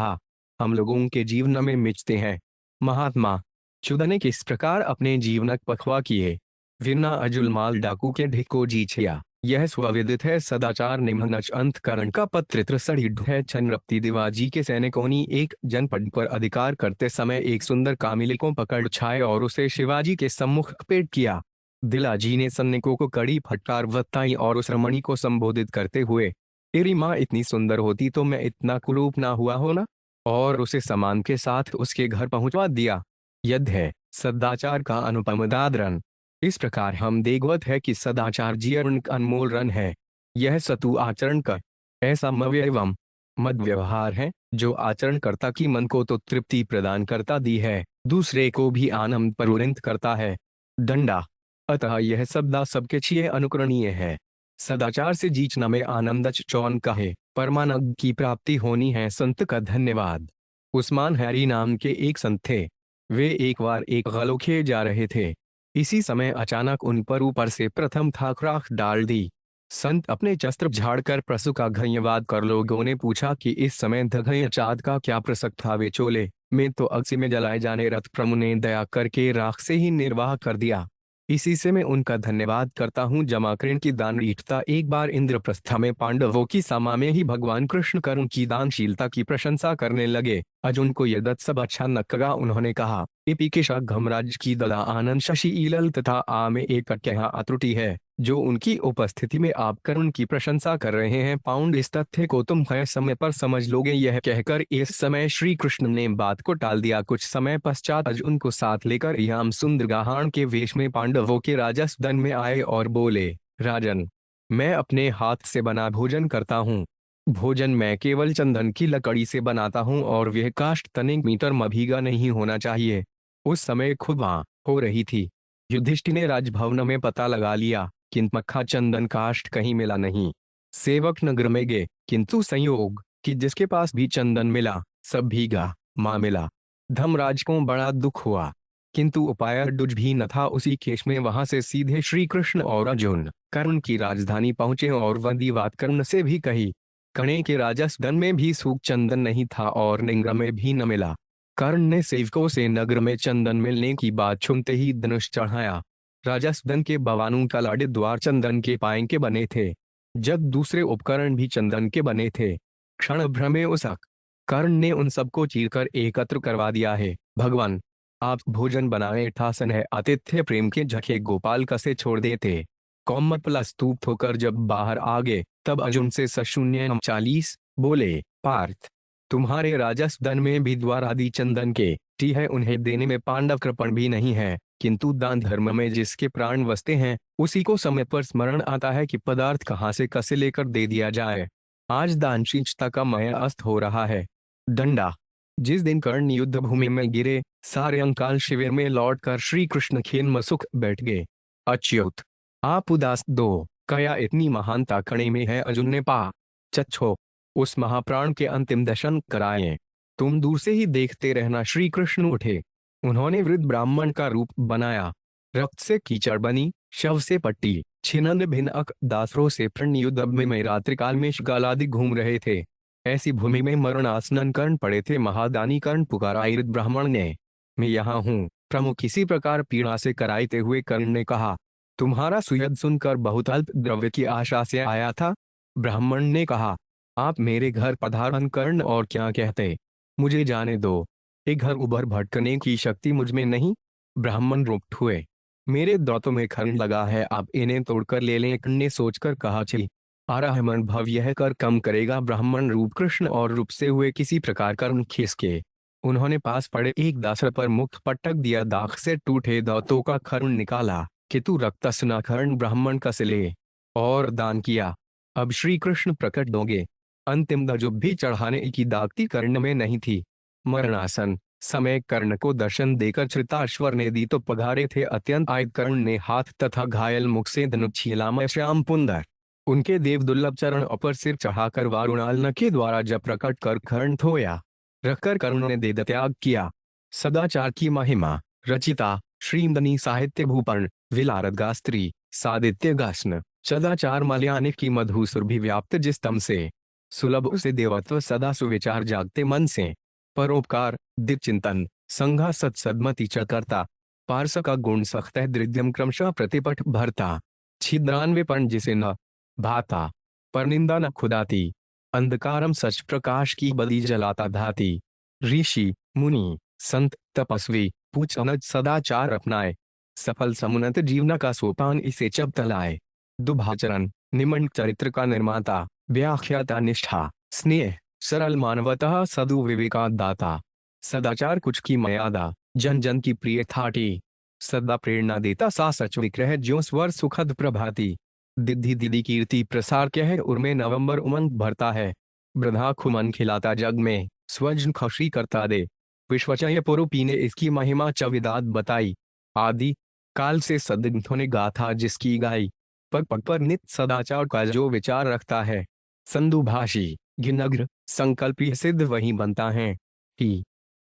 हम लोगों के जीवन में मिचते हैं। महात्मा चुद ने किस प्रकार अपने जीवन पखवा किए, विना अजुलमाल डाकू के ढिको जीछिया। यह स्वविदित है। सदाचार निम्नच अंतकरण का पत्रित्र सढ़िढ़ है। चंद्रप्ति दिवाजी के सैनिकों ने एक जनपद पर अधिकार करते समय एक सुंदर कामिले को पकड़ छाए और उसे शिवाजी के सम्मुख पेश किया। दिलाजी ने सैनिकों को कड़ी फटकार बताई और उस रमणी को संबोधित करते हुए, तेरी माँ इतनी सुंदर होती तो मैं इतना कुरूप ना हुआ हो ना, और उसे सामान के साथ उसके घर पहुंचवा दिया। यद है सदाचार का अनुपम उदाहरण। इस प्रकार हम देखवत है कि सदाचार जीवन का अनमोल रन है। यह सतु आचरण का ऐसा मव्य एवं मद व्यवहार है जो आचरणकर्ता की मन को तो तृप्ति प्रदान करता दी है, दूसरे को भी आनंद प्रवृत्त करता है। दंडा अतः यह शब्दा सबके छिए अनुकरणीय है। सदाचार से जीचना में आनंद चौन का है। परमानंद की प्राप्ति होनी है। संत का धन्यवाद। उस्मान हैरी नाम के एक संत थे। वे एक बार एक गलोखे जा रहे थे। इसी समय अचानक उन पर ऊपर से प्रथम थाक राख डाल दी। संत अपने शस्त्र झाड़कर प्रसु का धन्यवाद कर लोगों ने पूछा कि इस समय दघय चाँद का क्या प्रसंग था। वे चोले में तो अग्नि में जलाए जाने रथ प्रभु ने दया करके राख से ही निर्वाह कर दिया। इसी से मैं उनका धन्यवाद करता हूँ। जमाकरण की दानशीलता। एक बार इंद्रप्रस्थ में पांडवों की सभा में ही भगवान कृष्ण कर्ण की दानशीलता की प्रशंसा करने लगे। अर्जुन को यह सब अच्छा न लगा। उन्होंने कहा, इपिकेशा घमराज की दला आनंद शशि ईलल तथा आ में एक त्रुटि है जो उनकी उपस्थिति में आप कर्ण की प्रशंसा कर रहे हैं। पाउंड इस तथ्य को तुम है समय पर समझ लोगे। यह कहकर इस समय श्री कृष्ण ने बात को टाल दिया। कुछ समय पश्चात अर्जुन को साथ लेकर याम सुंदरगाहन के वेश में पांडवों के राजा सदन में आए और बोले, राजन, मैं अपने हाथ से बना भोजन करता हूँ। भोजन मैं केवल चंदन की लकड़ी से बनाता हूँ और वह काष्ठ तनिक मीटर मभीगा नहीं होना चाहिए। उस समय खुबा हो रही थी। युधिष्ठिर ने राजभवन में पता लगा लिया, किंतु मक्खा चंदन काष्ठ कहीं मिला नहीं। सेवक नगर में गए, किंतु संयोग कि जिसके पास भी चंदन मिला सब भीगा मां मिला। धर्मराज को बड़ा दुख हुआ, किंतु उपाय कुछ भी न था। उसी केश में वहां से सीधे श्री कृष्ण और अर्जुन कर्ण की राजधानी पहुंचे और वह बात कर्ण से भी कही। कणे के राजा सदन में भी सूख चंदन नहीं था और निंग्र में भी न मिला। कर्ण ने सेवकों से नगर में चंदन मिलने की बात सुनते ही धनुष चढ़ाया। राजा सदन के बवानों का लाड़े द्वार चंदन के पाए के बने थे, जब दूसरे उपकरण भी चंदन के बने थे। क्षण भ्रमे उसक कर्ण ने उन सबको चीरकर एकत्र करवा दिया है। भगवान, आप भोजन बनाए ठासन है। आतिथ्य प्रेम के झके गोपाल कसे छोड़ देते। कौमल स्तूप होकर जब बाहर आ गए तब अर्जुन से 40 बोले, पार्थ, तुम्हारे राजा सदन में भी द्वार आदि चंदन के टी है, उन्हें देने में पांडव कृपण भी नहीं है, किंतु दान धर्म में जिसके प्राण बसते हैं उसी को समय पर स्मरण आता है कि पदार्थ कहाँ से कसे लेकर दे दिया जाए। आज दानशीलता का मय अस्त हो रहा है। दंडा। जिस दिन कर्ण युद्ध भूमि में गिरे, सारे अंकाल शिविर में लौटकर श्री कृष्ण खेन सुख बैठ गए। अच्युत, आप उदास दो, कया इतनी महानता कणे में है। अर्जुन ने पा चच्छो उस महाप्राण के अंतिम दर्शन कराए। तुम दूर से ही देखते रहना। श्री कृष्ण उठे। उन्होंने वृद्ध ब्राह्मण का रूप बनाया। रक्त से कीचड़ बनी, शव से पट्टी, छिन्न भिन्न अक दासरों से प्रण युद्ध में रात्रिकाल में शगालादि घूम रहे थे। ऐसी भूमि में मरणासनन कर्ण पड़े थे। महादानी कर्ण पुकारा। वृद्ध ब्राह्मण ने, मैं यहाँ हूँ प्रमुख। किसी प्रकार पीड़ा से कराते हुए कर्ण ने कहा, तुम्हारा सुयद सुनकर बहुत अल्प द्रव्य की आशा से आया था। ब्राह्मण ने कहा, आप मेरे घर पधारन कर्ण और क्या कहते, मुझे जाने दो। एक घर उबर भटकने की शक्ति मुझ में नहीं। ब्राह्मण रुष्ट हुए, मेरे दांतों में खर्ण लगा है, आप इन्हें तोड़कर ले लें। कर्ण ने सोचकर कहा, छी, आराहमन भव यह कर कम करेगा। ब्राह्मण रूप कृष्ण और रूप से हुए किसी प्रकार कर्ण खिसके। उन्होंने पास पड़े एक दासर पर मुख पटक दिया। दाख से टूटे दांतों का खर्ण निकाला, किंतु रक्तस्ना खर्ण ब्राह्मण का सिले और दान किया। अब श्री कृष्ण प्रकट होंगे। अंतिम दजुब भी चढ़ाने की दागती कर्ण में नहीं थी। मरणासन समय कर्ण को दर्शन देकर धृतराष्ट्र ने दी तो पधारे थे अत्यंत आयत। कर्ण ने हाथ तथा घायल मुख से धनुष छीला। श्याम पुंदर उनके देव दुर्लभ चरण पर सिर चढ़ाकर वारुणाल के द्वारा जब प्रकट कर कर्ण धोया रखकर कर्ण ने देह त्याग किया। सदाचार की महिमा रचिता श्रीमदनी साहित्य भूपर्ण विलारद गास्त्री सादित्य गास्न सदाचार मलयानिक की मधु सुरभि व्याप्त जिस तम से सुलभ से देवत्व सदा सुविचार जागते मन से। परोपकार दिव्य चिंतन संघा सत्सदमति चकर्ता पार्श का गुण सख्त है दृद्यम क्रमशः प्रतिपट भरता। छिद्रान्वेपण जिसे न भाता पर निंदा न खुदाती। अंधकारम सच प्रकाश की बदी जलाता धाती। ऋषि मुनि संत तपस्वी पूछ अनज सदाचार अपनाए। सफल समुन्नत जीवन का सोपान इसे जब तलाए। दुभाचरण निमन चरित्र का निर्माता व्याख्याता निष्ठा स्नेह सरल मानवतः सदु विवेका दाता। सदाचार कुछ की मर्यादा जन जन की प्रिय थाटी। सदा प्रेरणा देता सा सच विग्रह ज्यो स्वर सुखद प्रभाती। दिद्धि दिदी कीर्ति प्रसार कह उर्मे नवंबर उमंग भरता है। वृद्धा खुमन खिलाता जग में स्वजन खुशी करता दे। विश्वचय पुरुपी ने इसकी महिमा चविदात बताई। आदि काल से सदग्धों ने गाथा जिसकी गाई। पग पग पर नित सदाचार का जो विचार रखता है। संदुभाषी घिनग्र संकल्पी सिद्ध वही बनता है कि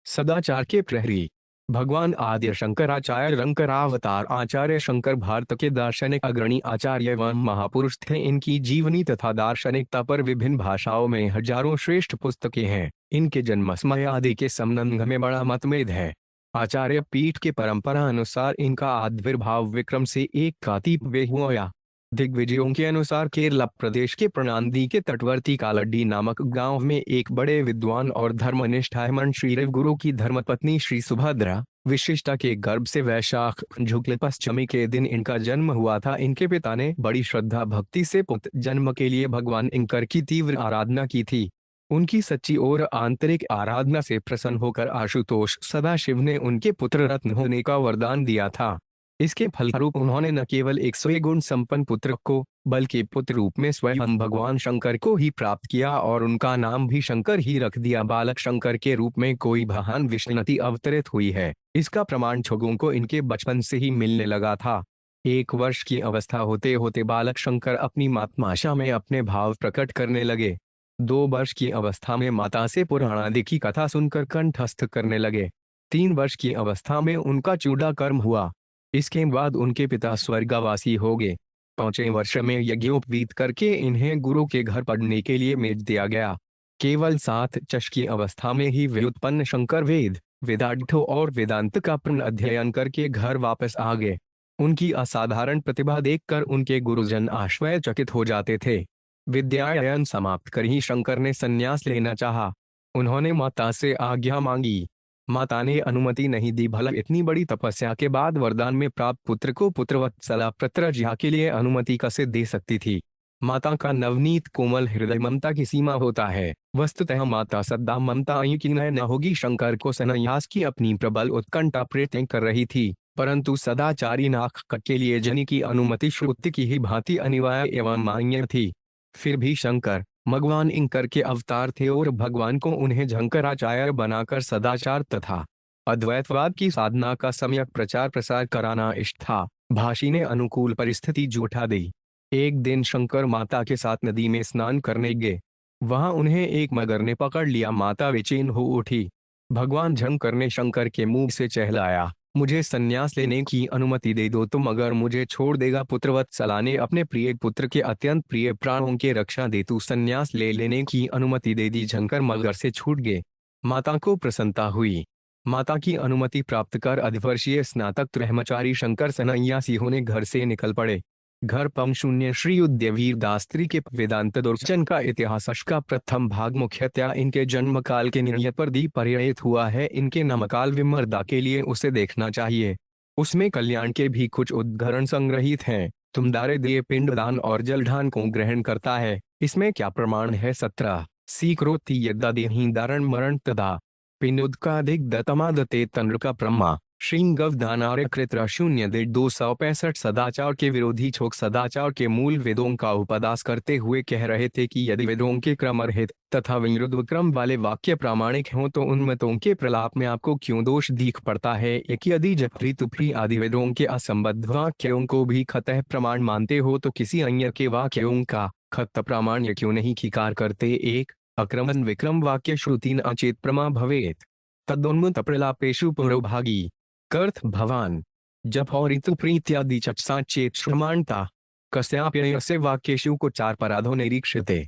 सदाचार के प्रहरी भगवान आद्य शंकराचार्य रंकरावतार आचार्य शंकर भारत के दार्शनिक अग्रणी आचार्य एवं महापुरुष थे। इनकी जीवनी तथा दार्शनिकता पर विभिन्न भाषाओं में हजारों श्रेष्ठ पुस्तकें हैं। इनके जन्म समय आदि के संबंध में बड़ा मतभेद है। आचार्य पीठ के परंपरा अनुसार इनका आविर्भाव विक्रम से 1 कार्तिक वे हुआ। दिग्विजयों के अनुसार केरल प्रदेश के प्रणांदी के तटवर्ती कालड्डी नामक गांव में एक बड़े विद्वान और धर्मनिष्ठ हेमंत श्री गुरु की धर्मपत्नी श्री सुभद्रा विशिष्टा के गर्भ से वैशाख शुक्ल पश्चिमी के दिन इनका जन्म हुआ था। इनके पिता ने बड़ी श्रद्धा भक्ति से पुत्र जन्म के लिए भगवान इंकर की तीव्र आराधना की थी। उनकी सच्ची और आंतरिक आराधना से प्रसन्न होकर आशुतोष सदाशिव ने उनके पुत्र रत्न होने का वरदान दिया था। इसके फलस्वरूप उन्होंने न केवल 100 गुण संपन्न पुत्र को बल्कि पुत्र रूप में स्वयं भगवान शंकर को ही प्राप्त किया और उनका नाम भी शंकर ही रख दिया। बालक शंकर के रूप में कोई महान विष्णुति अवतरित हुई है, इसका प्रमाण छगों को इनके बचपन से ही मिलने लगा था। 1 वर्ष की अवस्था होते होते बालक शंकर अपनी मातृभाषा में अपने भाव प्रकट करने लगे। 2 वर्ष की अवस्था में माता से पुराणादि की कथा सुनकर कंठस्थ करने लगे। 3 वर्ष की अवस्था में उनका चूड़ा कर्म हुआ। इसके बाद उनके पिता स्वर्गवासी हो गए। 5वें वर्ष में यज्ञोपवीत करके इन्हें गुरु के घर पढ़ने के लिए भेज दिया गया। केवल 7 वर्ष की अवस्था में ही व्युत्पन्न शंकर वेद वेदार्थ और वेदांत का पूर्ण अध्ययन करके घर वापस आ गए। उनकी असाधारण प्रतिभा देखकर उनके गुरुजन आश्चर्यचकित हो जाते थे। विद्यायन समाप्त कर ही शंकर ने संन्यास लेना चाहा। उन्होंने माता से आज्ञा मांगी। माता ने अनुमति नहीं दी। भला इतनी बड़ी तपस्या के बाद वरदान में प्राप्त पुत्र को पुत्रवत्सला प्रत्रज्ञा के लिए अनुमति कैसे दे सकती थी। माता का नवनीत कोमल हृदय ममता की सीमा होता है। वस्तुतः माता सदा ममता की न होगी। शंकर को संन्यास की अपनी प्रबल उत्कंठा प्रेरित कर रही थी, परंतु सदाचारी नाक के लिए जनि की अनुमति श्रुति की ही भांति अनिवार्य एवं मान्य थी। फिर भी शंकर भगवान इंकर के अवतार थे और भगवान को उन्हें शंकराचार्य बनाकर सदाचार तथा अद्वैतवाद की साधना का सम्यक प्रचार प्रसार कराना इष्ट था। भाषी ने अनुकूल परिस्थिति जुटा दी। एक दिन शंकर माता के साथ नदी में स्नान करने गए। वहां उन्हें एक मगर ने पकड़ लिया। माता बेचैन हो उठी। भगवान शंकर ने शंकर के मुंह से चहलाया, मुझे संन्यास लेने की अनुमति दे दो तो मगर मुझे छोड़ देगा। पुत्रवत्सला ने अपने प्रिय पुत्र के अत्यंत प्रिय प्राणों के रक्षा हेतु संन्यास लेने की अनुमति दे दी। शंकर मगर से छूट गए। माता को प्रसन्नता हुई। माता की अनुमति प्राप्त कर अधिवर्षीय स्नातक ब्रह्मचारी शंकर सन्यासी होने घर से निकल पड़े। घर पम शून्य श्री उद्यवीर दास्त्री के वेदांत दर्शन का इतिहास का प्रथम भाग मुख्यतः इनके जन्म काल के निर्णय पर परिणत हुआ है। इनके नामकाल विमर्दा के लिए उसे देखना चाहिए। उसमें कल्याण के भी कुछ उद्धरण संग्रहित हैं। तुम दारे दिए पिंडदान और जलदान को ग्रहण करता है, इसमें क्या प्रमाण है। 17 सीक्रोति यदा देहि दारण मरण तदा पिंडोदकाधिक दतमादते तंत्र का ब्रह्मा श्रृंगव दानार्य कृत्र 0.265 सदाचार के विरोधी छोक सदाचार के मूल वेदों का उपदास करते हुए कह रहे थे कि यदि वेदों के क्रम रहित तथा विरुद्ध क्रम वाले वाक्य प्रामाणिक हों तो उन मतों के प्रलाप में आपको क्यों दोष दिख पड़ता है। एक यदि जपरी तुपरी आदि वेदों के असंबद्ध वाक्यों को भी खतः प्रमाण मानते हो तो किसी अन्य के वाक्यों का खत प्रामाण्य क्यों नहीं स्वीकार करते। 1 अक्रमण विक्रम वाक्य श्रुति न अचेत प्रमा भवेत तदोन्मुत प्रलापेशु पुरोभागी कर्थ भवान जप और ऋतु प्रीत्यादि चक्षसा चेत श्रमाणता कस्याप्ययस्य वाक्येषु को 4 पराधो निरीक्षते।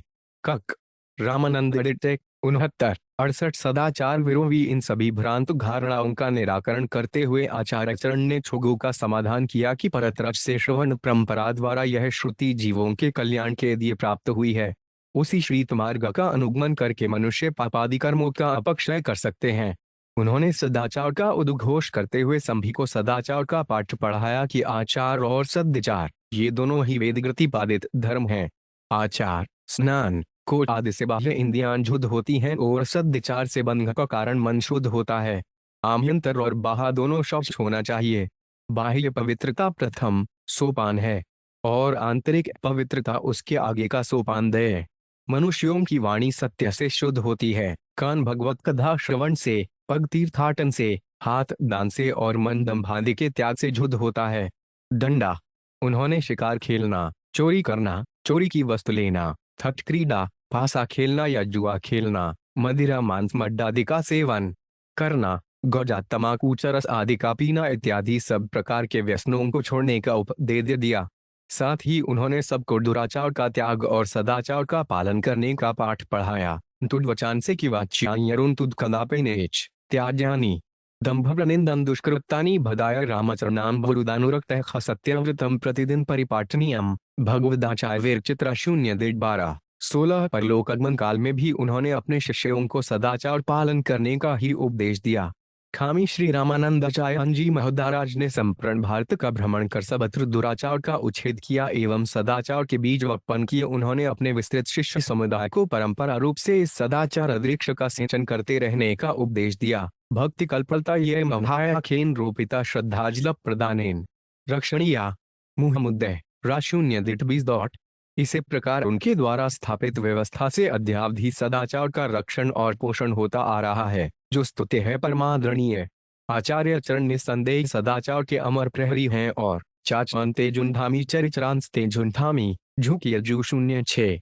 कक रामानंद 69 सदाचार विरोधी इन सभी भ्रांत धारणाओं का निराकरण करते हुए आचार्य चरण ने छुगु का समाधान किया कि परतरज से श्रवण परंपरा द्वारा यह श्रुति जीवों के कल्याण के लिए प्राप्त हुई है। उसी श्रीत मार्ग का अनुगमन करके मनुष्य पापादि कर्मों का अपक्षय कर सकते हैं। उन्होंने सदाचार का उद्घोष करते हुए सभी को सदाचार का पाठ पढ़ाया कि आचार और सदाचार ये दोनों ही वेद प्रतिपादित धर्म हैं। आचार स्नान को आदि से बाह्य इंद्रियां शुद्ध होती हैं और सदाचार से बंध का कारण मन शुद्ध होता है। आभ्यंतर और बाह्य दोनों स्वच्छ होना चाहिए। बाह्य पवित्रता प्रथम सोपान है और आंतरिक पवित्रता उसके आगे का सोपान है। मनुष्यों की वाणी सत्य से शुद्ध होती है। कान भगवत कथा श्रवण से, पग तीर्थाटन से, हाथ दान से और मन दंभादि के त्याग से शुद्ध होता है। दंडा उन्होंने शिकार खेलना, चोरी करना, चोरी की वस्तु लेना, थट क्रीड़ा, पासा खेलना या जुआ खेलना, मदिरा मांस मड्डादि का सेवन करना, गौजा, तमाकू, चरस आदि का पीना इत्यादि सब प्रकार के व्यसनों को छोड़ने का उपदेश दिया। साथ ही उन्होंने सबको दुराचार का त्याग और सदाचार का पालन करने का पाठ पढ़ाया। तुद्वचांसे की वाच्यायरुण तुद कदापेनेच त्याज्यानि दंभप्रनिंदन दुष्कृतानि भदाय रामचरणाम बुरुदानुरक्त सत्यव्रतम प्रतिदिन परिपाठनीयम भगवदाचार्य विरचित्रा 0:12-16 परलोकगमन काल में भी उन्होंने अपने शिष्यों को सदाचार पालन करने का ही उपदेश दिया। खामी श्री रामानंदाचार्य जी महोदयराज ने संपूर्ण भारत का भ्रमण कर सर्वत्र दुराचार का उच्छेद किया एवं सदाचार के बीज उत्पन्न किए। उन्होंने अपने विस्तृत शिष्य समुदाय को परंपरा रूप से इस सदाचार वृक्ष का सिंचन करते रहने का उपदेश दिया। भक्ति कल्पलता ये मभायाखेन रूपिता श्रद्धाजल प्रदानेन रक्षणीया मुहमुद्दय रा 0:20। इसी प्रकार उनके द्वारा स्थापित व्यवस्था से अद्यावधि सदाचार का रक्षण और पोषण होता आ रहा है, जो स्तुत्य है परमादरणीय। आचार्य चरण निसंदेह सदाचार के अमर प्रहरी हैं और चाचन तेजुनधामी चरिचरांस तेजुनधामी झुकिय जू 0:6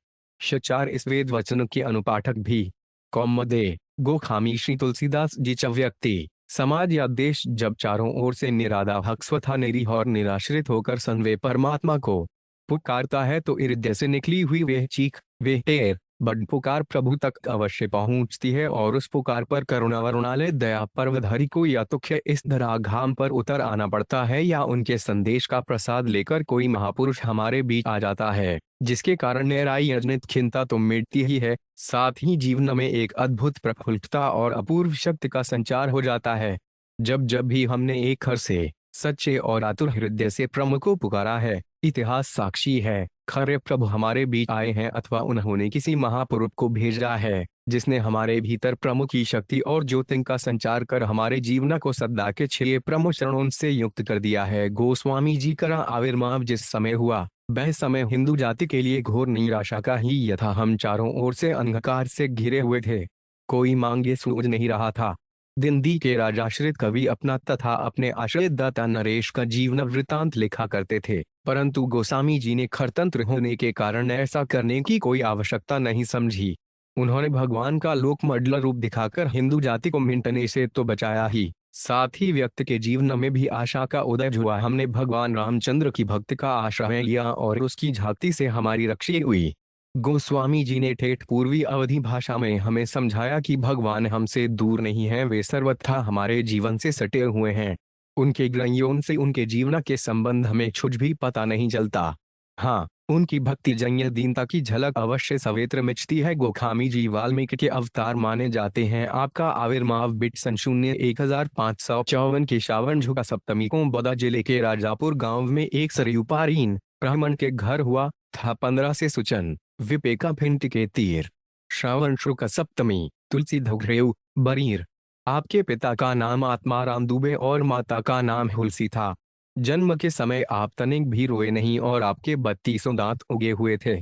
4 इस वेद वचन के अनुपाठक भी कौमदे गोखामी श्री तुलसीदास जी च व्यक्ति समाज या देश जब चारों ओर से निराधार स्वथा निरीह और निराश्रित होकर संवे परमात्मा को पुकारता है तो हृदय से निकली हुई वह चीख, वह टेर बड़ पुकार प्रभु तक अवश्य पहुंचती है और उस पुकार पर करुणा वरुणालय दया पर्वधरी को या तो इस धराधाम पर उतर आना पड़ता है या उनके संदेश का प्रसाद लेकर कोई महापुरुष हमारे बीच आ जाता है, जिसके कारण नैराई अजनित खिन्नता तो मिटती ही है, साथ ही जीवन में एक अद्भुत प्रफुल्लता और अपूर्व शक्ति का संचार हो जाता है। जब जब भी हमने एक हर से सच्चे और आतुर हृदय से प्रभु को पुकारा है, इतिहास साक्षी है, खरे प्रभु हमारे बीच आए हैं अथवा उन्होंने किसी महापुरुष को भेजा है जिसने हमारे भीतर प्रभु की शक्ति और ज्योति का संचार कर हमारे जीवन को सदा के 6 प्रमुख चरणों से युक्त कर दिया है। गोस्वामी जी का आविर्भाव जिस समय हुआ वह समय हिंदू जाति के लिए घोर निराशा का ही यथा। हम चारों ओर से अंधकार से घिरे हुए थे, कोई मांगे सूझ नहीं रहा था। दिल्ली के राजाश्रित कवि अपना तथा अपने आश्रयदाता नरेश का जीवन वृतांत लिखा करते थे, परंतु गोस्वामी जी ने खरतंत्र होने के कारण ऐसा करने की कोई आवश्यकता नहीं समझी। उन्होंने भगवान का लोकमंडल रूप दिखाकर हिंदू जाति को मिटने से तो बचाया ही, साथ ही व्यक्ति के जीवन में भी आशा का उदय हुआ। हमने भगवान रामचंद्र की भक्ति का आश्रय लिया और उसकी झांकी से हमारी रक्षा हुई। गोस्वामी जी ने ठेठ पूर्वी अवधि भाषा में हमें समझाया कि भगवान हमसे दूर नहीं हैं, वे सर्वथा हमारे जीवन से सटे हुए हैं। उनके ग्रंथों से उनके जीवन के संबंध हमें कुछ भी पता नहीं चलता। हाँ, उनकी भक्ति जन्य दीनता की झलक अवश्य सवेत्र मिचती है। गोस्वामी जी वाल्मीकि के अवतार माने जाते हैं। आपका आविर्भाव बिट सन 0:1554 के श्रावण शुक्ल सप्तमी को बौद्ध जिले के राजापुर गांव में एक सरयू पारीन ब्राह्मण के घर हुआ था। 15 से सुचन विपेका भिंट के तीर श्रावण शुक्ल सप्तमी तुलसी धुघरेव बरीर। आपके पिता का नाम आत्माराम दुबे और माता का नाम हुलसी था। जन्म के समय आप तनिक भी रोए नहीं और आपके 32 दांत उगे हुए थे।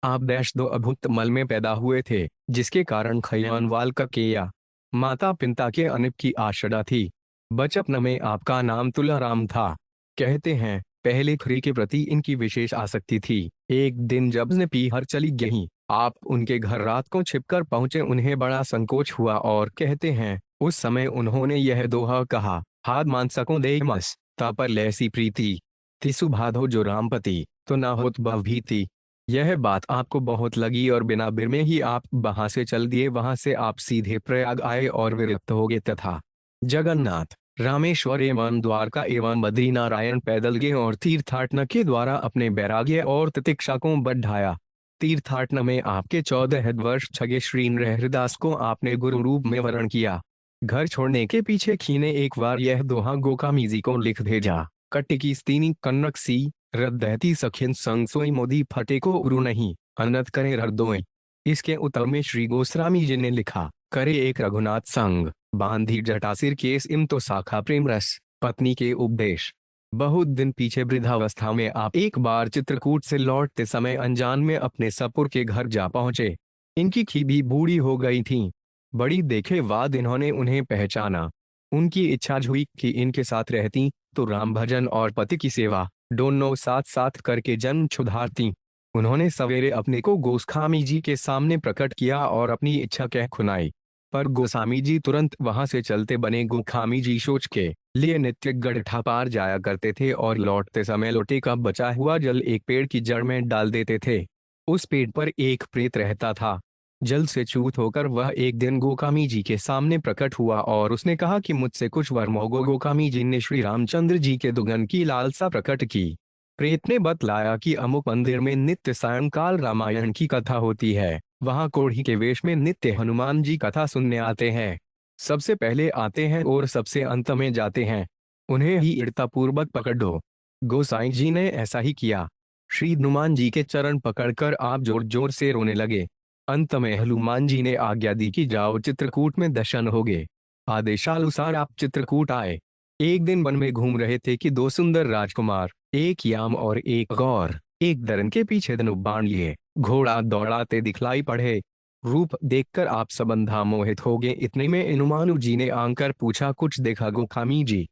आप दो अभुक्त मल में पैदा हुए थे, जिसके कारण खयानवाल का केया माता पिता के अनिप की आशड़ा थी। बचपन में आपका नाम तुलाराम था। कहते हैं पहले खरी के प्रति इनकी विशेष आसक्ति थी। एक दिन जब ने पीहर चली गई, आप उनके घर रात को छिपकर पहुंचे। उन्हें बड़ा संकोच हुआ और कहते हैं उस समय उन्होंने यह दोहा कहा, हाथ मान सको दे मस ता पर लैसी प्रीति तिसु भाधो जो रामपति तो ना होत भव भीति। यह बात आपको बहुत लगी और बिना बिर में ही आप वहां से चल दिए। वहां से आप सीधे प्रयाग आए और विरक्त हो गए तथा जगन्नाथ, रामेश्वर एवं द्वारका एवं बद्रीनारायण पैदल गए और तीर्थाटन के द्वारा अपने वैराग्य और तितिक्षा को बढ़ाया। तीर्थाटन में आपके 14 वर्ष छगे श्री नृहरिदास को आपने गुरु रूप में वरण किया। घर छोड़ने के पीछे खीने एक बार यह दोहा गोस्वामी जी को लिख भेजा, कट्टी स्तीनी कन्नक सी रद्दहती सखिन संग सोई मोदी फटे को उरु नहीं अनत करे रद्दोई। इसके उत्तर में श्री गोस्वामी जी ने लिखा, करे एक रघुनाथ संग बांधी जटासिर केस इम तो साखा प्रेम रस पत्नी के उपदेश। बहुत दिन पीछे वृद्धावस्था में आप एक बार चित्रकूट से लौटते समय अनजान में अपने सपुर के घर जा पहुंचे। इनकी खी भी बूढ़ी हो गई थी। बड़ी देखे बाद इन्होंने उन्हें पहचाना। उनकी इच्छा हुई कि इनके साथ रहती तो राम भजन और पति की सेवा दोनों साथ साथ करके जन्म सुधारती। उन्होंने सवेरे अपने को गोस्वामी जी के सामने प्रकट किया और अपनी इच्छा कह खुनाई, पर गोस्वामी जी तुरंत वहां से चलते बने। गोस्वामी जी सोच के लिए नित्य गड्ढा पार जाया करते थे और लौटते समय लोटे का बचा हुआ जल एक पेड़ की जड़ में डाल देते थे। उस पेड़ पर एक प्रेत रहता था। जल से चूत होकर वह एक दिन गोस्वामी जी के सामने प्रकट हुआ और उसने कहा कि मुझसे कुछ वर मांगो। गोस्वामी जी ने श्री रामचंद्र जी के दुगन की लालसा प्रकट की। प्रेत ने बतलाया कि अमुक मंदिर में नित्य सायंकाल रामायण की कथा होती है, वहां कोढ़ी के वेश में नित्य हनुमान जी कथा सुनने आते हैं। सबसे पहले आते हैं और सबसे अंत में जाते हैं, उन्हें ही पूर्वक पकड़ दो। गोसाई जी ने ऐसा ही किया। श्री हनुमान जी के चरण पकड़कर आप जोर जोर से रोने लगे। अंत में हनुमान जी ने आज्ञा दी कि जाओ चित्रकूट में दर्शन होगे। आदेशानुसार आप चित्रकूट आए। एक दिन वन में घूम रहे थे कि दो सुंदर राजकुमार, एक याम और एक गौर, एक दरन के पीछे धनुष बाण लिए घोड़ा दौड़ाते दिखलाई पड़े। रूप देखकर आप सबंधा मोहित हो गए। इतने में इनुमानु जी ने आकर पूछा, कुछ देखा गोस्वामी जी?